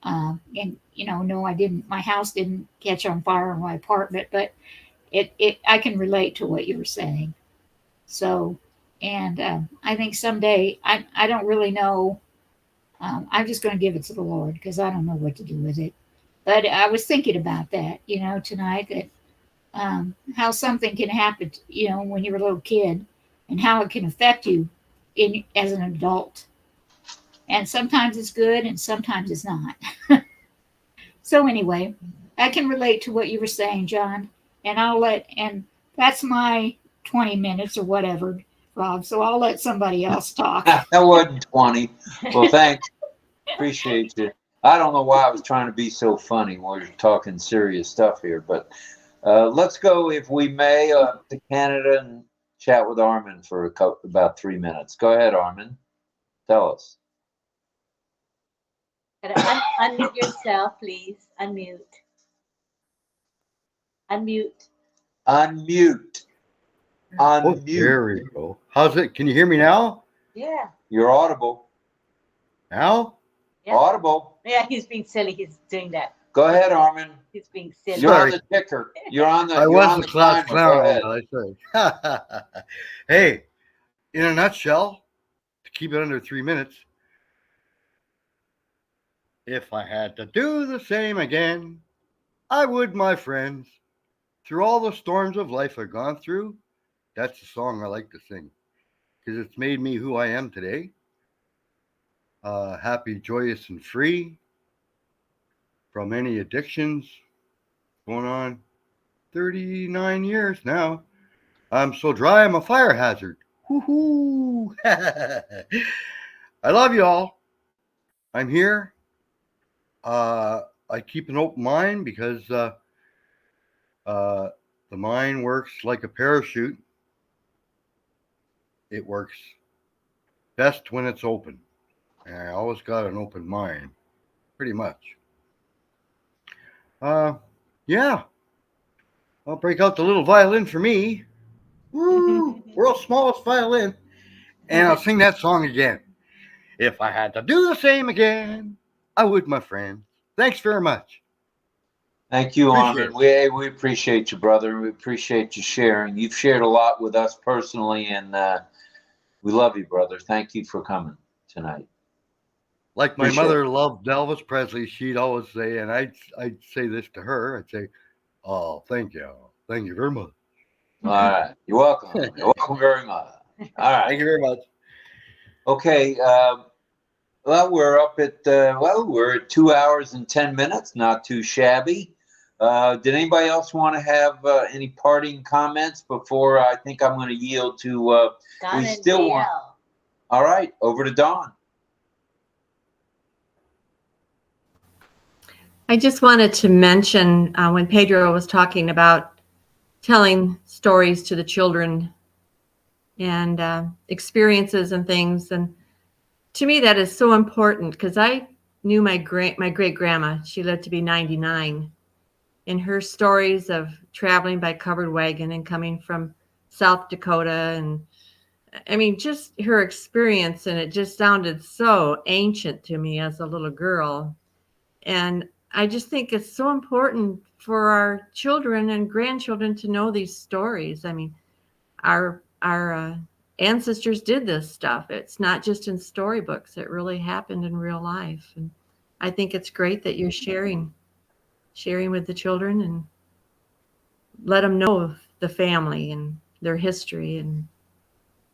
And, no, I didn't, my house didn't catch on fire in my apartment, but I can relate to what you were saying. So, and I think someday, I don't really know. I'm just going to give it to the Lord because I don't know what to do with it. But I was thinking about that, tonight, that how something can happen, when you're a little kid and how it can affect you as an adult. And sometimes it's good and sometimes it's not. So anyway, I can relate to what you were saying, John. And that's my 20 minutes or whatever, Rob. So I'll let somebody else talk. That wasn't 20. Well, thanks. Appreciate you. I don't know why I was trying to be so funny while you're talking serious stuff here, but let's go, if we may, to Canada and chat with Armand for about 3 minutes. Go ahead, Armand. Tell us. Unmute yourself, please. Unmute. Oh, there we go. How's it? Can you hear me now? Yeah. You're audible. Now? Yeah. Audible. Yeah, he's being silly. He's doing that. Go ahead, Armand. He's being silly. You're on the ticker. You're on the. I was the class timer. clown. I say. Hey, in a nutshell, to keep it under 3 minutes, if I had to do the same again, I would, my friends. Through all the storms of life I've gone through, that's the song I like to sing because it's made me who I am today. Happy, joyous, and free from any addictions. Going on 39 years now. I'm so dry, I'm a fire hazard. Woohoo! I love you all. I'm here. I keep an open mind because the mind works like a parachute. It works best when it's open. And I always got an open mind, pretty much. Yeah. I'll break out the little violin for me. Woo! World's smallest violin. And I'll sing that song again. If I had to do the same again, I would, my friend. Thanks very much. Thank you, Appreciate Armin. We appreciate you, brother. We appreciate you sharing. You've shared a lot with us personally, and we love you, brother. Thank you for coming tonight. Like my Appreciate mother loved Elvis Presley, she'd always say, and I'd say this to her, I'd say, oh, thank you. Thank you very much. All right. You're welcome. You're welcome very much. All right. Thank you very much. Okay. Well, we're up at, we're at 2 hours and 10 minutes. Not too shabby. Did anybody else want to have any parting comments before I think I'm going to yield to, Don we and still Dale. want, all right, over to Dawn. I just wanted to mention when Pedro was talking about telling stories to the children and experiences and things, and to me that is so important because I knew my great grandma. She lived to be 99, and her stories of traveling by covered wagon and coming from South Dakota, and I mean just her experience, and it just sounded so ancient to me as a little girl. And I just think it's so important for our children and grandchildren to know these stories. I mean, our ancestors did this stuff. It's not just in storybooks. It really happened in real life. And I think it's great that you're sharing with the children and let them know of the family and their history. And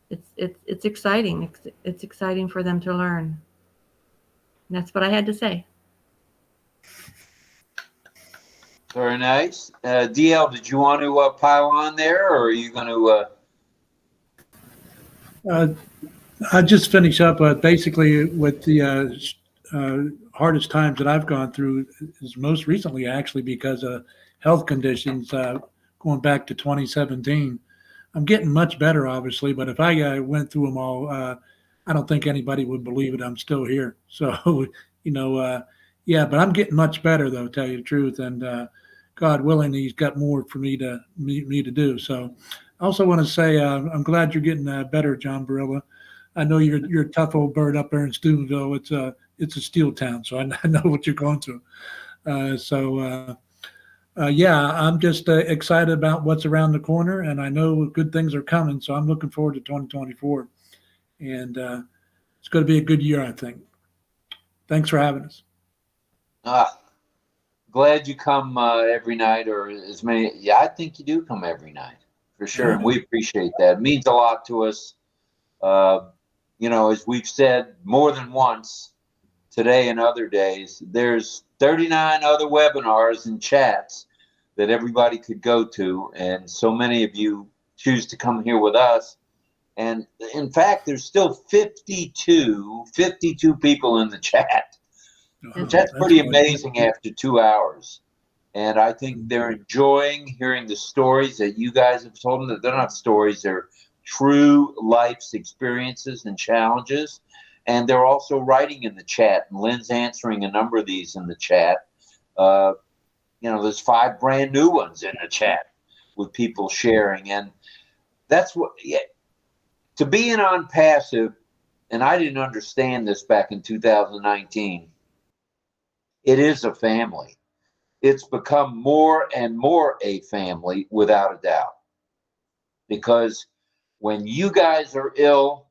it's exciting. It's exciting for them to learn. And that's what I had to say. Very nice. DL, did you want to pile on there, or are you going to? I just finish up basically with the hardest times that I've gone through is most recently actually because of health conditions going back to 2017. I'm getting much better, obviously, but if I went through them all, I don't think anybody would believe it. I'm still here. So, yeah, but I'm getting much better, though, to tell you the truth. And God willing, He's got more for me to do. So I also want to say I'm glad you're getting better, John Barilla. I know you're a tough old bird up there in Steubenville. It's a steel town, so I know what you're going through. Yeah, I'm just excited about what's around the corner, and I know good things are coming. So I'm looking forward to 2024, and it's going to be a good year, I think. Thanks for having us. Glad you come every night, or as many. Yeah, I think you do come every night for sure, and we appreciate that. It means a lot to us. As we've said more than once today and other days, there's 39 other webinars and chats that everybody could go to, and so many of you choose to come here with us. And in fact, there's still 52 people in the chat. That's pretty amazing after 2 hours. And I think they're enjoying hearing the stories that you guys have told them. That they're not stories, they're true life's experiences and challenges. And they're also writing in the chat. And Lynn's answering a number of these in the chat. There's 5 brand new ones in the chat with people sharing. And that's what, to be an ONPASSIVE, and I didn't understand this back in 2019, it is a family. It's become more and more a family without a doubt. Because when you guys are ill,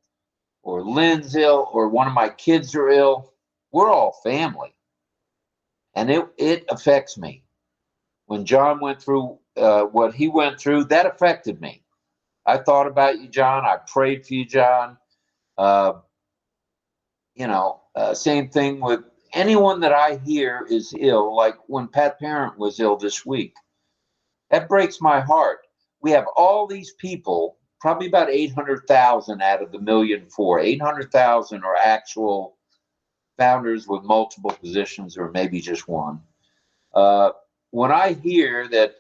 or Lynn's ill, or one of my kids are ill, we're all family. And it affects me. when John went through what he went through, that affected me. I thought about you, John. I prayed for you, John. Same thing with anyone that I hear is ill, like when Pat Parent was ill this week. That breaks my heart. We have all these people, probably about 800,000 out of the 1.4 million. 800,000 are actual founders with multiple positions or maybe just one. When I hear that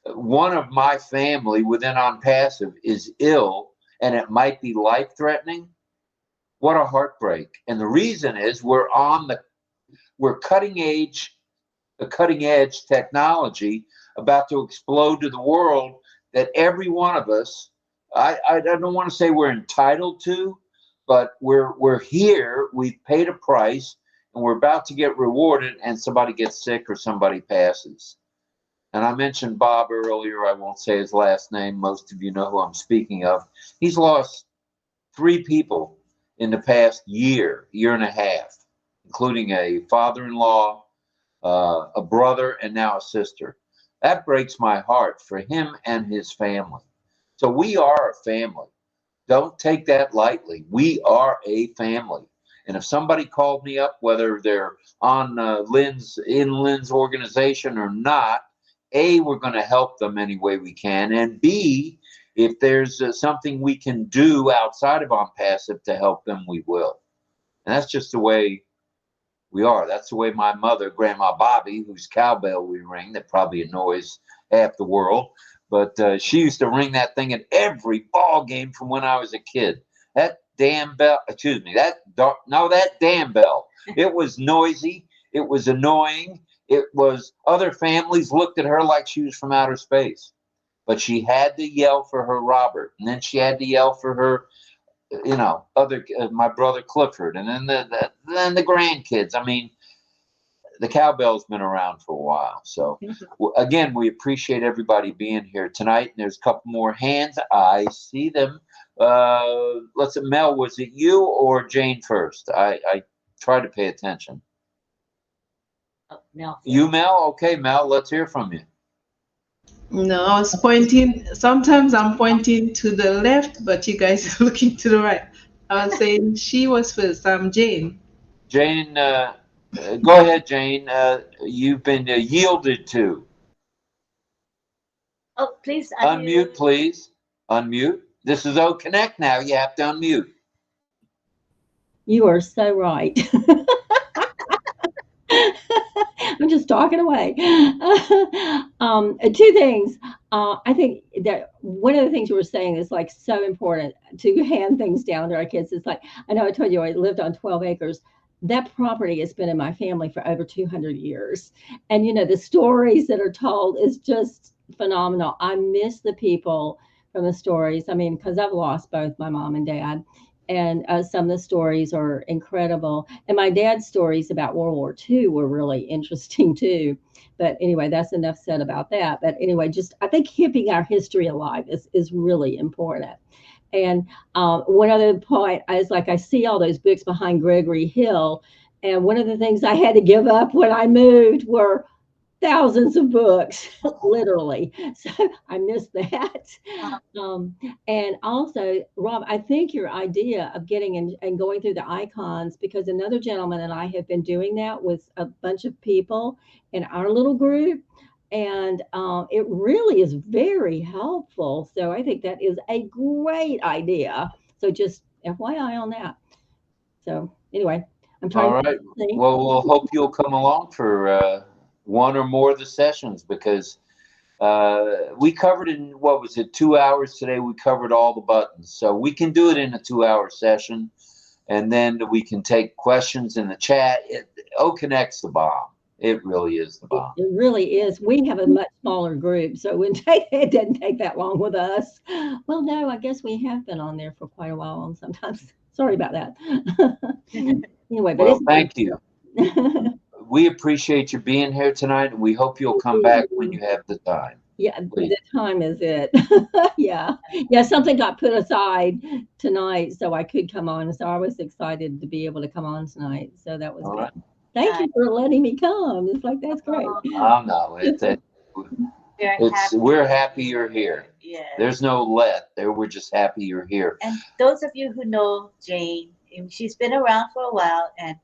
one of my family within ONPASSIVE is ill and it might be life-threatening, what a heartbreak. And the reason is we're cutting edge technology about to explode to the world that every one of us, I don't want to say we're entitled to, but we're here, we've paid a price, and we're about to get rewarded, and somebody gets sick or somebody passes. And I mentioned Bob earlier. I won't say his last name. Most of you know who I'm speaking of. He's lost 3 people in the past year and a half, including a father-in-law, a brother, and now a sister. That breaks my heart for him and his family. So we are a family. Don't take that lightly. We are a family. And if somebody called me up, whether they're on Lynn's organization or not, A, we're going to help them any way we can. And B, if there's something we can do outside of ONPASSIVE to help them, we will. And that's just the way we are. That's the way my mother, Grandma Bobby, whose cowbell we ring, that probably annoys half the world, but she used to ring that thing at every ball game from when I was a kid. That damn bell, that damn bell. It was noisy. It was annoying. It was, other families looked at her like she was from outer space. But she had to yell for her Robert, and then she had to yell for her, my brother Clifford, and then the grandkids. I mean, the cowbell's been around for a while. So again, we appreciate everybody being here tonight. And there's a couple more hands. I see them. Let's see, Mel, was it you or Jane first? I try to pay attention. Mel. You, Mel? Okay, Mel, let's hear from you. No, I was pointing. Sometimes I'm pointing to the left, but you guys are looking to the right. I was saying she was first. I'm Jane. Jane, go ahead, Jane. You've been yielded to. Oh, please unmute, please. Unmute. This is OConnect now. You have to unmute. You are so right. I'm just talking away. 2 things. I think that one of the things you were saying is like so important to hand things down to our kids. It's like, I know I told you I lived on 12 acres. That property has been in my family for over 200 years. And, the stories that are told is just phenomenal. I miss the people from the stories. I mean, because I've lost both my mom and dad. And some of the stories are incredible. And my dad's stories about World War II were really interesting too. But anyway, that's enough said about that. But anyway, I think keeping our history alive is really important. And one other point is, like, I see all those books behind Gregory Hill. And one of the things I had to give up when I moved were thousands of books, literally. So I missed that. And also, Rob, I think your idea of getting and going through the icons, because another gentleman and I have been doing that with a bunch of people in our little group. And it really is very helpful. So I think that is a great idea. So just FYI on that. So anyway, I'm trying. All right. Well, we'll hope you'll come along for one or more of the sessions, because we covered in, 2 hours today. We covered all the buttons. So we can do it in a 2-hour session, and then we can take questions in the chat. OConnect's the bomb. It really is the bomb. It really is. We have a much smaller group, so it didn't take that long with us. Well, no, I guess we have been on there for quite a while, and sometimes. Sorry about that. Anyway, but well, thank you. We appreciate you being here tonight, and we hope you'll come back when you have the time. Yeah, please. The time is it. Yeah. Something got put aside tonight, so I could come on. So I was excited to be able to come on tonight. So that was good. Right. Thank you for letting me come. It's like, that's great. Oh, no, We're happy you're here. Yes. There's no let there. We're just happy you're here. And those of you who know Jane, she's been around for a while, and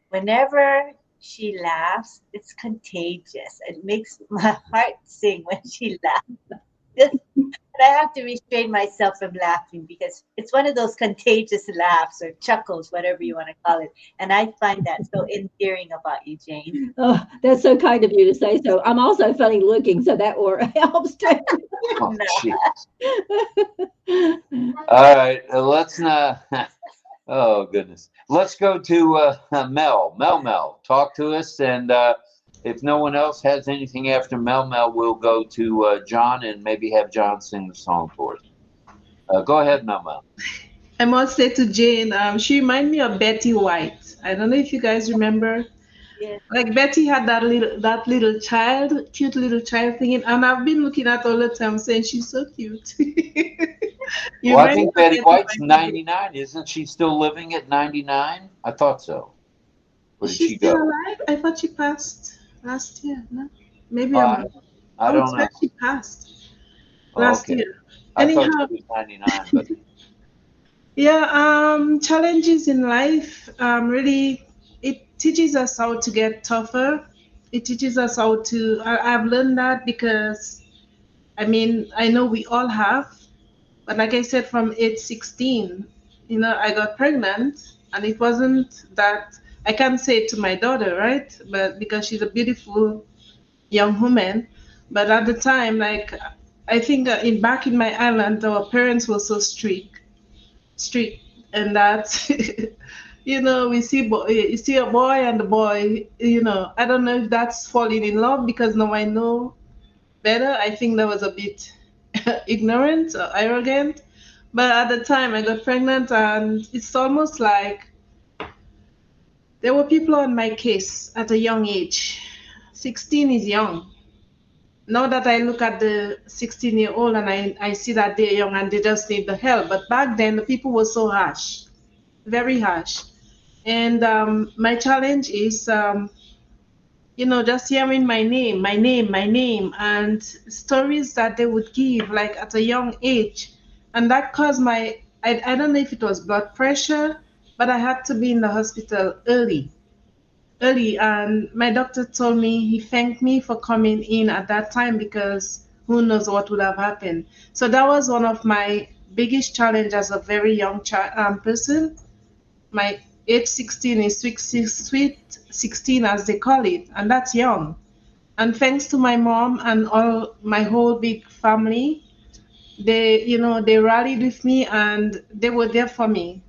whenever she laughs, it's contagious. It makes my heart sing when she laughs. And I have to restrain myself from laughing because it's one of those contagious laughs or chuckles, whatever you want to call it. And I find that so endearing about you, Jane. Oh, that's so kind of you to say so. I'm also funny looking, so that helps too. Oh, all right, let's not. Oh goodness, let's go to Mel. Mel, talk to us, and if no one else has anything after Mel, we'll go to John and maybe have John sing the song for us. Go ahead, Mel. I must say to Jane, she reminded me of Betty White. I don't know if you guys remember. Yeah. Like Betty had that little child, cute little child thing, and I've been looking at her all the time, saying she's so cute. Well, I think Betty White's 99. Isn't she still living at 99? I thought so. Where did she go? Still alive? I thought she passed last year. No? Maybe I don't know. She passed last year. Anyhow, I thought she was 99, but yeah, challenges in life, really, it teaches us how to get tougher. It teaches us how to, I've learned that because, I mean, I know we all have, but like I said, from age 16, I got pregnant, and it wasn't that, I can't say it to my daughter, right? But because she's a beautiful young woman, but at the time, like, I think back in my island, our parents were so strict, and that we you see a boy, and the boy, I don't know if that's falling in love, because now I know better. I think that was a bit ignorant or arrogant, but at the time I got pregnant, and it's almost like there were people on my case at a young age. 16 is young. Now that I look at the 16-year-old, and I see that they're young and they just need the help, but back then the people were so harsh, very harsh. And my challenge is, just hearing my name, and stories that they would give, like at a young age. And that caused I don't know if it was blood pressure, but I had to be in the hospital early. And my doctor told me, he thanked me for coming in at that time, because who knows what would have happened. So that was one of my biggest challenge as a very young person. My age 16 is sweet 16, as they call it, and that's young. And thanks to my mom and all my whole big family, they rallied with me, and they were there for me.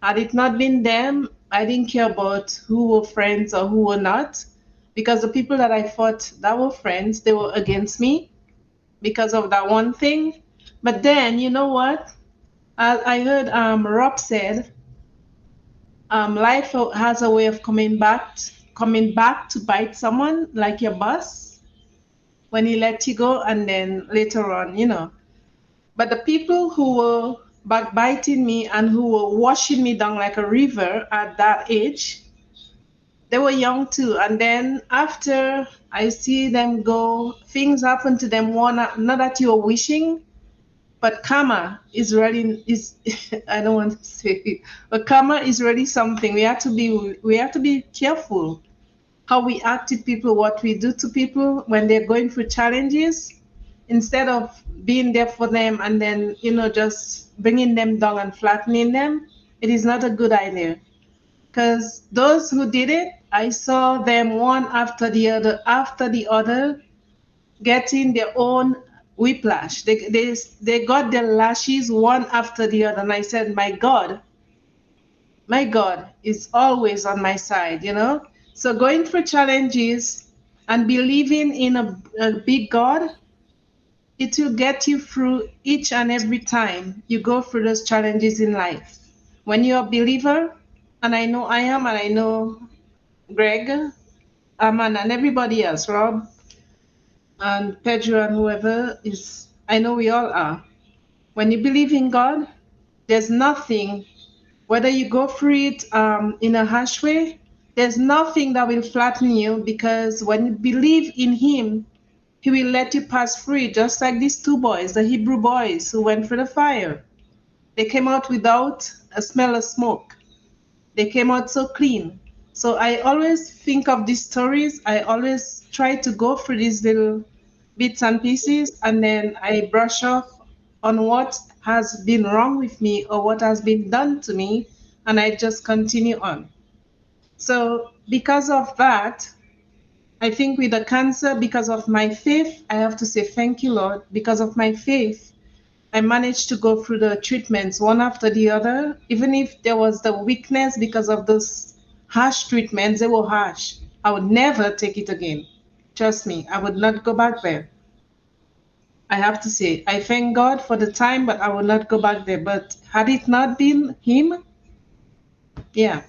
Had it not been them, I didn't care about who were friends or who were not, because the people that I thought that were friends, they were against me because of that one thing. But then, you know what? I heard Rob said, life has a way of coming back to bite someone, like your boss, when he let you go, and then later on. But the people who were backbiting me and who were washing me down like a river at that age, they were young too. And then after I see them go, things happen to them, not that you're wishing, but karma is really is I don't want to say it, but karma is really something. We have to be careful how we act to people, what we do to people when they're going through challenges, instead of being there for them and then just bringing them down and flattening them. It is not a good idea, because those who did it, I saw them one after the other getting their own whiplash. They got their lashes one after the other. And I said, my God is always on my side. So going through challenges and believing in a big God, it will get you through each and every time you go through those challenges in life. When you're a believer, and I know I am, and I know Greg, and everybody else, Rob, and Pedro, and whoever is, I know we all are. When you believe in God, there's nothing, whether you go through it in a harsh way, there's nothing that will flatten you, because when you believe in Him, He will let you pass free, just like these two boys, the Hebrew boys who went through the fire. They came out without a smell of smoke. They came out so clean. So I always think of these stories. I always try to go through these little bits and pieces, and then I brush off on what has been wrong with me or what has been done to me, and I just continue on. So because of that, I think with the cancer, because of my faith, I have to say thank you, Lord. Because of my faith, I managed to go through the treatments one after the other. Even if there was the weakness because of those harsh treatments, they were harsh. I would never take it again. Trust me, I would not go back there. I have to say, I thank God for the time, but I will not go back there. But had it not been Him, yeah.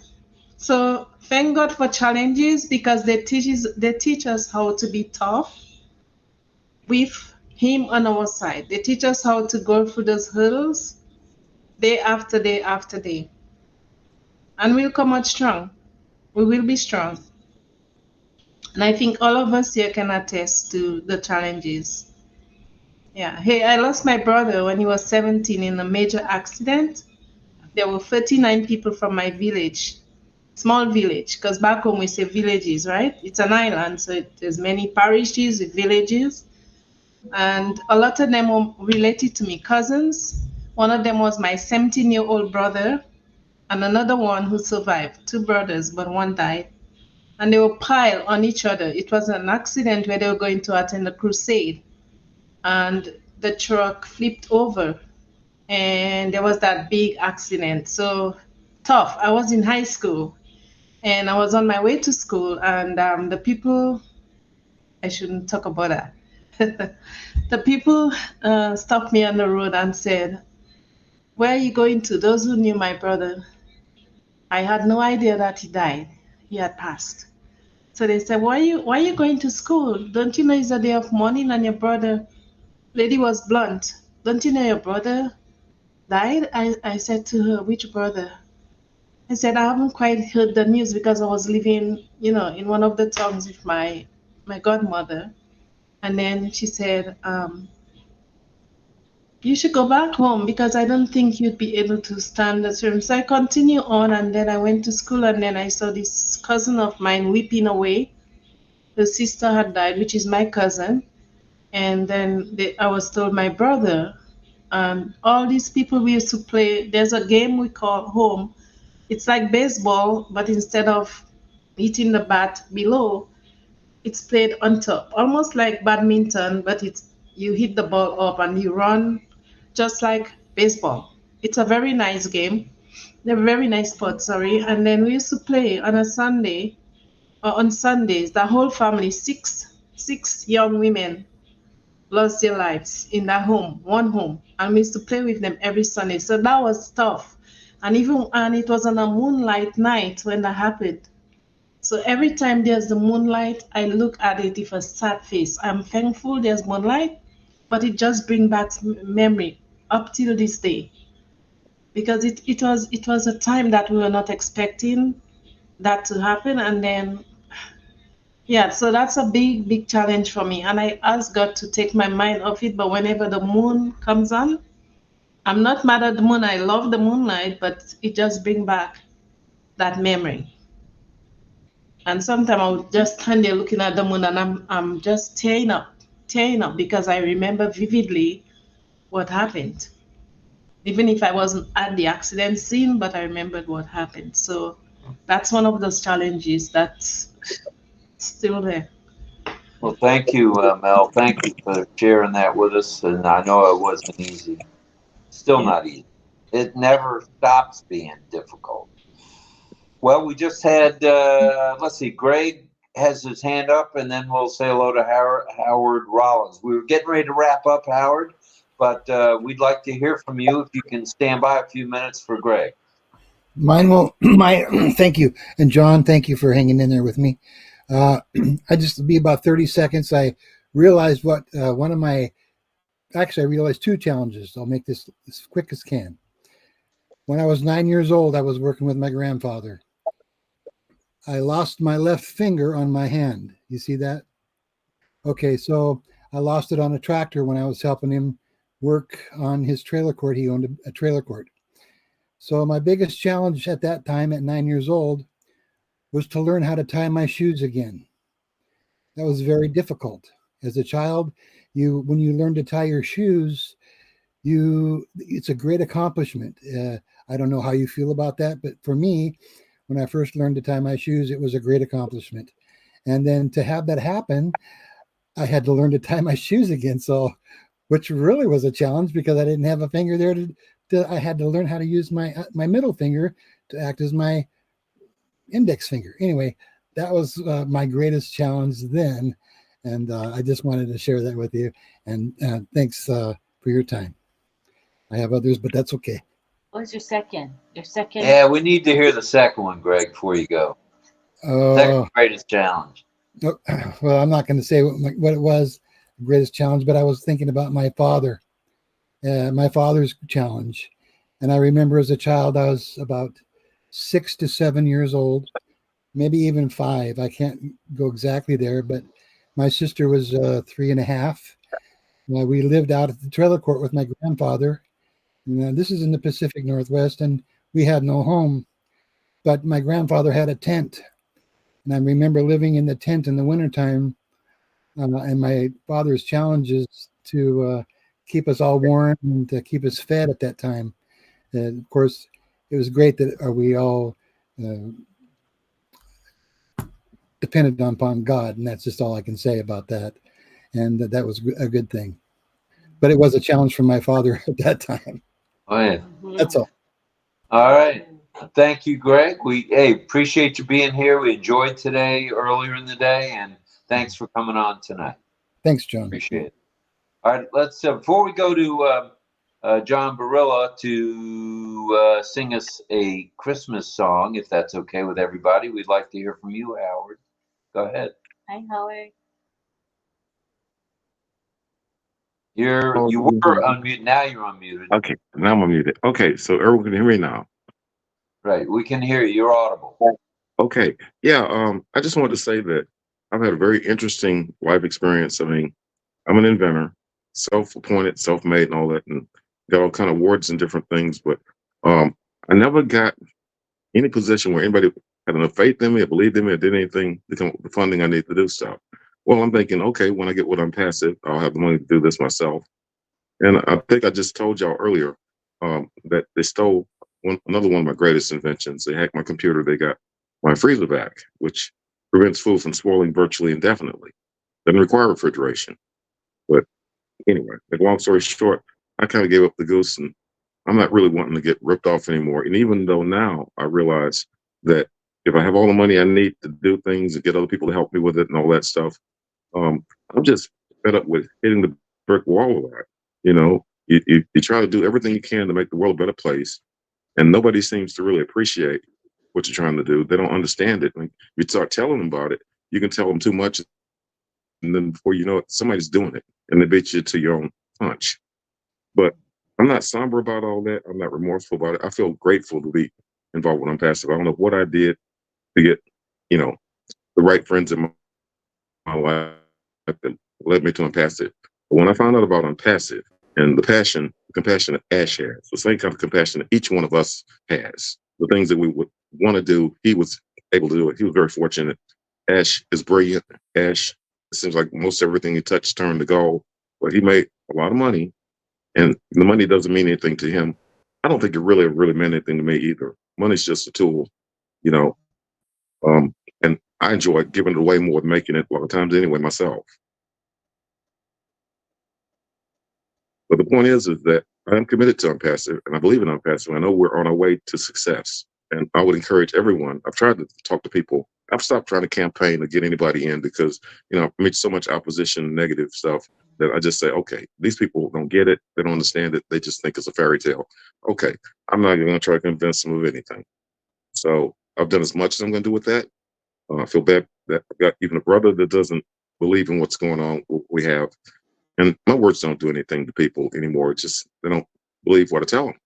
So thank God for challenges because they teach us how to be tough with Him on our side. They teach us how to go through those hurdles day after day after day. And we'll come out strong. We will be strong. And I think all of us here can attest to the challenges. Yeah. Hey, I lost my brother when he was 17 in a major accident. There were 39 people from my village, small village, because back home we say villages, right? It's an island, so there's many parishes with villages. And a lot of them were related to me, cousins. One of them was my 17-year-old brother, and another one who survived, two brothers, but one died. And they were piled on each other. It was an accident where they were going to attend a crusade, and the truck flipped over, and there was that big accident. So tough. I was in high school, and I was on my way to school, and the people, I shouldn't talk about that. The people stopped me on the road and said, "Where are you going to?" Those who knew my brother, I had no idea that he died. He had passed. So they said, why are you going to school? Don't you know it's a day of mourning and your brother?" Lady was blunt. "Don't you know your brother died?" I said to her, "Which brother?" I said, "I haven't quite heard the news because I was living, in one of the towns with my godmother." And then she said, "You should go back home because I don't think you'd be able to stand the term." So I continue on, and then I went to school, and then I saw this cousin of mine weeping away. Her sister had died, which is my cousin. And then I was told my brother, all these people we used to play, there's a game we call home. It's like baseball, but instead of hitting the bat below, it's played on top, almost like badminton, but you hit the ball up and you run just like baseball. It's a very nice game. They're very nice sport, sorry. And then we used to play on a Sunday, or on Sundays, the whole family, six young women lost their lives in that home, one home. And we used to play with them every Sunday. So that was tough. And it was on a moonlight night when that happened. So every time there's the moonlight, I look at it with a sad face. I'm thankful there's moonlight, but it just brings back memory up till this day. Because it was a time that we were not expecting that to happen. And then, yeah, so that's a big challenge for me. And I ask God to take my mind off it. But whenever the moon comes on, I'm not mad at the moon. I love the moonlight, but it just brings back that memory. And sometimes I would just stand there looking at the moon, and I'm just tearing up because I remember vividly what happened. Even if I wasn't at the accident scene, but I remembered what happened. So that's one of those challenges that's still there. Well, thank you, Mel. Thank you for sharing that with us. And I know it wasn't easy. Still not easy. It never stops being difficult. Well, we just had, let's see, Greg has his hand up, and then we'll say hello to Howard Rollins. We were getting ready to wrap up, Howard, but we'd like to hear from you if you can stand by a few minutes for Greg. Thank you. And John, thank you for hanging in there with me. I just be about 30 seconds. I realized I realized two challenges. I'll make this as quick as can. When I was 9 years old, I was working with my grandfather. I lost my left finger on my hand. You see that? Okay, so I lost it on a tractor when I was helping him work on his trailer court. He owned a trailer court. So my biggest challenge at that time at 9 years old was to learn how to tie my shoes again. That was very difficult. As a child, when you learn to tie your shoes, it's a great accomplishment. I don't know how you feel about that, but for me, when I first learned to tie my shoes, it was a great accomplishment. And then to have that happen, I had to learn to tie my shoes again. So, which really was a challenge because I didn't have a finger there I had to learn how to use my middle finger to act as my index finger. Anyway, that was my greatest challenge then. And I just wanted to share that with you. And thanks for your time. I have others, but that's okay. What was your second? Yeah, we need to hear the second one, Greg, before you go. Second greatest challenge. Well, I'm not going to say what it was, the greatest challenge, but I was thinking about my father's challenge. And I remember as a child, I was about 6 to 7 years old, maybe even 5. I can't go exactly there, but my sister was 3.5. We lived out at the trailer court with my grandfather. And, this is in the Pacific Northwest, and we had no home. But my grandfather had a tent. And I remember living in the tent in the wintertime. And my father's challenge is to keep us all warm and to keep us fed at that time. And of course, it was great that we all depended upon God. And that's just all I can say about that. And that was a good thing. But it was a challenge for my father at that time. Oh, yeah. That's all. All right. Thank you, Greg. We appreciate you being here. We enjoyed today earlier in the day, and thanks for coming on tonight. Thanks, John. Appreciate it. All right, let's before we go to John Barilla to sing us a Christmas song, if that's okay with everybody, we'd like to hear from you, Howard. Go ahead. Hi, Howard. You were unmuted. Now you're unmuted. Okay, now I'm unmuted. Okay, so everyone can hear me now. Right, we can hear you. You're audible. Okay, yeah. I just wanted to say that I've had a very interesting life experience. I mean, I'm an inventor, self-appointed, self-made, and all that, and got all kind of awards and different things. But I never got any position where anybody had enough faith in me, or believed in me, or did anything to come up with the funding I need to do stuff. Well, I'm thinking, okay, when I get what I'm passive, I'll have the money to do this myself. And I think I just told y'all earlier that they stole another one of my greatest inventions. They hacked my computer. They got my freezer back, which prevents food from spoiling virtually indefinitely. Doesn't require refrigeration. But anyway, like, long story short, I kind of gave up the goose, and I'm not really wanting to get ripped off anymore. And even though now I realize that if I have all the money I need to do things and get other people to help me with it and all that stuff, I'm just fed up with hitting the brick wall of that. You know, you try to do everything you can to make the world a better place, and nobody seems to really appreciate what you're trying to do. They don't understand it. When you start telling them about it, you can tell them too much, and then before you know it, somebody's doing it, and they beat you to your own punch. But I'm not somber about all that. I'm not remorseful about it. I feel grateful to be involved with ONPASSIVE. I don't know what I did to get, the right friends in my life that led me to ONPASSIVE. But when I found out about ONPASSIVE and the compassion that Ash has, the same kind of compassion that each one of us has, the things that we would want to do, he was able to do it. He was very fortunate. Ash is brilliant. Ash, it seems like most everything he touched turned to gold, but he made a lot of money, and the money doesn't mean anything to him. I don't think it really meant anything to me either. Money's just a tool, and I enjoy giving it away more than making it a lot of times anyway myself. But the point is that I am committed to ONPASSIVE, and I believe in ONPASSIVE. I know we're on our way to success, and I would encourage everyone. I've tried to talk to people. I've stopped trying to campaign to get anybody in because, I meet so much opposition and negative stuff that I just say, okay, these people don't get it. They don't understand it. They just think it's a fairy tale. Okay, I'm not even going to try to convince them of anything. So I've done as much as I'm going to do with that. I feel bad that I've got even a brother that doesn't believe in what's going on, what we have. And my words don't do anything to people anymore. It's just they don't believe what I tell them.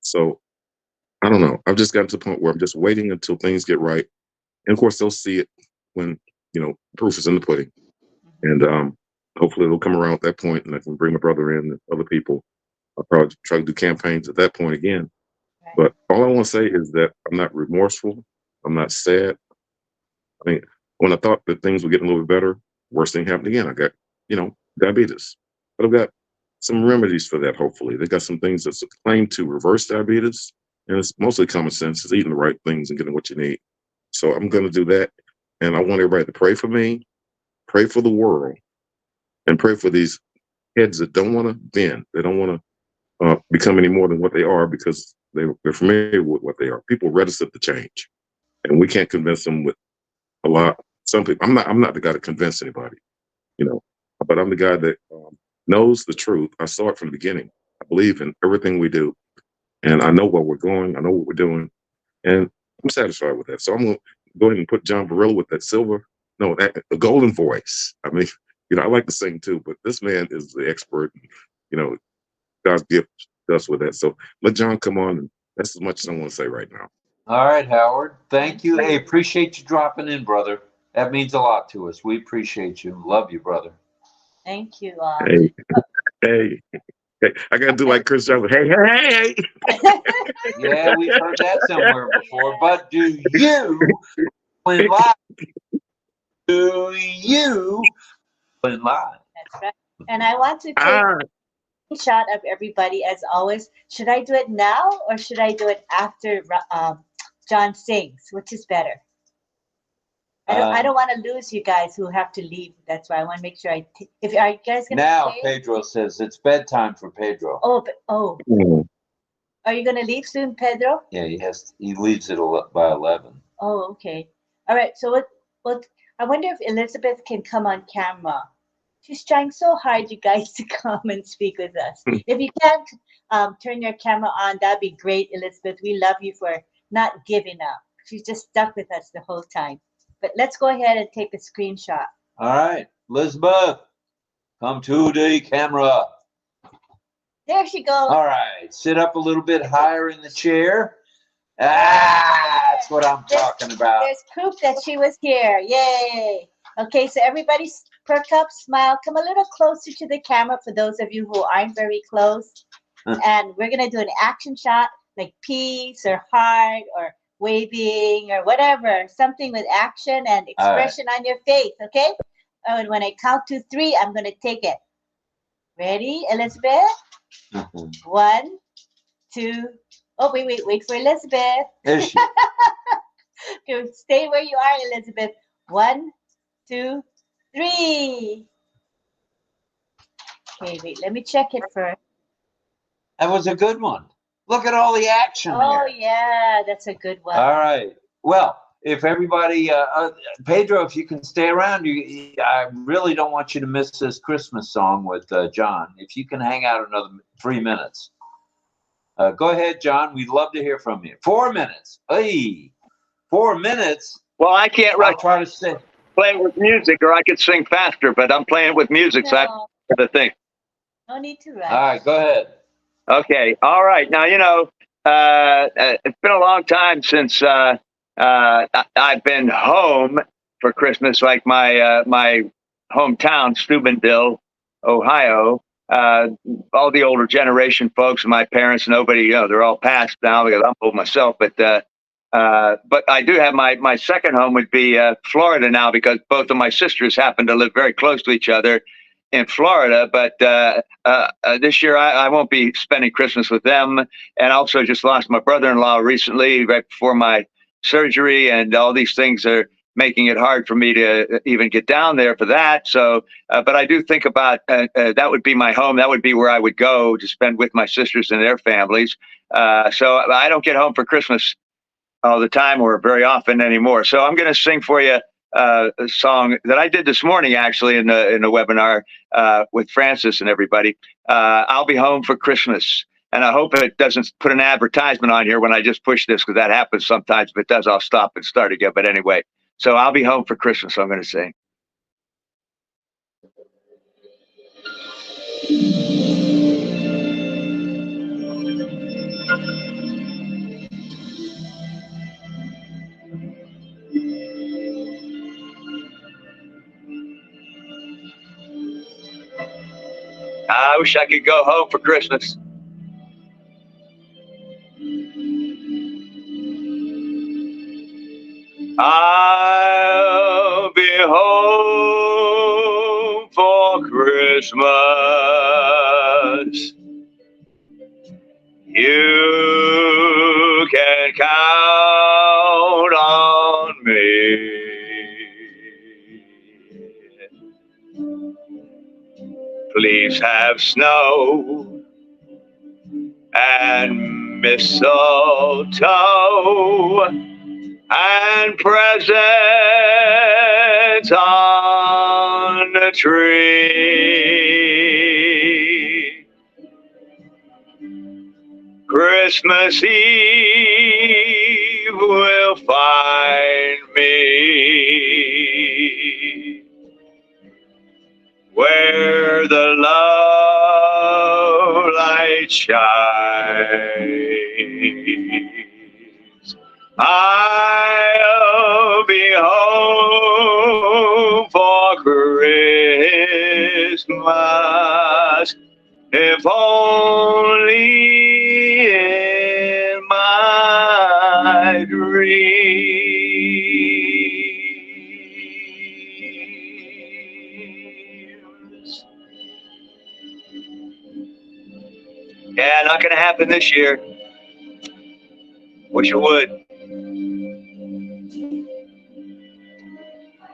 So I don't know. I've just gotten to the point where I'm just waiting until things get right. And of course, they'll see it when, proof is in the pudding. And hopefully it'll come around at that point, and I can bring my brother in and other people. I'll probably try to do campaigns at that point again. Right. But all I want to say is that I'm not remorseful. I'm not sad. I mean, when I thought that things were getting a little bit better, worst thing happened again. I got, diabetes. But I've got some remedies for that, hopefully. They got some things that's claim to reverse diabetes. And it's mostly common sense. It's eating the right things and getting what you need. So I'm going to do that. And I want everybody to pray for me, pray for the world, and pray for these kids that don't want to bend. They don't want to become any more than what they are because they're familiar with what they are. People are reticent to change. And we can't convince them with a lot. Some people, I'm not the guy to convince anybody, but I'm the guy that knows the truth. I saw it from the beginning. I believe in everything we do, and I know where we're going. I know what we're doing, and I'm satisfied with that. So I'm going to go ahead and put John Barillo with that the golden voice. I mean, I like to sing too, but this man is the expert. God's gift us with that. So let John come on, and that's as much as I want to say right now. All right, Howard. Thank you. Hey, appreciate you dropping in, brother. That means a lot to us. We appreciate you. Love you, brother. Thank you. Hey, I got to do like Chris Johnson. Hey. Yeah, we've heard that somewhere before. But do you win live? Do you win live? That's right. And I want to take a shot of everybody as always. Should I do it now or should I do it after John sings? Which is better? I don't want to lose you guys who have to leave. That's why I want to make sure are you guys gonna now stay? Pedro says it's bedtime for Pedro. Are you gonna leave soon, Pedro? Yeah, he leaves it by 11. Oh, okay. All right. So what I wonder if Elizabeth can come on camera. She's trying so hard, you guys, to come and speak with us. If you can't turn your camera on, that'd be great, Elizabeth. We love you for not giving up. She's just stuck with us the whole time. But let's go ahead and take a screenshot. All right, Elizabeth, come to the camera. There she goes. All right, sit up a little bit higher in the chair. That's what I'm talking about. There's proof that she was here. Yay. Okay, so everybody perk up, smile, come a little closer to the camera for those of you who aren't very close. And we're going to do an action shot like peace or heart or waving or whatever, something with action and expression on your face, okay? And when I count to 3, I'm going to take it. Ready, Elizabeth? 1, 2. Oh, wait for Elizabeth. There she is. Stay where you are, Elizabeth. 1, 2, 3. Okay, wait, let me check it first. That was a good one. Look at all the action Oh, there. yeah, that's a good one. All right. Well, if everybody, Pedro, if you can stay around, I really don't want you to miss this Christmas song with John. If you can hang out another 3 minutes. Go ahead, John. We'd love to hear from you. 4 minutes. Hey, 4 minutes. Well, I can't try to sing. Play it with music, or I could sing faster, but I'm playing it with music, so I have to think. No need to rush. All right, go ahead. Okay. All right. Now, it's been a long time since I've been home for Christmas, like my hometown, Steubenville, Ohio. All the older generation folks, my parents, nobody, they're all passed now because I'm old myself. But I do have my second home would be Florida now because both of my sisters happen to live very close to each other in Florida. But this year I won't be spending Christmas with them. And also just lost my brother-in-law recently, right before my surgery, and all these things are making it hard for me to even get down there for that. So, but I do think about that would be my home. That would be where I would go to spend with my sisters and their families. So I don't get home for Christmas all the time or very often anymore. So I'm going to sing for you a song that I did this morning, actually, in the webinar with Francis and everybody. I'll Be Home for Christmas. And I hope it doesn't put an advertisement on here when I just push this, because that happens sometimes. If it does, I'll stop and start again. But anyway, so I'll be home for Christmas, I'm going to sing. I wish I could go home for Christmas. I'll be home for Christmas. You can count on me. Please have snow and mistletoe and presents on the tree. Christmas Eve will find me where the love light shines. I'll be home for Christmas, if only in my dreams. Yeah, not gonna happen this year. Wish it would.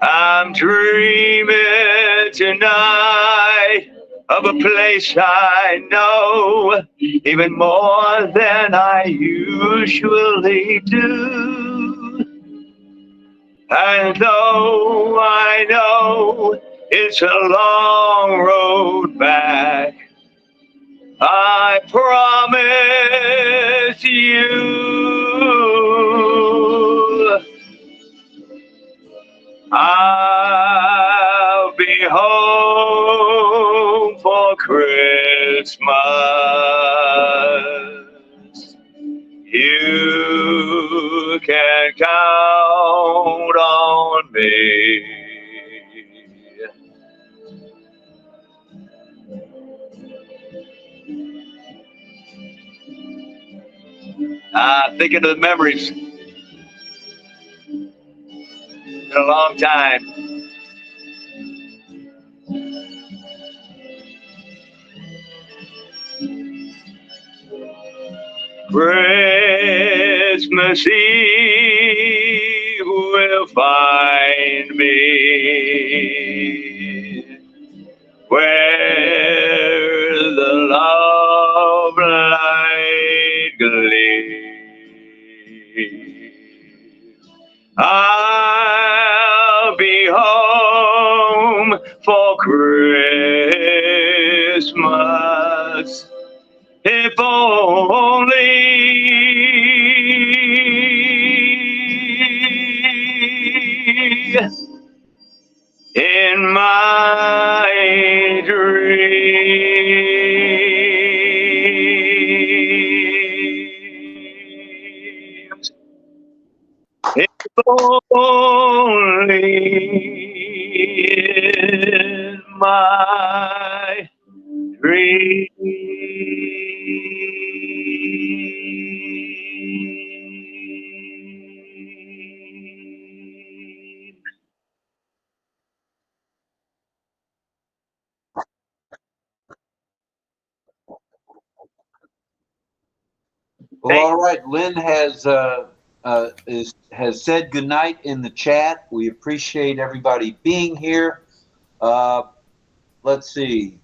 I'm dreaming tonight of a place I know even more than I usually do. And though I know it's a long road back, I promise you I'll be home for Christmas. You can count on me. Thinking of the memories. Been a long time. Christmas Eve will find me where the love light gleams. I'll be home for Christmas, if only in my dreams. If only in my dreams. Well, all right. Lynn has said goodnight in the chat. We appreciate everybody being here. Let's see.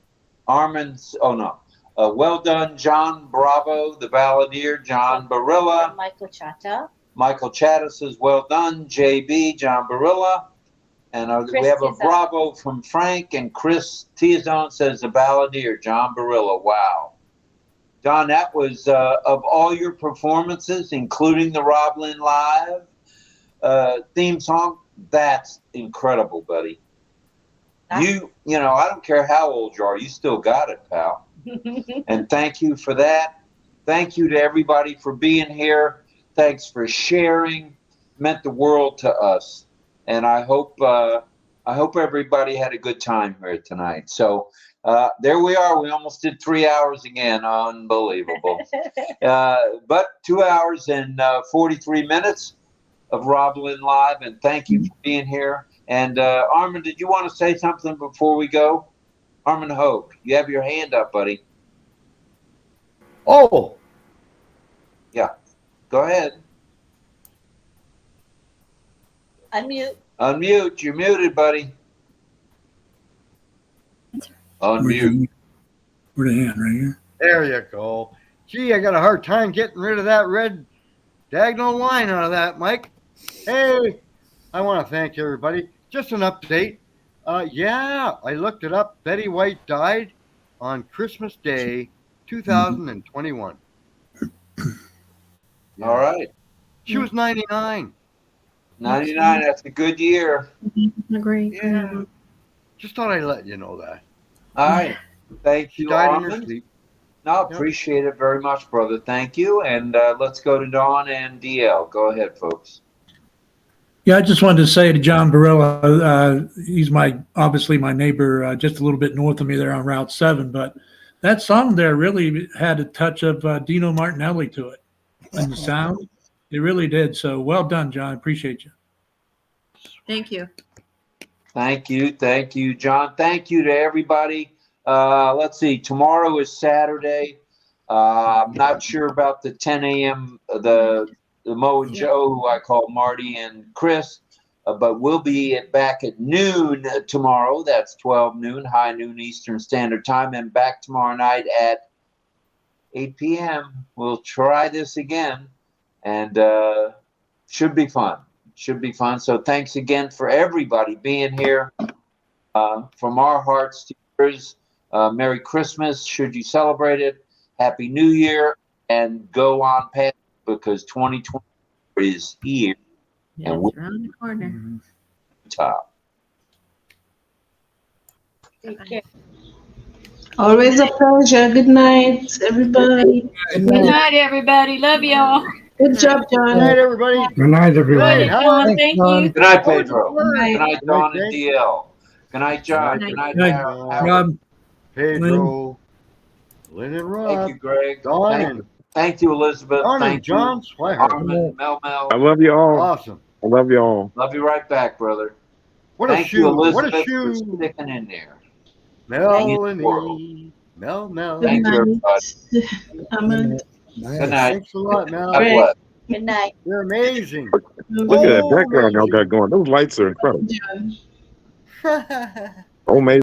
Armin's. Oh no. Well done, John Bravo, the balladeer. John Barilla. Michael Chata. Michael Chatta says, well done, JB, John Barilla. And we have a bravo from Frank, and Chris Tiazone says the balladeer, John Barilla. Wow. John, that was of all your performances, including the RobLynnLive theme song, that's incredible, buddy. You know, I don't care how old you are, you still got it, pal. And thank you for that. Thank you to everybody for being here. Thanks for sharing. Meant the world to us. And I hope I hope everybody had a good time here tonight. So there we are. We almost did 3 hours again. Unbelievable. But 2 hours and 43 minutes of RobLynn Live, and thank you for being here. And Armin, did you want to say something before we go? Armin Hogue, you have your hand up, buddy. Oh, Yeah, go ahead. Unmute. Unmute. You're muted, buddy. Unmute. Where the hand right here? there you go. Gee, I got a hard time getting rid of that red diagonal line out of that, Mike. Hey, I want to thank everybody. Just an update. Yeah, I looked it up. Betty White died on Christmas Day, 2021. Yeah. All right. She was 99. 99. That's a good year. Agree. Yeah. Just thought I'd let you know that. All right. Thank She you, died in her Armin. sleep. No, appreciate it very much, brother. Thank you. And let's go to Dawn and DL. Go ahead, folks. Yeah, I just wanted to say to John Barilla, he's obviously my neighbor, just a little bit north of me there on Route 7. But that song there really had a touch of Dino Martinelli to it, and the sound, it really did. So well done, John. Appreciate you. Thank you. Thank you, John. Thank you to everybody. Let's see. Tomorrow is Saturday. I'm not sure about the 10 a.m. the Mo and Joe, who I call Marty and Chris, but we'll be back at noon tomorrow. That's 12 noon, high noon Eastern Standard Time, and back tomorrow night at 8 p.m. We'll try this again, and should be fun. Should be fun. So thanks again for everybody being here. From our hearts to yours, Merry Christmas, should you celebrate it. Happy New Year, and go on past, because 2020 is here. Yeah, and it's around the corner. top. Take care. Always a pleasure. Good night, everybody. Good night, everybody. Love y'all. Good job, Good John. night, everybody. Good night, everybody. Good night, John, Helen. thank you. Good night, Pedro. Good night. Good night, Dawn and Thank DL. Good night, John. Good Good night. night, Good night, Howard. Rob. Pedro, Lynn and Rob, Thank you, Greg. Dawn, Thank you, Elizabeth. and Thank you, John Swihart. Armin, Mel. I love you all. Awesome. I love you all. Love you right back, brother. What a Thank shoe. you, What Elizabeth, a for shoe. sticking in there. Melanie. Mel. Good Thank you, night. Amen. Good night. Thanks a lot, Mel. God bless. Good night. You're amazing. Look at that background y'all got going. Those lights are incredible. John. Amazing.